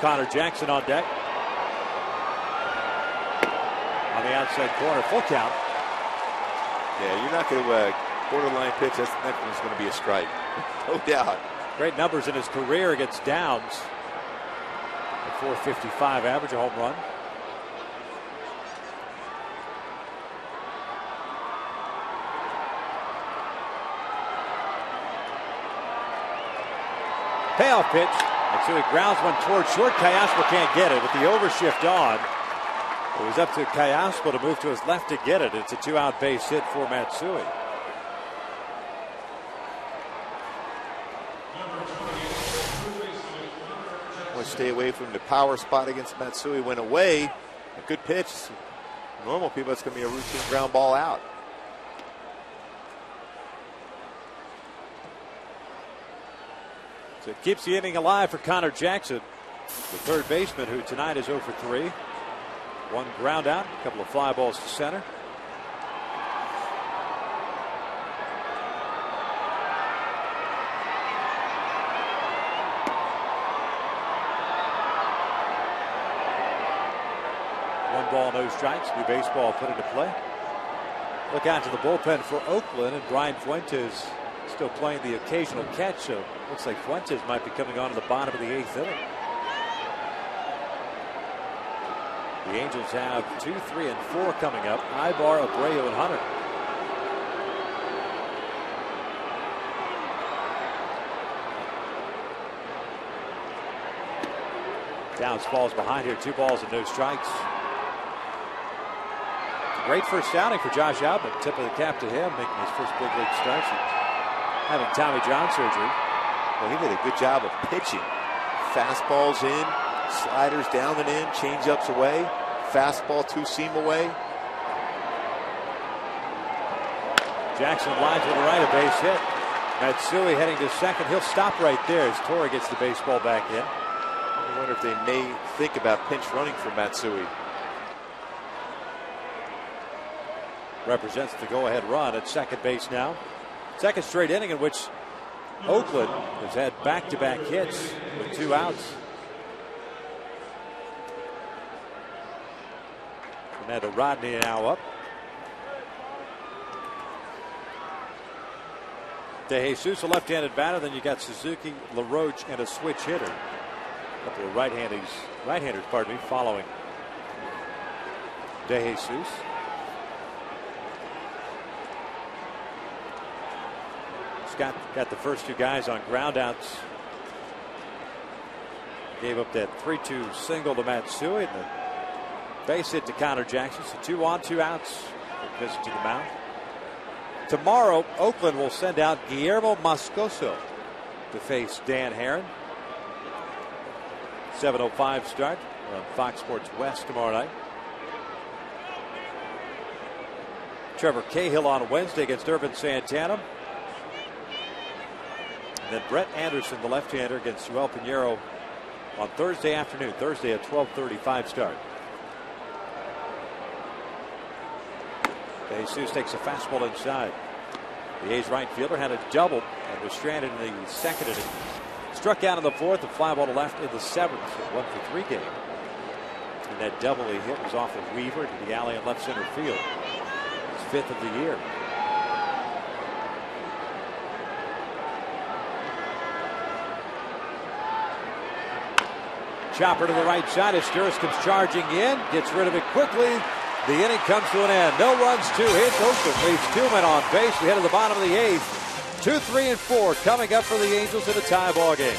Connor Jackson on deck. On the outside corner, full count. Yeah, you're not going to borderline pitch. That's the next one's going to be a strike. No doubt. Great numbers in his career against Downs. A .455 average, a home run. Payoff pitch. Matsui grounds one towards short. Callaspo can't get it with the overshift on. It was up to Callaspo to move to his left to get it. It's a 2-out base hit for Matsui. Want to stay away from the power spot against Matsui. Went away. A good pitch. Normal people, it's going to be a routine ground ball out. So it keeps the inning alive for Connor Jackson, the third baseman, who tonight is 0 for 3. 1 ground out, a couple of fly balls to center. One ball, no strikes. New baseball put into play. Look out to the bullpen for Oakland, and Brian Fuentes still playing the occasional catch, so looks like Fuentes might be coming on to the bottom of the 8th inning. The Angels have 2, 3, and 4 coming up. Ibar, Abreu, and Hunter. Downs falls behind here. 2 balls and no strikes. Great first outing for Josh Outman. Tip of the cap to him, making his first big league start since having Tommy John surgery. Well, he did a good job of pitching. Fastballs in, sliders down and in, changeups away, fastball 2-seam away. Jackson lines to the right, a base hit. Matsui heading to second. He'll stop right there as Torre gets the baseball back in. I wonder if they may think about pinch running for Matsui. Represents the go-ahead run at second base now. Second straight inning in which Oakland has had back-to-back hits with 2 outs. Fernando Rodney now up. De Jesus, a left-handed batter. Then you got Suzuki, LaRoche, and a switch hitter. A couple of right-handers, following De Jesus. Got the first 2 guys on groundouts. Gave up that 3-2 single to Matsui and the base hit to Connor Jackson. So 2 on, 2 outs. Visit to the mound. Tomorrow, Oakland will send out Guillermo Moscoso to face Dan Herron. 7:05 start on Fox Sports West tomorrow night. Trevor Cahill on Wednesday against Irvin Santana. And then Brett Anderson, the left-hander, against Joel Pinheiro on Thursday afternoon. Thursday at 12:35 start. Jesus takes a fastball inside. The A's right fielder had a double and was stranded in the second inning. Struck out in the 4th, a fly ball to left in the 7th. A 1-for-3 game. And that double he hit was off of Weaver to the alley in left center field. His 5th of the year. Chopper to the right side as Steris comes charging in. Gets rid of it quickly. The inning comes to an end. No runs, 2 hits. Oakland leaves 2 men on base. We head to the bottom of the 8th. 2, 3, and 4 coming up for the Angels in a tie ball game.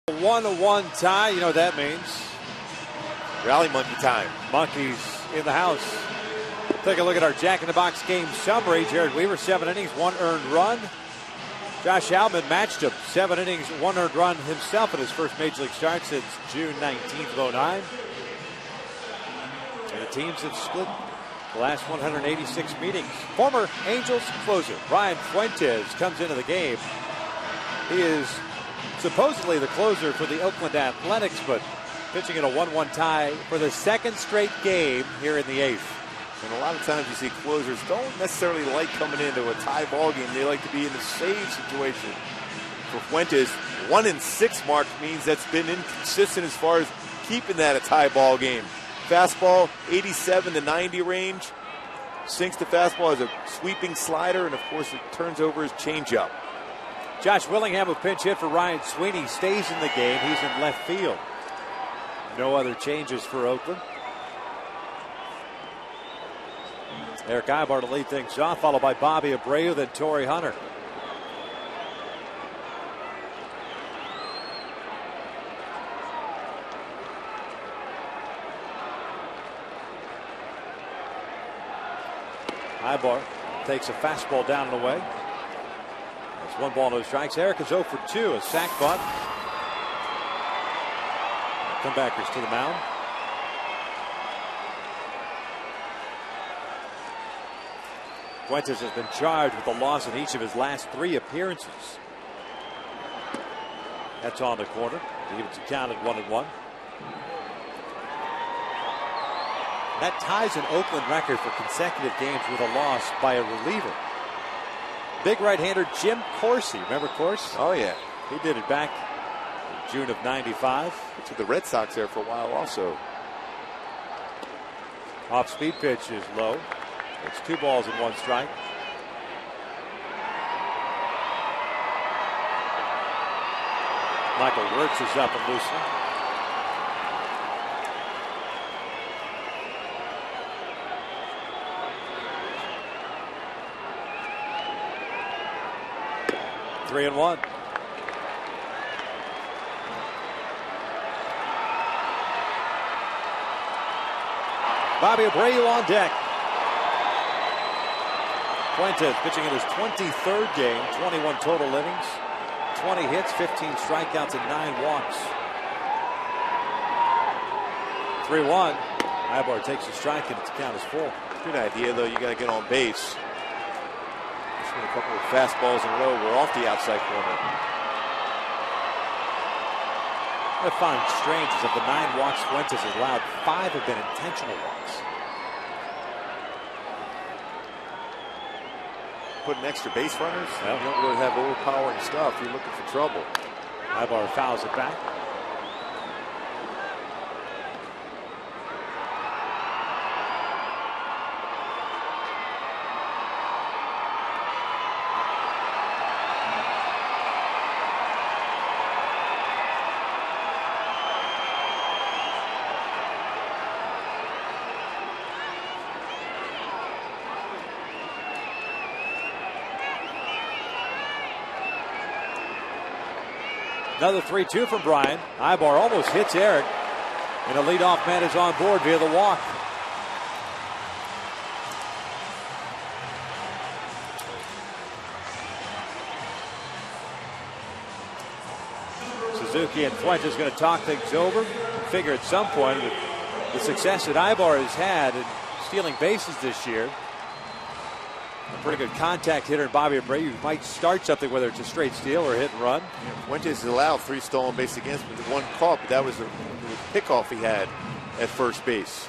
A 1-1 tie, you know what that means. Rally monkey time. Monkeys in the house. Take a look at our Jack in the Box game summary. Jared Weaver, 7 innings, 1 earned run. Josh Outman matched him. 7 innings, 1 earned run himself in his first Major League start since June 19th of 2009. And the teams have split the last 186 meetings. Former Angels closer Brian Fuentes comes into the game. He is supposedly the closer for the Oakland Athletics, but pitching in a 1-1 tie for the second straight game here in the 8th. And a lot of times you see closers don't necessarily like coming into a tie ball game. They like to be in the save situation. For Fuentes, 1-6 mark means that's been inconsistent as far as keeping that a tie ball game. Fastball, 87 to 90 range. Sinks the fastball as a sweeping slider, and of course it turns over his changeup. Josh Willingham, a pinch hit for Ryan Sweeney, stays in the game. He's in left field. No other changes for Oakland. Eric Ibar to lead things off, followed by Bobby Abreu, then Torrey Hunter. Ibar takes a fastball down and away. That's 1 ball, no strikes. Eric is 0 for 2, a sac bunt. Comebackers to the mound. Fuentes has been charged with a loss in each of his last 3 appearances. That's on the corner. He evens the count at 1-1. That ties an Oakland record for consecutive games with a loss by a reliever. Big right-hander Jim Corsi. Remember Corsi? Oh, yeah. He did it back in June of '95. It's with the Red Sox there for a while also. Off-speed pitch is low. It's 2 balls and 1 strike. Michael Wirtz is up and loosening. Three and 1. Bobby Abreu on deck. Fuentes pitching in his 23rd game, 21 total innings, 20 hits, 15 strikeouts, and 9 walks. 3-1. Ibar takes a strike, and its count is 4. Good idea, though. You got to get on base. Just a couple of fastballs in a row. We're off the outside corner. What I find strange is of the 9 walks Fuentes has allowed, 5 have been intentional walks. Putting extra base runners, you don't really have overpowering stuff. You're looking for trouble. Ibar fouls it back. Another 3-2 from Brian. Ibar almost hits Eric. And a leadoff man is on board via the walk. Suzuki and Fuentes going to talk things over. Figure at some point with the success that Ibar has had in stealing bases this year. A pretty good contact hitter in Bobby Abreu might start something, whether it's a straight steal or hit and run. Yeah, Fuentes has allowed 3 stolen bases against him, 1 caught, but that was the pickoff he had at first base.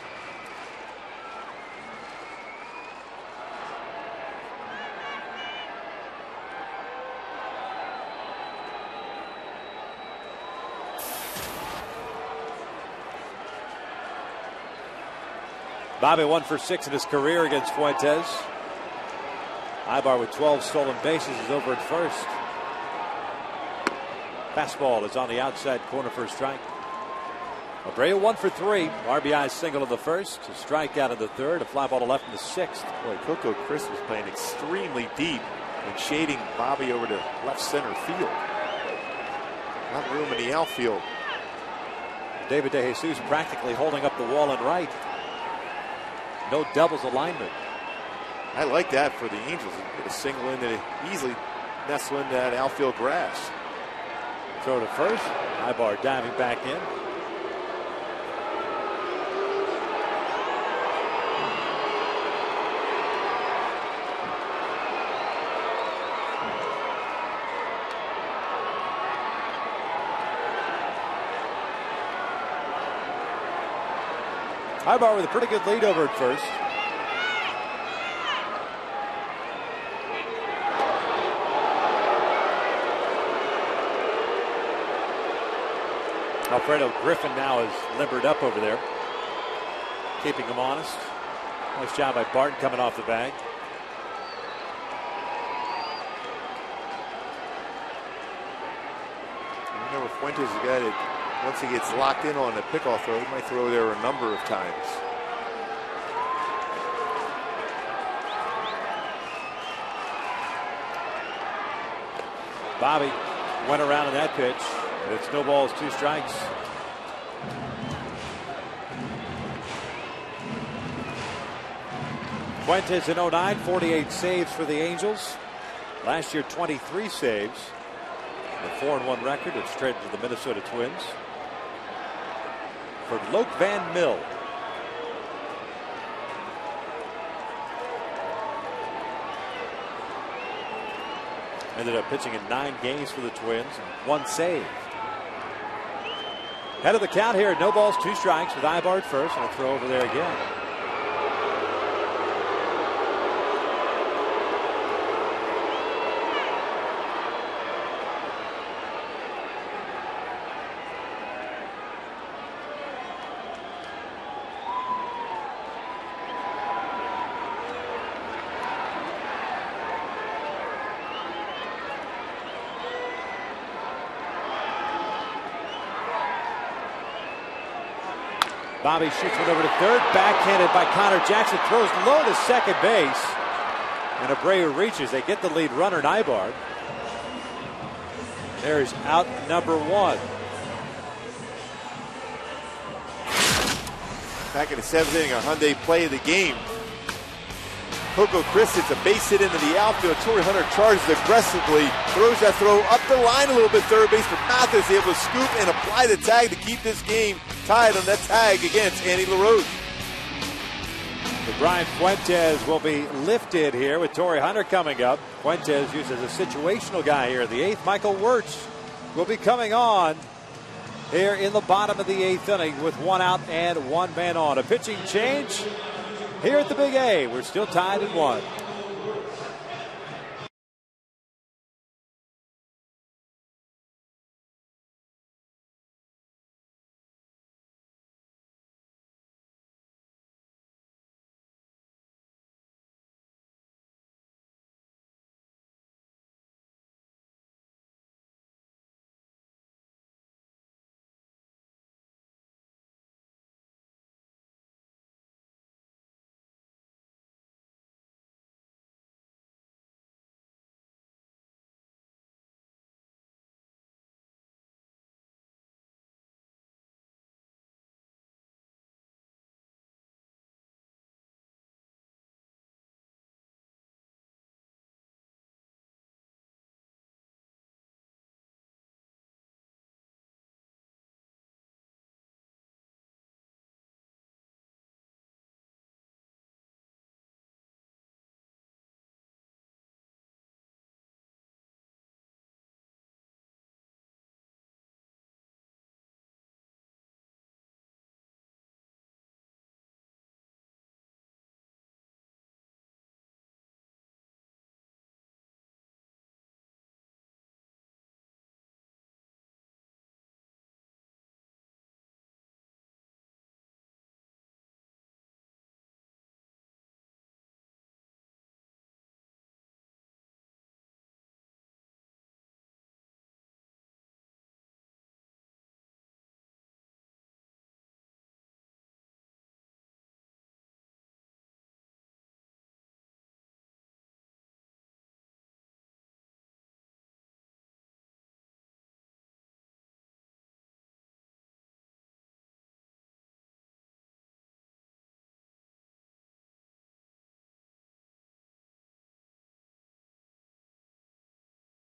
Bobby 1 for 6 in his career against Fuentes. Ibar with 12 stolen bases is over at first. Fastball is on the outside corner for a strike. Abreu 1 for 3. RBI single in the first. A strikeout in the third. A fly ball to left in the sixth. Boy, Coco Chris was playing extremely deep and shading Bobby over to left center field. Not room in the outfield. David DeJesus practically holding up the wall in right. No doubles alignment. I like that for the Angels. Get a single in to easily nestle into that outfield grass. Throw to first. Ibar diving back in. Ibar with a pretty good lead over at first. Alfredo Griffin now is limbered up over there, keeping him honest. Nice job by Barton coming off the bag. Remember, Fuentes is a guy that once he gets locked in on a pickoff throw, he might throw there a number of times. Bobby went around in that pitch. It's no balls, 2 strikes. Fuentes in 09, 48 saves for the Angels. Last year, 23 saves. A 4-1 record. It's traded to the Minnesota Twins for Loke Van Mill. Ended up pitching in 9 games for the Twins and 1 save. Head of the count here, no balls, 2 strikes with Ibar first, and a throw over there again. Bobby shoots one over to third, backhanded by Connor Jackson, throws low to second base, and Abreu reaches. They get the lead runner, Nybarg. There's out number 1. Back in the 7th inning, our Hyundai play of the game. Coco Chris hits a base hit into the outfield. Torrey Hunter charges aggressively, throws that throw up the line a little bit, third base, but Mathis able to scoop and apply the tag to keep this game tied on that tag against Andy LaRose. So Brian Fuentes will be lifted here with Torrey Hunter coming up. Fuentes used as a situational guy here in the 8th. Michael Wirtz will be coming on here in the bottom of the 8th inning with 1 out and 1 man on. A pitching change here at the Big A. We're still tied at 1.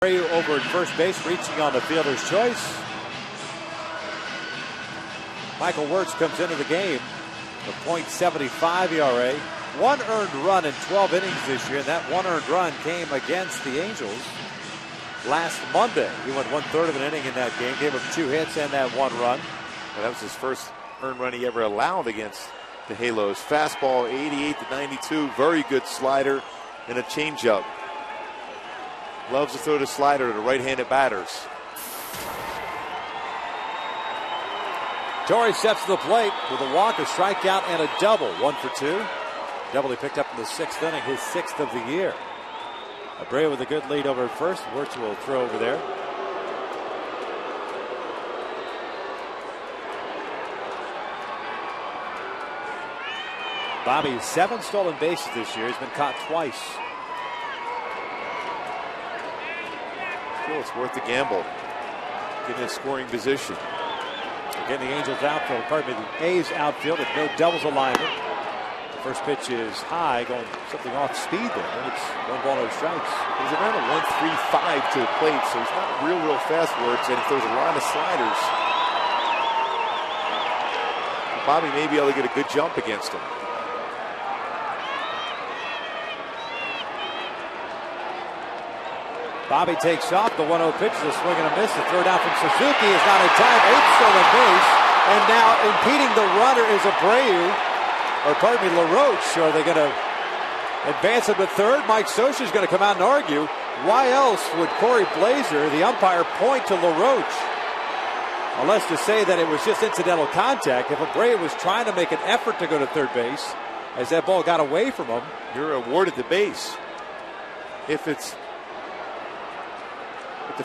Over at first base, reaching on the fielder's choice. Michael Wirtz comes into the game with .75 ERA. 1 earned run in 12 innings this year, and that 1 earned run came against the Angels last Monday. He went 1/3 of an inning in that game, gave him 2 hits and that 1 run. And that was his first earned run he ever allowed against the Halos. Fastball 88 to 92, very good slider and a changeup. Loves to throw the slider to right-handed batters. Torrey steps to the plate with a walk, a strikeout, and a double. 1 for 2. Double he picked up in the 6th inning, his 6th of the year. Abreu with a good lead over at first. Wirtz will throw over there. Bobby, 7 stolen bases this year. He's been caught twice. Still, it's worth the gamble. Getting in scoring position. Again, the Angels outfield, pardon me, the A's outfield with no doubles alignment. The first pitch is high, going something off speed there. And it's 1 ball, no strikes. He's around a 1.35 to the plate, so he's not real fast Wirtz. And if there's a lot of sliders, Bobby may be able to get a good jump against him. Bobby takes off. The 1-0 pitch is a swing and a miss. The throw down from Suzuki is not in time. 8 stolen base. And now impeding the runner is Abreu. Or pardon me, LaRoche. Are they going to advance him to third? Mike Scioscia is going to come out and argue. Why else would Corey Blazer, the umpire, point to LaRoche? Unless to say that it was just incidental contact. If Abreu was trying to make an effort to go to third base, as that ball got away from him. You're awarded the base. If the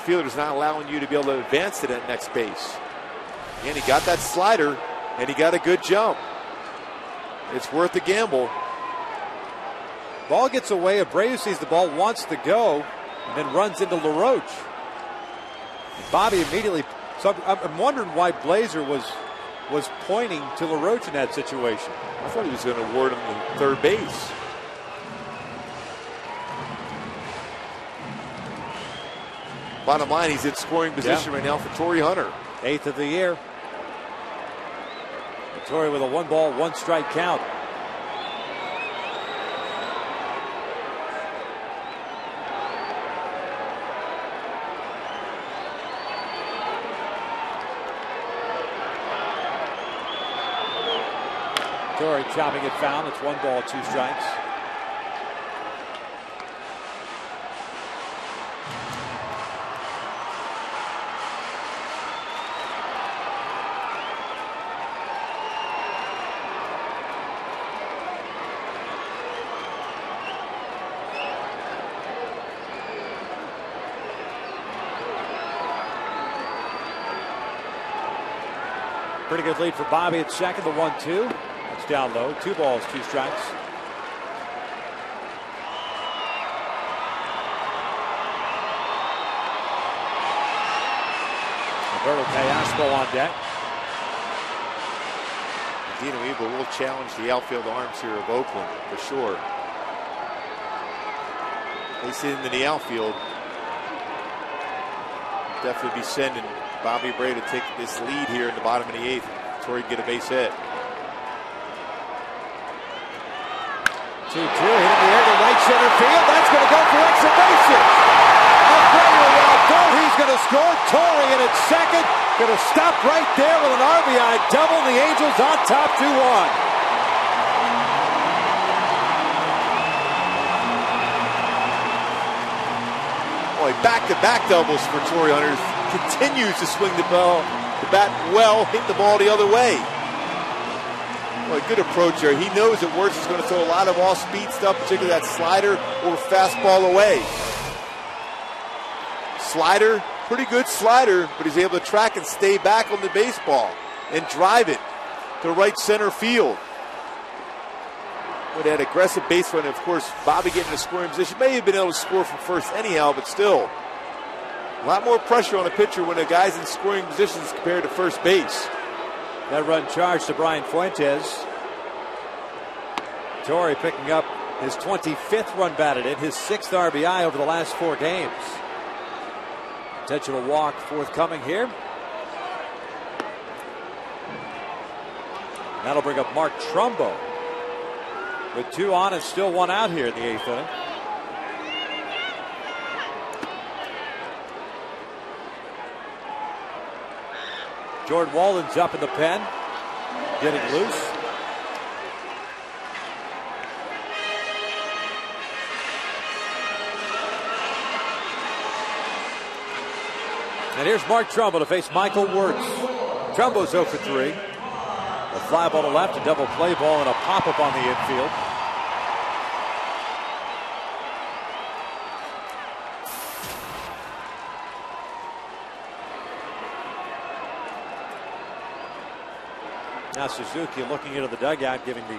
fielder's not allowing you to be able to advance to that next base. And he got that slider, and he got a good jump. It's worth the gamble. Ball gets away. Abreu sees the ball, wants to go, and then runs into LaRoche. Bobby immediately. So I'm wondering why Blazer was pointing to LaRoche in that situation. I thought he was going to award him the third base. Bottom line, he's in scoring position right now for Torii Hunter. 8th of the year. Torrey with a 1 ball, 1 strike count. Torrey chopping it foul. It's 1 ball, 2 strikes. Pretty good lead for Bobby at second, the 1-2. It's down low. 2 balls, 2 strikes. Roberto Teoscar on deck. Dino Ebel will challenge the outfield arms here of Oakland for sure. They sit into the outfield. Definitely be sending Bobby Abreu to take this lead here in the bottom of the 8th. Torrey can get a base hit. 2-2, hit in the air to right center field. That's going to go for extra bases. Abreu will go. He's going to score. Torrey in at second. Going to stop right there with an RBI double. The Angels on top 2-1. Back-to-back doubles for Torii Hunter. Continues to swing the bat well, hit the ball the other way. Well, a good approach there. He knows that Wirtz is going to throw a lot of off-speed stuff, particularly that slider or fastball away. Slider, pretty good slider, but he's able to track and stay back on the baseball and drive it to right center field. With that aggressive base run, of course, Bobby getting a scoring position. May have been able to score from first anyhow, but still. A lot more pressure on a pitcher when a guy's in scoring positions compared to first base. That run charged to Brian Fuentes. Torrey picking up his 25th run batted in, his 6th RBI over the last 4 games. Intentional walk forthcoming here. That'll bring up Mark Trumbo. With 2 on and still 1 out here in the 8th inning. Jordan Walden's up in the pen, getting loose. And here's Mark Trumbo to face Michael Wirtz. Trumbo's 0 for 3. A fly ball to left, a double play ball, and a pop-up on the infield. Now Suzuki looking into the dugout, giving the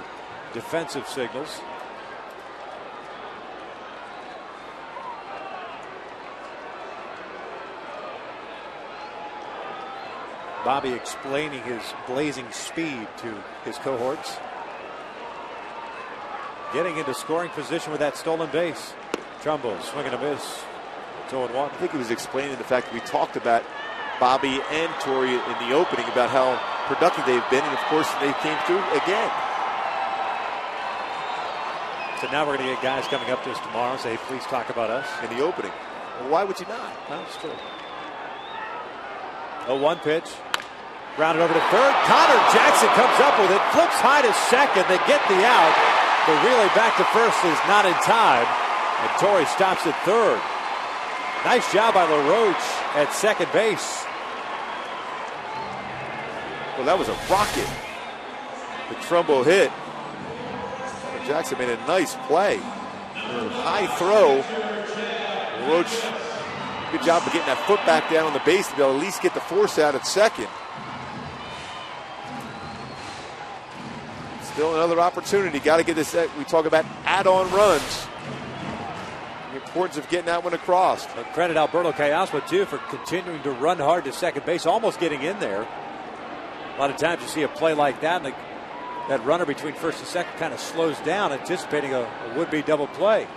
defensive signals. Bobby explaining his blazing speed to his cohorts. Getting into scoring position with that stolen base. Trumbo swinging a miss. 2-1. I think he was explaining the fact that we talked about Bobby and Torrey in the opening about how productive they've been, and of course they came through again. So now we're going to get guys coming up to us tomorrow and say, hey, please talk about us. In the opening. Well, why would you not? That's true. 0-1 pitch. Grounded over to third. Connor Jackson comes up with it. Flips high to second. They get the out. The relay back to first is not in time. And Torrey stops at third. Nice job by LaRoche at second base. Well, that was a rocket. The Trumbo hit. Jackson made a nice play. High throw. LaRoche, good job of getting that foot back down on the base to be able to at least get the force out at second. Still another opportunity. Got to get this. We talk about add-on runs. The importance of getting that one across. But credit Alberto Callaspo, too, for continuing to run hard to second base, almost getting in there. A lot of times you see a play like that, and that runner between first and second kind of slows down, anticipating a would-be double play.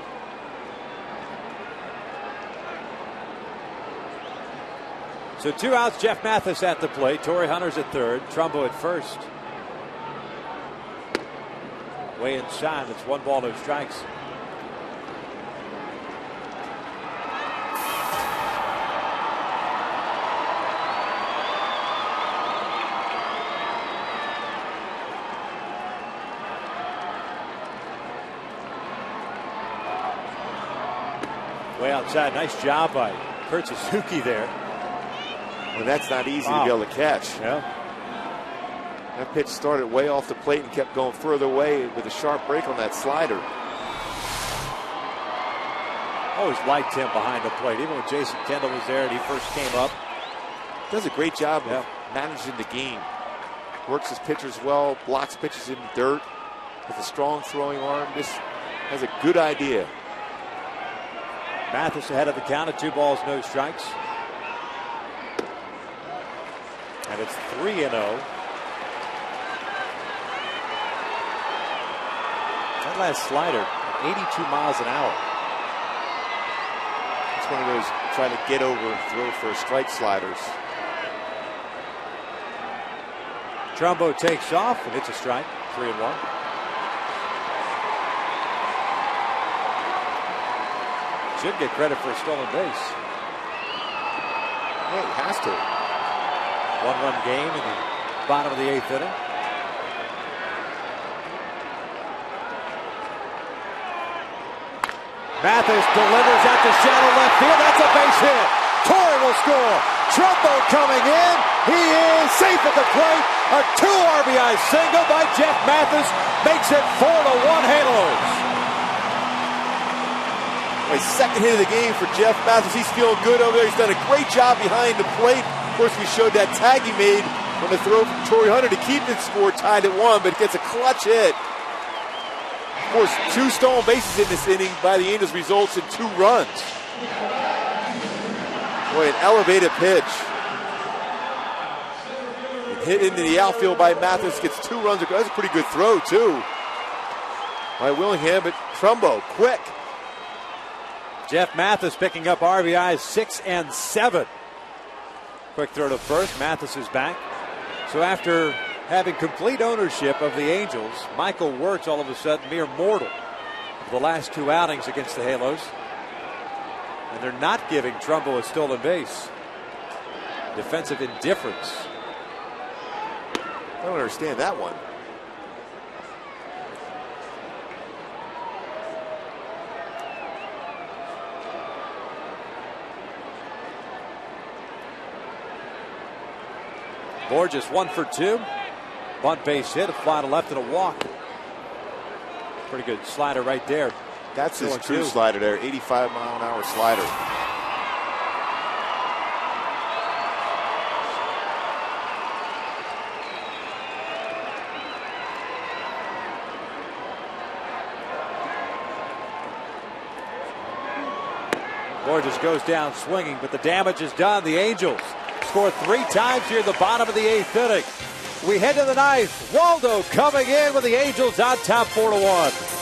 So 2 outs, Jeff Mathis at the plate. Torrey Hunter's at third. Trumbo at first. Way inside. It's 1 ball, 2 strikes. Way outside. Nice job by Kurt Suzuki there. Well, that's not easy to be able to catch. Yeah. That pitch started way off the plate and kept going further away with a sharp break on that slider. Always liked him behind the plate, even when Jason Kendall was there and he first came up. Does a great job of managing the game. Works his pitchers well, blocks pitches in the dirt with a strong throwing arm. Just has a good idea. Mathis ahead of the count at 2 balls, 2 strikes. And it's 3-0. That last slider, 82 miles an hour. It's one of those try to get over and throw for a strike sliders. Trumbo takes off and it's a strike. 3-1. Should get credit for a stolen base. Yeah, he has to. 1-run game in the bottom of the 8th inning. Mathis delivers at the shallow left field. That's a base hit. Torrey will score. Trumbo coming in. He is safe at the plate. A 2 RBI single by Jeff Mathis makes it 4-1 Halos. His second hit of the game for Jeff Mathis. He's feeling good over there. He's done a great job behind the plate. Of course, we showed that tag he made on the throw from Torrey Hunter to keep the score tied at 1, but gets a clutch hit. Of course, 2 stolen bases in this inning by the Angels results in 2 runs. Boy, an elevated pitch. Hit into the outfield by Mathis, gets 2 runs. That's a pretty good throw, too, by Willingham, but Trumbo, quick. Jeff Mathis picking up RBIs 6 and 7. Quick throw to first. Mathis is back. So after having complete ownership of the Angels, Michael Wirtz all of a sudden mere mortal for the last 2 outings against the Halos. And they're not giving Trumbo a stolen base. Defensive indifference. I don't understand that one. Borges 1 for 2. Bunt base hit, a fly to left and a walk. Pretty good slider right there. That's his true slider there, 85-mile-an-hour slider. Borges goes down swinging, but the damage is done. The Angels score 3 times here at the bottom of the 8th inning. We head to the 9th. Waldo coming in with the Angels on top 4-1.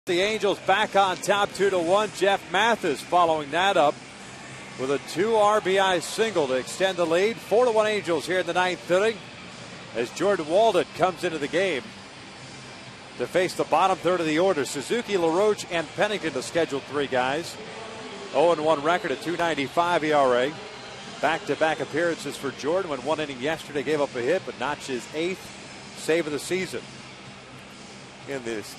The Angels back on top 2-1. Jeff Mathis following that up with a 2 RBI single to extend the lead. 4-1 Angels here in the 9th inning as Jordan Walden comes into the game to face the bottom third of the order. Suzuki, LaRoche, and Pennington, the scheduled 3 guys. 0-1 record at .295 ERA. Back-to-back appearances for Jordan when 1 inning yesterday gave up a hit, but notched his 8th save of the season. In this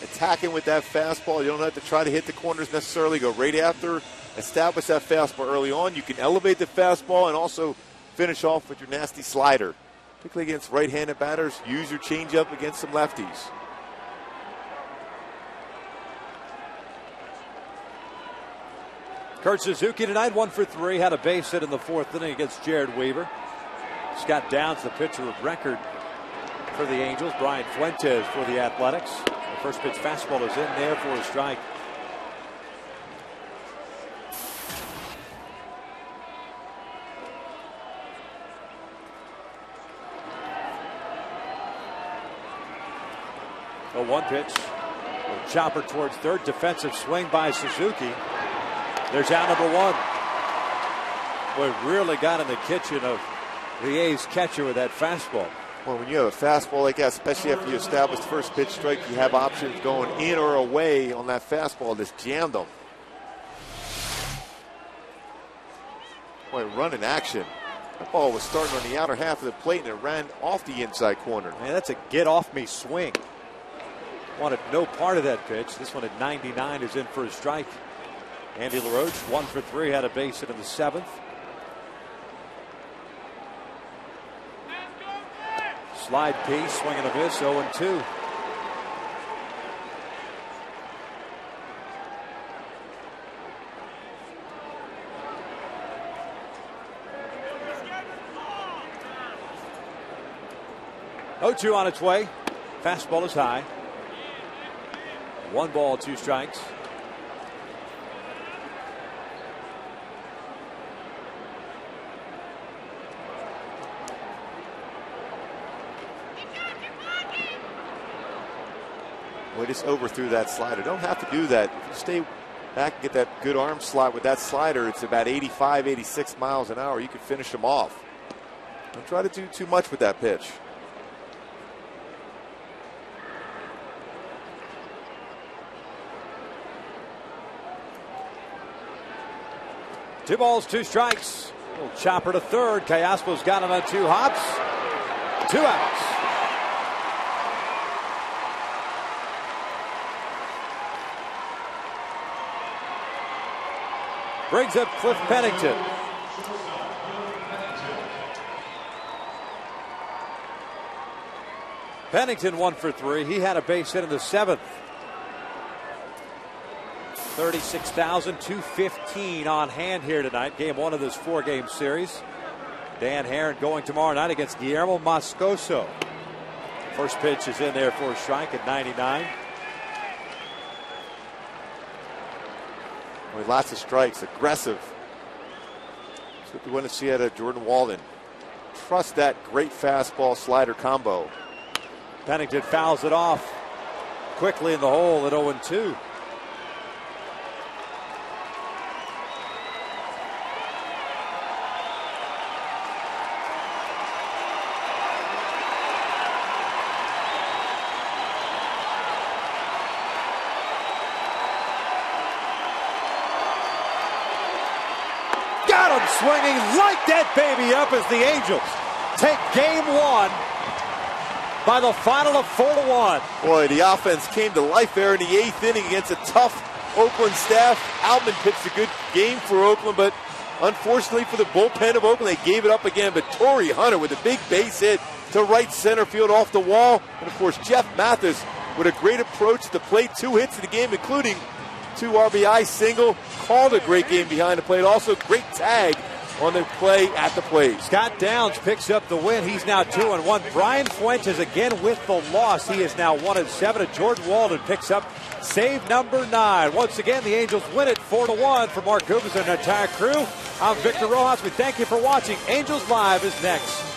attacking with that fastball, you don't have to try to hit the corners necessarily. Go right after, establish that fastball early on. You can elevate the fastball and also finish off with your nasty slider. Particularly against right-handed batters, use your changeup against some lefties. Kurt Suzuki tonight, 1 for 3, had a base hit in the 4th inning against Jared Weaver. Scott Downs, the pitcher of record for the Angels. Brian Fuentes for the Athletics. The first pitch fastball is in there for a strike. A 1 pitch. A chopper towards third. Defensive swing by Suzuki. There's out number 1. Boy, really got in the kitchen of the A's catcher with that fastball. Well, when you have a fastball like that, especially after you establish the first pitch strike, you have options going in or away on that fastball. Just jammed them. Boy, running action. That ball was starting on the outer half of the plate, and it ran off the inside corner. Man, that's a get-off-me swing. Wanted no part of that pitch. This one at 99 is in for a strike. Andy LaRoche, 1 for 3, had a base hit in the 7th. Slide piece, swing and a miss, 0-2. Oh, 2 on its way. Fastball is high. 1 ball, 2 strikes. We just overthrew that slider. Don't have to do that. If you stay back and get that good arm slot with that slider, it's about 85, 86 miles an hour. You can finish them off. Don't try to do too much with that pitch. 2 balls, 2 strikes. Little chopper to third. Callaspo's got him on 2 hops. 2 outs. Brings up Cliff Pennington. Pennington 1 for 3. He had a base hit in the 7th. 36,215 on hand here tonight. Game 1 of this 4-game series. Dan Haren going tomorrow night against Guillermo Moscoso. First pitch is in there for a strike at 99. With lots of strikes, aggressive. That's what we want to see out of Jordan Walden. Trust that great fastball slider combo. Pennington fouls it off quickly in the hole at 0-2. Swinging, light that baby up as the Angels take game 1 by the final of 4-1. Boy, the offense came to life there in the 8th inning against a tough Oakland staff. Outman pitched a good game for Oakland, but unfortunately for the bullpen of Oakland, they gave it up again. But Torrey Hunter with a big base hit to right center field off the wall. And, of course, Jeff Mathis with a great approach to the plate. 2 hits in the game, including 2 RBI single. Called a great game behind the plate. Also, great tag on the play at the plate. Scott Downs picks up the win. He's now 2-1. Brian Fuentes again with the loss. He is now 1-7. And Jordan Walden picks up save number 9. Once again, the Angels win it 4-1. For Mark Cooper and the entire crew, I'm Victor Rojas. We thank you for watching. Angels Live is next.